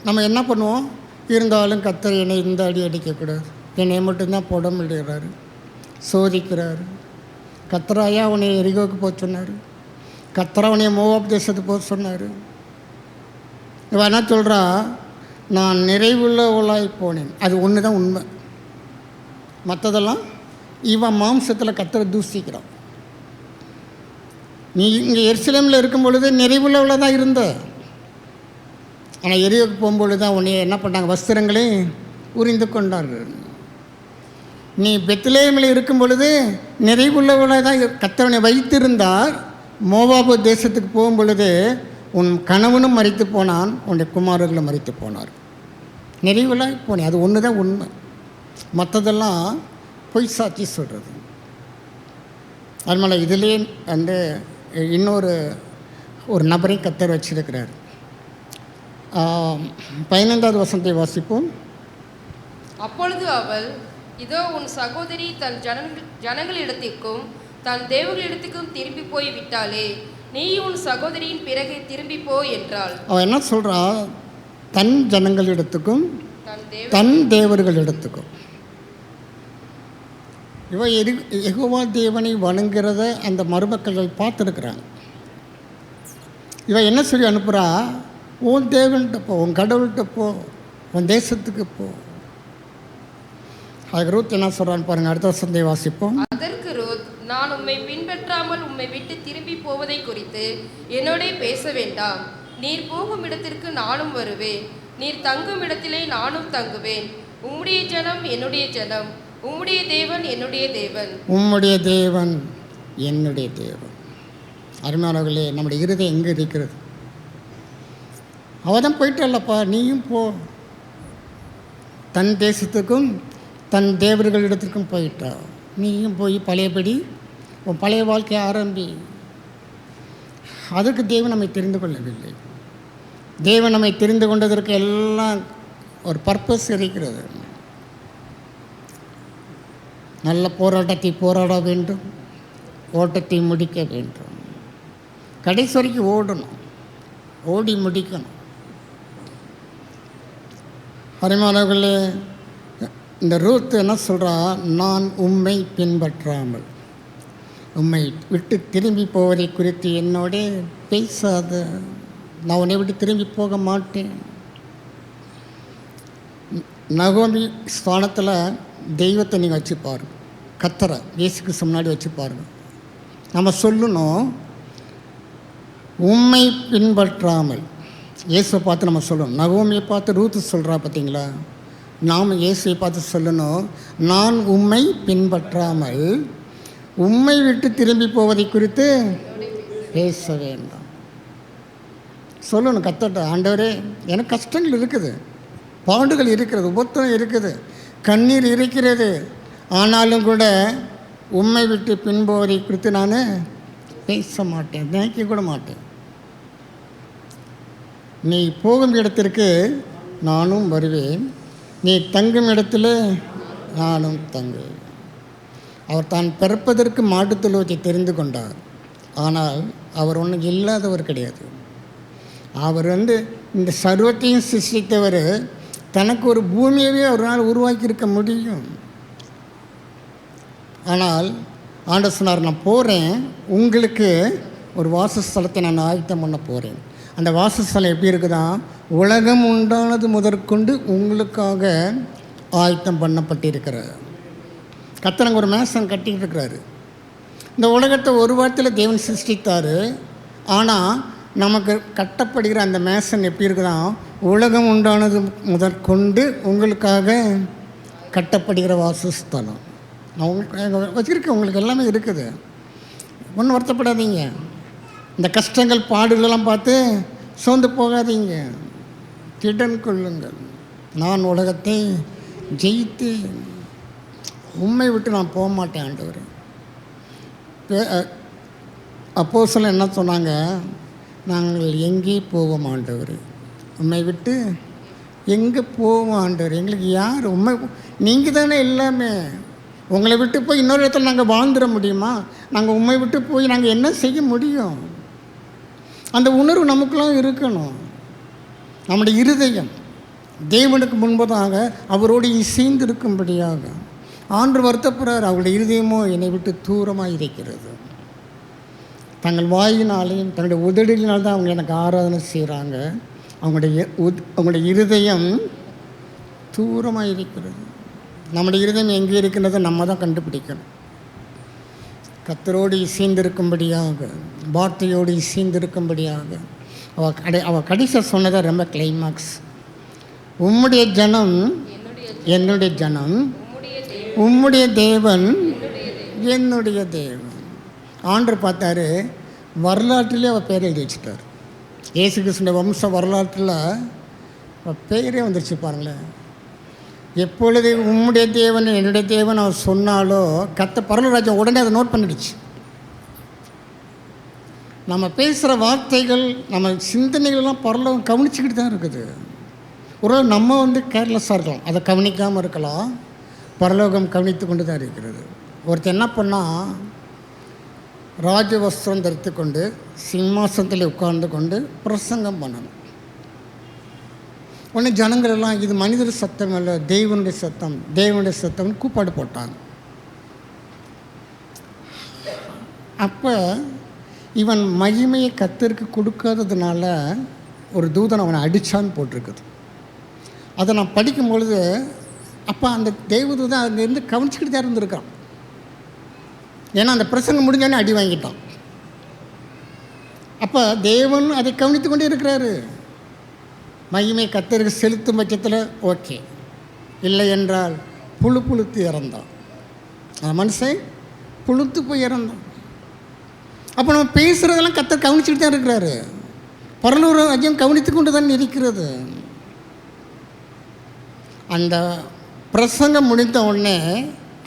B: நம்ம என்ன பண்ணுவோம்? இருந்தாலும் கர்த்தர் என்னை இந்த அடி அடிக்கக்கூடாது, என்னை மட்டும்தான் போட முடிகிறாரு, சோதிக்கிறாரு. கர்த்தராயா அவனை எரிகோவுக்கு போக சொன்னார், கர்த்தரா அவனைய மோவாப் தேசத்துக்கு போக சொன்னார். இவன் என்ன சொல்கிறா, நான் நிறைவுள்ளவளாய் போனேன். அது ஒன்று தான் உண்மை. மற்றதெல்லாம் இவன் மாம்சத்தில் கர்த்தரை தூசிக்கிறான். நீ இங்கே எருசலேமில் இருக்கும் பொழுது நிறைவுள்ளவளாக தான் இருந்த. ஆனால் எரியோக்கு போகும்பொழுது தான் உன்னை என்ன பண்ணாங்க, வஸ்திரங்களை உரிந்து கொண்டார்கள். நீ பெத்லேமில் இருக்கும் பொழுது நிறைவுள்ளவளாக தான் கர்த்தவனை வைத்திருந்தார். மோவாபு தேசத்துக்கு போகும் பொழுது உன் கணவனும் மரித்து போனான், உன்னுடைய குமாரர்களும் மரித்து போனார். நிறைவுள்ளாய் போனேன். அது ஒன்று தான் உண்மை. மற்றதெல்லாம் பொய் சாட்சி சொல்கிறது. அதனால் இதிலே வந்து இன்னொரு நபரை கர்த்தர் வச்சிருக்கிறார். 15வது வசனத்தை வாசிப்போம்.
C: அப்பொழுது அவள், இதோ உன் சகோதரி தன் ஜனங்களிடத்திற்கும் தன் தேவர்களிடத்துக்கும் திரும்பி போய் விட்டாளே, நீ உன் சகோதரியின் பிறகு திரும்பி போ என்றாள். அவன்
B: என்ன சொல்கிறா? தன் ஜனங்களிடத்துக்கும் தன் தேவர்களிடத்துக்கும். இவன் யெகோவா தேவனை வணங்குறத அந்த மருமக்கள் பார்த்துருக்குறாங்க. இவன் என்ன சொல்லி அனுப்புகிறா? உன் தேவன்கிட்ட போ, உன் கடவுள்கிட்ட போ, உன் தேசத்துக்கு போ. அதுக்கு ரூத் என்ன சொல்கிறான்னு பாருங்கள். அடுத்த வசனத்தை வாசிப்போம்.
C: அதற்கு ரூத், நான் உம்மை பின்பற்றாமல் உம்மை விட்டு திரும்பி போவதை குறித்து என்னோட பேச வேண்டாம். நீர் போகும் இடத்திற்கு நானும் வருவேன், நீர் தங்கும் இடத்திலே நானும் தங்குவேன். உம்முடைய ஜனம் என்னுடைய ஜனம், உம்முடைய தேவன் என்னுடைய தேவன்.
B: உம்முடைய தேவன் என்னுடைய தேவன். அருமையானவர்களே, நம்முடைய இருதயம் எங்கே இருக்கிறது? அவள் தான் போயிட்டல்லப்பா, நீயும் போ. தன் தேசத்துக்கும் தன் தேவர்களிடத்திற்கும் போயிட்டா. நீயும் போய் பழையபடி உன் பழைய வாழ்க்கையை ஆரம்பி. அதற்கு தேவன் நம்மை தெரிந்து கொள்ளவில்லை. தேவன் நம்மை தெரிந்து கொண்டதற்கு எல்லாம் ஒரு பர்பஸ் இருக்கிறது. நல்ல போராட்டத்தை போராட வேண்டும், ஓட்டத்தை முடிக்க வேண்டும், கடைசி வரைக்கும் ஓடணும், ஓடி முடிக்கணும். அருமையானவர்களே, இந்த ரூத் என்ன சொல்கிறா, நான் உம்மை பின்பற்றாமல் உம்மை விட்டு திரும்பி போவதை குறித்து என்னோட பேசாத, நான் உன்னை விட்டு திரும்பி போக மாட்டேன். நகோமி ஸ்தானத்தில் தெய்வத்தை நீங்கள் வச்சு பாருங்க, கர்த்தரை இயேசுக்கு முன்னாடி வச்சு பாருங்க. நம்ம சொல்லணும், உம்மை பின்பற்றாமல். இயேசுவை பார்த்து நம்ம சொல்லணும். நகோமியை பார்த்து ரூத்து சொல்கிறா பார்த்தீங்களா, நாம் இயேசுவை பார்த்து சொல்லணும், நான் உம்மை பின்பற்றாமல் உம்மை விட்டு திரும்பி போவதை குறித்து பேச வேண்டாம். சொல்லணும் கர்த்தர்ட்ட, ஆண்டவரே எனக்கு கஷ்டங்கள் இருக்குது, பாடுகள் இருக்கிறது, உபத்திரம் இருக்குது, கண்ணீர் இருக்கிறது, ஆனாலும் கூட உம்மை விட்டு பின்போவதை குறித்து நான் பேச மாட்டேன், நினைக்க கூட மாட்டேன். நீ போகும் இடத்திற்கு நானும் வருவேன், நீ தங்கும் இடத்துல நானும் தங்குவேன். அவர் தான் பிறப்பதற்கு மாட்டுத்தொழுவத்தை தெரிந்து கொண்டார். ஆனால் அவர் ஒன்றும் இல்லாதவர் கிடையாது. அவர் இந்த சர்வத்தையும் சிருஷ்டித்தவர். தனக்கு ஒரு பூமியவே அவரால் உருவாக்கியிருக்க முடியும். ஆனால் ஆண்டவர் சொன்னார், நான் போகிறேன், உங்களுக்கு ஒரு வாசஸ்தலத்தை நான் ஆயத்தம் பண்ண போகிறேன். அந்த வாசஸ்தலம் எப்படி இருக்குதான், உலகம் உண்டானது முதற்கொண்டு உங்களுக்காக ஆயத்தம் பண்ணப்பட்டிருக்கிறார். கர்த்தர் ஒரு மேசம் கட்டிக்கிட்டு இருக்கிறாரு. இந்த உலகத்தை ஒரு வாரத்தில் தேவன் சிருஷ்டித்தார். ஆனால் நமக்கு கட்டப்படுகிற அந்த மேசன் எப்படி இருக்குதான், உலகம் உண்டானது முதற்கொண்டு உங்களுக்காக கட்டப்படுகிற வாசஸ்தலம். நான் உங்களுக்கு வச்சுருக்கேன், உங்களுக்கு எல்லாமே இருக்குது, ஒன்றும் வருத்தப்படாதீங்க. இந்த கஷ்டங்கள் பாடுகளெல்லாம் பார்த்து சோர்ந்து போகாதீங்க, திடன் கொள்ளுங்கள். நான் உலகத்தை ஜெயித்து உம்மை விட்டு நான் போக மாட்டேன் ஆண்டவர். அப்போஸ்தலர் என்ன சொன்னாங்க, நாங்கள் எங்கே போவோம் ஆண்டவர், உம்மை விட்டு எங்கே போவோம் ஆண்டவர், எங்களுக்கு யார், உண்மை நீங்கள் தானே எல்லாமே. உங்களை விட்டு போய் இன்னொரு இடத்துல நாங்கள் வாழ்ந்துட முடியுமா? நாங்கள் உண்மை விட்டு போய் நாங்கள் என்ன செய்ய முடியும்? அந்த உணர்வு நமக்குலாம் இருக்கணும். நம்முடைய இருதயம் தேவனுக்கு முன்பதாக அவரோடு இசைந்திருக்கும்படியாக. ஆண்டு வருத்தப்படுறார், அவருடைய இருதயமோ என்னை விட்டு தூரமாக இருக்கிறது. தங்கள் வாயினாலையும் தன்னுடைய உதடுகளினால் தான் அவங்க எனக்கு ஆராதனை செய்கிறாங்க. அவங்களுடைய இருதயம் தூரமாக இருக்கிறது. நம்முடைய இருதயம் எங்கே இருக்கின்றதை நம்ம தான் கண்டுபிடிக்கணும். கர்த்தரோடு இசைந்திருக்கும்படியாக, வார்த்தையோடு இசைந்திருக்கும்படியாக. அவள் கடைசியாக சொன்னதை ரொம்ப கிளைமாக்ஸ். உம்முடைய ஜனம் என்னுடைய ஜனம், உம்முடைய தேவன் என்னுடைய தேவன். ஆண்டவர் பார்த்தாரு, வரலாற்றிலே அவள் பேரை எழுதி வச்சுட்டார். இயேசு கிறிஸ்துவின் வம்ச வரலாற்றில் அவள் பேரே வந்துருச்சு பாருங்களேன். எப்பொழுது உம்முடைய தேவன் என்னுடைய தேவன் அவர் சொன்னாலோ பரலோகராஜ்யம் உடனே அதை நோட் பண்ணிடுச்சு. நம்ம பேசுகிற வார்த்தைகள், நம்ம சிந்தனைகள்லாம் பரலோகம் கவனிச்சுக்கிட்டு தான் இருக்குது. ஒரு நம்ம கேர்லெஸ்ஸாக இருக்கலாம், அதை கவனிக்காமல் இருக்கலாம். பரலோகம் கவனித்து கொண்டு தான் இருக்கிறது. ஒருத்தர் என்ன பண்ணால், ராஜவஸ்திரம் தரித்து கொண்டு சிம்மாசனத்தில் உட்கார்ந்து கொண்டு பிரசங்கம் பண்ணணும். உடனே ஜனங்கள் எல்லாம் இது மனிதர் சத்தம் அல்ல, தேவனுடைய சத்தம், தேவனுடைய சத்தம்னு கூப்பாடு போட்டாங்க. அப்போ இவன் மகிமையை கர்த்தருக்கு கொடுக்காததுனால ஒரு தூதன் அவனை அடித்தான்னு போட்டிருக்குது. அதை நான் படிக்கும்பொழுது அப்போ அந்த தேவதூதன் அங்கேருந்து கவனிச்சுக்கிட்டு தான் இருந்திருக்கான். ஏன்னா அந்த பிரசங்கம் முடிஞ்சோடனே அடி வாங்கிட்டான். அப்போ தேவன் அதை கவனித்து கொண்டே இருக்கிறாரு. மகிமை கர்த்தருக்கு செலுத்தும் பட்சத்தில் ஓகே, இல்லை என்றால் புழுத்து இறந்தான். மனுஷன் புழுத்து போய் இறந்தான். அப்போ நம்ம பேசுகிறதெல்லாம் கர்த்தர் கவனிச்சுட்டு தான் இருக்கிறாரு. பரலோக ராஜ்யம் கவனித்து கொண்டு தான் இருக்கிறது. அந்த பிரசங்கம் முடிந்த உடனே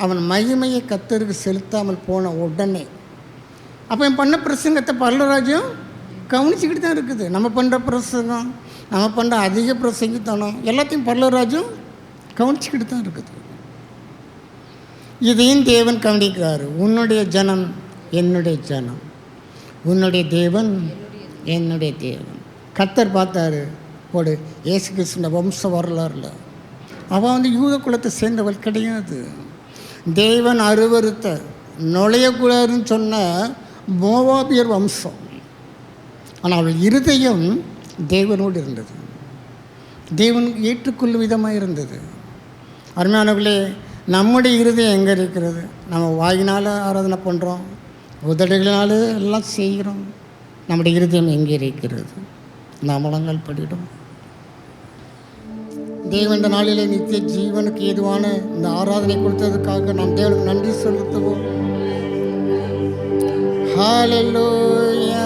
B: அவன் மகிமையை கர்த்தருக்கு செலுத்தாமல் போன உடனே அப்போ என் பண்ண பிரசங்கத்தை பரலோராஜ்யம் கவனிச்சுக்கிட்டு தான் இருக்குது. நம்ம பண்ணுற பிரசங்கம், நம்ம பண்ணுற அதிக பிரசங்கித்தனம் எல்லாத்தையும் பரலோராஜ்யம் கவனிச்சுக்கிட்டு தான் இருக்குது. இதையும் தேவன் கவனிக்கிறார். உன்னுடைய ஜனம் என்னுடைய ஜனம், உன்னுடைய தேவன் என்னுடைய தேவன். கர்த்தர் பார்த்தாரு, போடு இயேசு கிறிஸ்துவ வம்ச வரலாறுல அவன் யூத குலத்தை சேர்ந்தவள் கிடையாது. தேவன் அருவருத்த நுழையக்கூடாதுன்னு சொன்ன மோவாபியர் வம்சம். ஆனால் அவள் இருதயம் தேவனோடு இருந்தது, தேவன் ஏற்றுக்கொள்ளும் விதமாக இருந்தது. அருமையானவர்களே, நம்முடைய இருதயம் எங்கே இருக்கிறது? நம்ம வாயினால் ஆராதனை பண்ணுறோம், உதடுகளினால எல்லாம் செய்கிறோம். நம்முடைய இருதயம் எங்கே இருக்கிறது? நாம் முழங்கால் படிடும். தேவன் இந்த நாளிலே நித்திய ஜீவனுக்கு ஏதுவான இந்த ஆராதனை கொடுத்ததுக்காக நாம் தேவனுக்கு நன்றி செலுத்துவோம். ஹல்லேலூயா,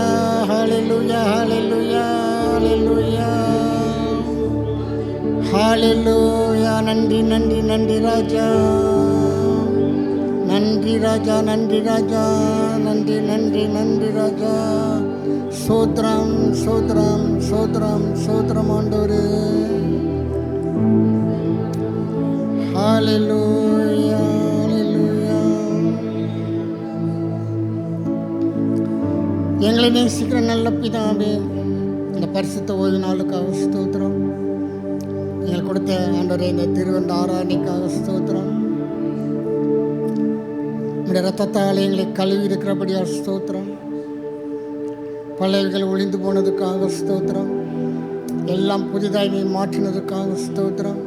B: ஹல்லேலூயா, ஹல்லேலூயா, ஹல்லேலூயா, ஹல்லேலூயா. நன்றி நன்றி நன்றி ராஜா, நன்றி ராஜா, நன்றி ராஜா, நன்றி நன்றி நன்றி ராஜா. சோத்ரம் சோத்ரம் சோத்ரம் சோத்ரம் ஆண்டவரே. ஹல்லேலூயா, ஹல்லேலூயா. எங்களை நேசிக்கிற நல்ல பிதாவே, இந்த பரிசுத்த ஓய்வு நாளுக்காக ஸ்தோத்திரம். எங்களுக்கு கொடுத்த ஆண்டவரே இந்த திருவண்ட ஆராதனைக்காக ஸ்தோத்திரம். உடைய ரத்தத்தால் எங்களை கழுவி இருக்கிறபடியால் ஸ்தோத்திரம். பழையவைகள் ஒளிந்து போனதுக்காக ஸ்தோத்திரம். எல்லாம் புதிதாய் நீ மாற்றினதுக்காக ஸ்தோத்திரம்.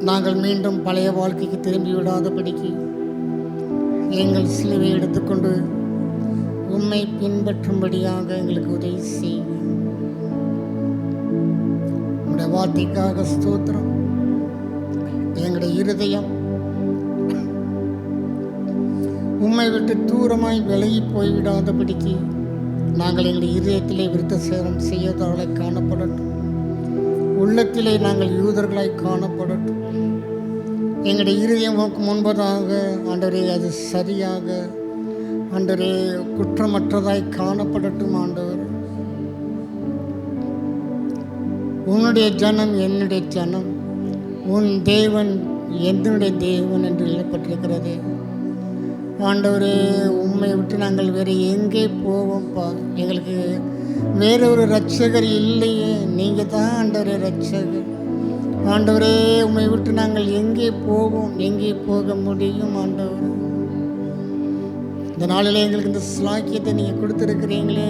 B: நாங்கள் மீண்டும் பழைய வாழ்க்கைக்கு திரும்பி விடாதபடிக்கு எங்கள் சிலுவை எடுத்துக்கொண்டு உம்மை பின்பற்றும்படியாக எங்களுக்கு உதவி செய்யும். உடைய வார்த்தைக்காக ஸ்தோத்திரம். எங்களுடைய இருதயம் உம்மை விட்டு தூரமாய் விலகி போய்விடாதபடிக்கு நாங்கள் எங்களுடைய இதயத்திலே விருத்த சேரம் செய்யதவர்களை காணப்படட்டும். உள்ளத்திலே நாங்கள் யூதர்களாய் காணப்படட்டும். எங்களுடைய இருதயம் முன்பதாக ஆண்டவரே அது சரியாக ஆண்டவரே குற்றமற்றதாய் காணப்படட்டும். ஆண்டவர், உன்னுடைய ஜனம் என்னுடைய ஜனம், உன் தேவன் என்னுடைய தேவன் என்று எழுதப்பட்டிருக்கிறது. ஆண்டவரே, உம்மை விட்டு நாங்கள் வேறு எங்கே போவோம்ப்பா? எங்களுக்கு வேற ஒரு இரட்சகர் இல்லையே, நீங்கள் தான் ஆண்டவரே இரட்சகர். ஆண்டவரே, உம்மை விட்டு நாங்கள் எங்கே போவோம், எங்கே போக முடியும்? ஆண்டவர், இந்த நாளில் எங்களுக்கு இந்த ஸ்லாக்கியத்தை நீங்கள் கொடுத்துருக்கிறீங்களே,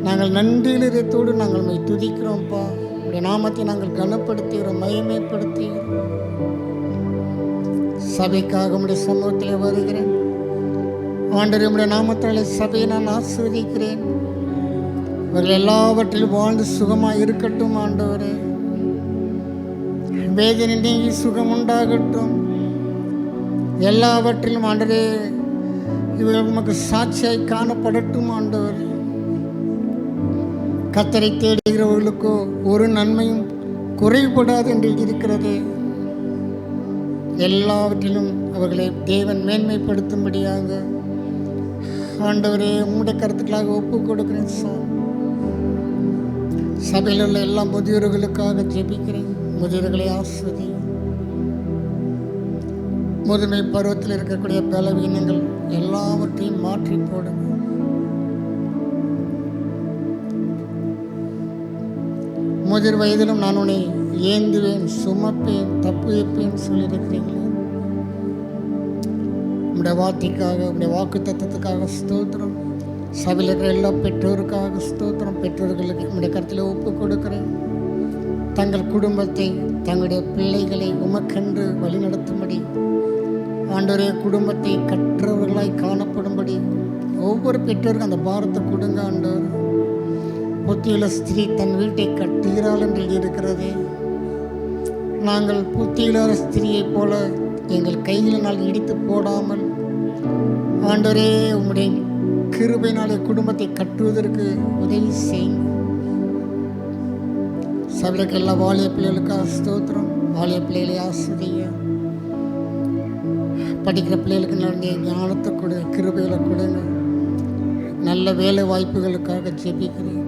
B: நாங்கள் நன்றியிலத்தோடு நாங்கள் உம்மை துதிக்கிறோம்ப்பா. உடைய நாமத்தை நாங்கள் கனப்படுத்துகிறோம், மகிமைப்படுத்துகிறோம். சபைக்காக உடைய சமூகத்தில் வருகிறேன் ஆண்டவரே. உடைய நாமத்தாலே சபையை நான் ஆசீர்வதிக்கிறேன். இவர்கள் எல்லாவற்றிலும் வாழ்ந்து சுகமாக இருக்கட்டும். ஆண்டவரே, வேதனை நீங்கி சுகம் உண்டாகட்டும். எல்லாவற்றிலும் ஆண்டவரே இவர்கள் உமக்கு சாட்சியாய் காணப்படட்டும். ஆண்டவரே, கர்த்தரை தேடுகிறவர்களுக்கோ ஒரு நன்மையும் குறைபடாது என்று இருக்கிறது. எல்லாவற்றிலும் அவர்களை தேவன் மேன்மைப்படுத்தும்படியாக ஆண்டவரே உம்முடைய கருத்துக்களாக ஒப்பு கொடுக்கிறேன். சபையில் உள்ள எல்லா முதியோர்களுக்காக ஜெபிக்கிறேன். முதியோர்களை ஆஸ்வதி. முதுமை பருவத்தில் இருக்கக்கூடிய பலவீனங்கள் எல்லாவற்றையும் மாற்றி போடுங்க. முதிர் வயதிலும் நான் உன்னை ஏந்துவேன், சுமப்பேன், தப்பு வைப்பேன் சொல்லியிருக்கிறீங்களே. உடைய வார்த்தைக்காக, உடைய வாக்கு தத்துவத்துக்காக ஸ்தோத்திரம். சபையில் இருக்கிற எல்லா பெற்றோருக்காக ஸ்தோத்திரம். பெற்றோர்களுக்கு உடைய கருத்தில் ஒப்பு கொடுக்கிறேன். தங்கள் குடும்பத்தை, தங்களுடைய பிள்ளைகளை உமக்கென்று வழிநடத்தும்படி ஆண்டவரே, குடும்பத்தை கற்றவர்களாய் காணப்படும்படி ஒவ்வொரு பெற்றோருக்கும் அந்த பாரத்தை கொடுங்க. ஆண்டவர், புத்தியுள்ள ஸ்திரீ தன் வீட்டை கட்டுகிறாள் என்று இருக்கிறது. நாங்கள் புத்தியுள்ள ஸ்திரீயைப் போல எங்கள் கைகளினால் இடித்து போடாமல் ஆண்டவரே உம்முடைய கிருபையினாலே குடும்பத்தை கட்டுவதற்கு உதவி செய்யுங்க. சபைக்கு எல்லா வாலிய பிள்ளைகளுக்காக ஸ்தோத்திரம். வாலிய பிள்ளைகளை ஆசிரிய, படிக்கிற பிள்ளைகளுக்கு நல்ல ஞானத்தை கொடுங்க, கிருபைகளை கொடுங்க. நல்ல வேலை வாய்ப்புகளுக்காக ஜெபிக்கிறேன்.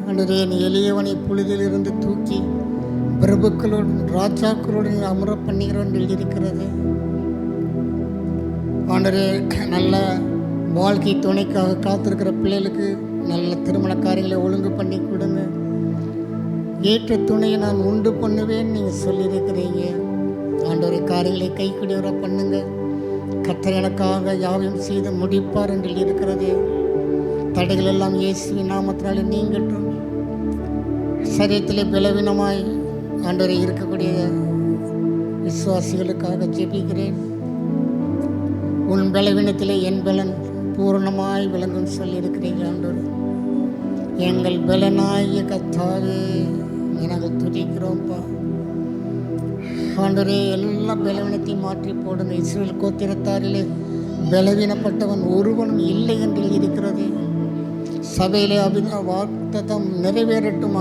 B: ஆண்டவரே, நீ எளியவனை புழுதிலிருந்து தூக்கி பிரபுக்களோடு ராஜாக்களோடு அமர பண்ணுகிறவன் எழுதியிருக்கிறது. ஆண்டவரே, நல்ல வாழ்க்கை துணைக்காக காத்திருக்கிற பிள்ளைகளுக்கு நல்ல திருமண காரியங்களை ஒழுங்கு பண்ணி கொடுங்க. ஏற்ற துணையை நான் உண்டு பண்ணுவேன் நீங்கள் சொல்லியிருக்கிறீங்க. ஆண்டவரே, காரியங்களை கைக்குடிவர பண்ணுங்க. கர்த்தர் எனக்காக யாவையும் செய்து முடிப்பார் என்று இருக்கிறது. தடைகள் எல்லாம் இயேசுவின் நாமத்தினாலே நீங்கட்டும். சரீரத்திலே பலவீனமாய் ஆண்டவரை இருக்கக்கூடிய விசுவாசிகளுக்காக ஜெபிக்கிறேன். உன் பலவீனத்திலே என் பலன் பூரணமாய் விளங்கும் சொல்லியிருக்கிறீங்க. ஆண்டவர், எங்கள் பலனாகிய கர்த்தாவே நாங்கள் துதிக்கிறோம்ப்பா. ஆண்டவரே, எல்லா பலவீனத்தையும் மாற்றி போடுங்க. இஸ்ரவேல் கோத்திரத்தாரிலே பலவீனப்பட்டவன் ஒருவனும் இல்லை என்று இருக்கிறது. சபையிலே வாக்குத்தத்தம் நிறைவேறட்டும்.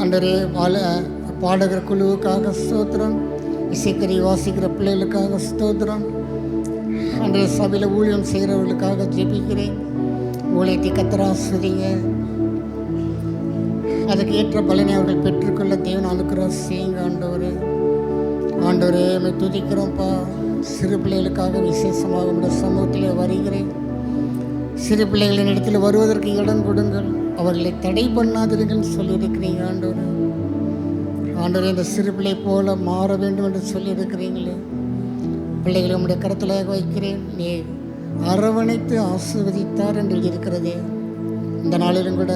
B: ஆண்டவரே, பாடகர் குழுவுக்காக ஸ்தோத்திரம், இசைக்கறி வாசிக்கிற பிள்ளைகளுக்காக ஸ்தோத்திரம். அன்றைய சபையில் ஊழியம் செய்கிறவர்களுக்காக ஜெபிக்கிறேன். ஊழியத்தை கர்த்தர் ஆசீர்வதிங்க. அதுக்கு ஏற்ற பலனை அவர்கள் பெற்றுக்கொள்ள தேவன் அனுக்கிரகம் செய்யுங்க. ஆண்டவரே, நம்ம துதிக்கிறோம்ப்பா. சிறு பிள்ளைகளுக்காக விசேஷமாக உடைய சமூகத்தில் வருகிறேன். சிறு பிள்ளைகளின் இடத்தில் வருவதற்கு இடம் கொடுங்கள், அவர்களை தடை பண்ணாதிருங்கன்னு சொல்லியிருக்கிறீங்க. ஆண்டவரே, இந்த சிறு பிள்ளை போல மாற வேண்டும் என்று சொல்லியிருக்கிறீங்களே. பிள்ளைகளை உடைய கருத்தில் வைக்கிறேன். நீ அரவணைத்து ஆசீர்வதித்தார் என்று இருக்கிறதே. இந்த நாளிலும் கூட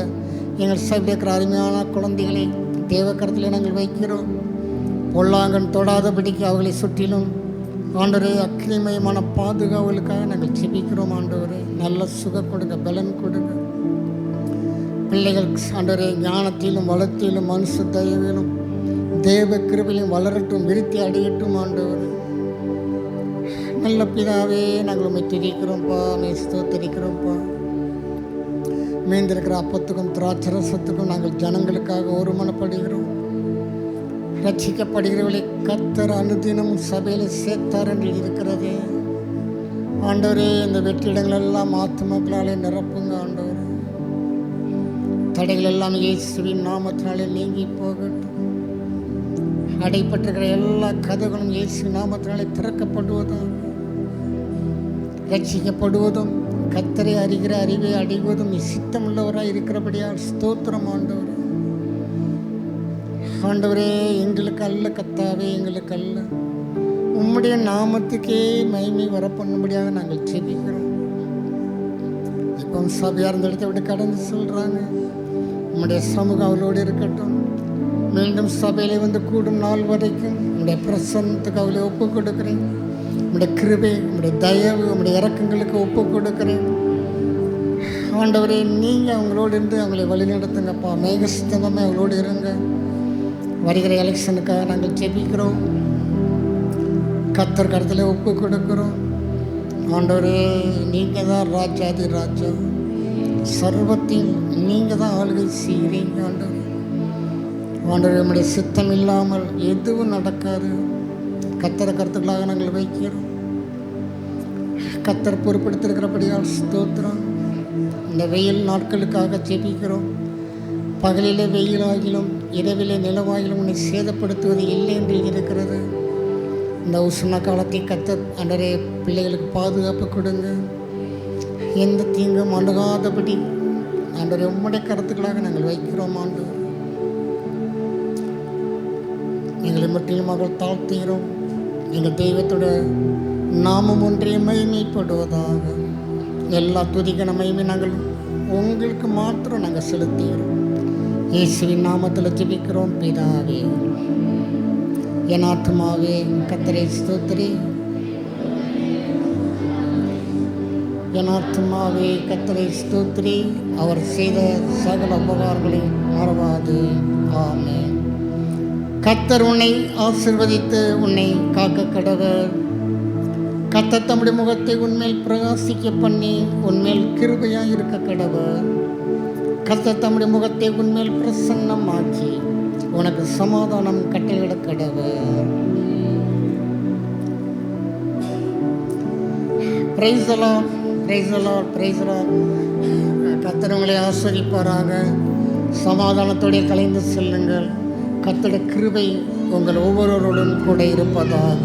B: எங்கள் சபையில் இருக்கிற அருமையான குழந்தைகளை தேவ கருத்தில் நாங்கள் வைக்கிறோம். பொல்லாங்கன் தொடாதபடிக்கு அவர்களை சுற்றிலும் ஆண்டவரே அக்கினிமயமான பாதுகாவலுக்காக நாங்கள் ஜெபிக்கிறோம். ஆண்டவரே, நல்ல சுகம் கொடுங்க, பலன் கொடுங்க. பிள்ளைகள் ஆண்டவரே ஞானத்திலும் வளத்திலும் மனுஷ தயவிலும் தேவ கிருபையிலும் வளரட்டும், விருத்தி அடையட்டும். ஆண்டவரே, நல்ல பிதாவே, நாங்கள் உண்மை துதிக்கிறோம்ப்பா, உண்மை ஸ்தோத்திரிக்கிறோம்ப்பா. மீந்திருக்கிற அப்பத்துக்கும் திராட்சரசத்துக்கும் நாங்கள் ஜனங்களுக்காக ஒருமனப்படுகிறோம். ரட்சிக்கப்படுகிறவர்களை கர்த்தர் அனுதினமும் சபையில் சேர்த்தார் என்று இருக்கிறது. ஆண்டவரே, இந்த வெற்றிடங்களெல்லாம் ஆத்துமக்களாலே நிரப்புங்க. ஆண்டவரே, தடைகள் எல்லாம் இயேசுவின் நாமத்தினாலே நீங்கி போகட்டும். அடைப்பட்டிருக்கிற எல்லா கதவுகளும் இயேசுவின் நாமத்தினாலே திறக்கப்படுவதும், ரட்சிக்கப்படுவதும், கர்த்தரை அறிகிற அறிவை அடைவதும் சித்தமுள்ளவராக இருக்கிறபடியால் ஸ்தோத்திரம். ஆண்டவரே, எங்களுக்கு அல்ல கர்த்தாவே, எங்களுக்கு அல்ல, உம்முடைய நாமத்துக்கே மகிமை வர பண்ணும்படியாக நாங்கள் ஜெபிக்கிறோம். இப்போ சபையார் இந்த இடத்தை விட்டு கடந்து சொல்கிறாங்க. உம்முடைய சமூகம் அவளோடு இருக்கட்டும். மீண்டும் சபையிலே வந்து கூடும் நாள் வரைக்கும் உம்முடைய பிரசன்னத்துக்கு அவளை ஒப்பு கொடுக்குறேன். உம்முடைய கிருபை, உம்முடைய தயவு, உம்முடைய இறக்கங்களுக்கு ஒப்பு கொடுக்குறேன். ஆண்டவரே, நீங்கள் அவங்களோடு இருந்து அவங்களை வழிநடத்துங்கப்பா. மேகஸ்தமே அவங்களோடு இருங்க. வருகிற எலெக்ஷனுக்காக நாங்கள் ஜெபிக்கிறோம். கர்த்தர் கருத்தில் ஒப்பு கொடுக்குறோம். ஆண்டவரே, நீங்கள் தான் ராஜாதி ராஜா, சர்வத்தையும் நீங்கள் தான் ஆளுகை செய்கிறீங்க. ஆண்டவரே, நம்முடைய சித்தம் இல்லாமல் எதுவும் நடக்காது. கர்த்தரை கருத்துக்களாக நாங்கள் வைக்கிறோம். கர்த்தர் பொறுப்படுத்திருக்கிறபடியால் ஸ்தோத்திரம். இந்த வெயில் நாட்களுக்காக ஜெபிக்கிறோம். பகலிலே வெயிலாகிலும் இரவிலே நிலவாகிலும் உன்னை சேதப்படுத்துவது இல்லை என்று இருக்கிறது. இந்த உஷ்ண காலத்தை கர்த்தர் ஆண்டவரே பிள்ளைகளுக்கு பாதுகாப்பு கொடுங்க. எந்த தீங்கும் அணுகாதபடி ஆண்டவரே உம்முடைய கருத்துக்களாக நாங்கள் வைக்கிறோம். ஆண்டவர், எங்களை மட்டிலும் மகள் தாழ்த்துகிறோம். எங்கள் தெய்வத்தோட நாமம் ஒன்றே மகிமைப்படுவதாக. எல்லா துதிக்கான மகிமை நாங்கள் உங்களுக்கு மாத்திரம் நாங்கள் செலுத்துகிறோம். இயேசுவின் நாமத்தில் ஜெபிக்கிறோம் பிதாவே. என் ஆத்துமாவே கர்த்தரை ஸ்தோத்திரி, என் ஆத்துமாவே கர்த்தரை ஸ்தோத்திரி, அவர் செய்த சகல உபகாரங்களை மறவாது. ஆமென். கர்த்தர் உன்னை ஆசீர்வதித்து உன்னை காக்க கடவர். கர்த்தர் தம்முடைய முகத்தை உன்மேல் பிரகாசிக்க பண்ணி உன்மேல் கிருபையாய் இருக்க கடவர். கர்த்தர் தம்முடைய முகத்தை உன்மேல் பிரசன்னமாக்கி உனக்கு சமாதானம் கட்டளையிட கடவர். Praise the Lord, praise the Lord, praise the Lord. கர்த்தர் உங்களை ஆசீர்வதிப்பாராக. சமாதானத்தோடு கலைந்து செல்லுங்கள். கர்த்தருடைய கிருபை உங்கள் ஒவ்வொருவரோடும் கூட இருப்பதாக.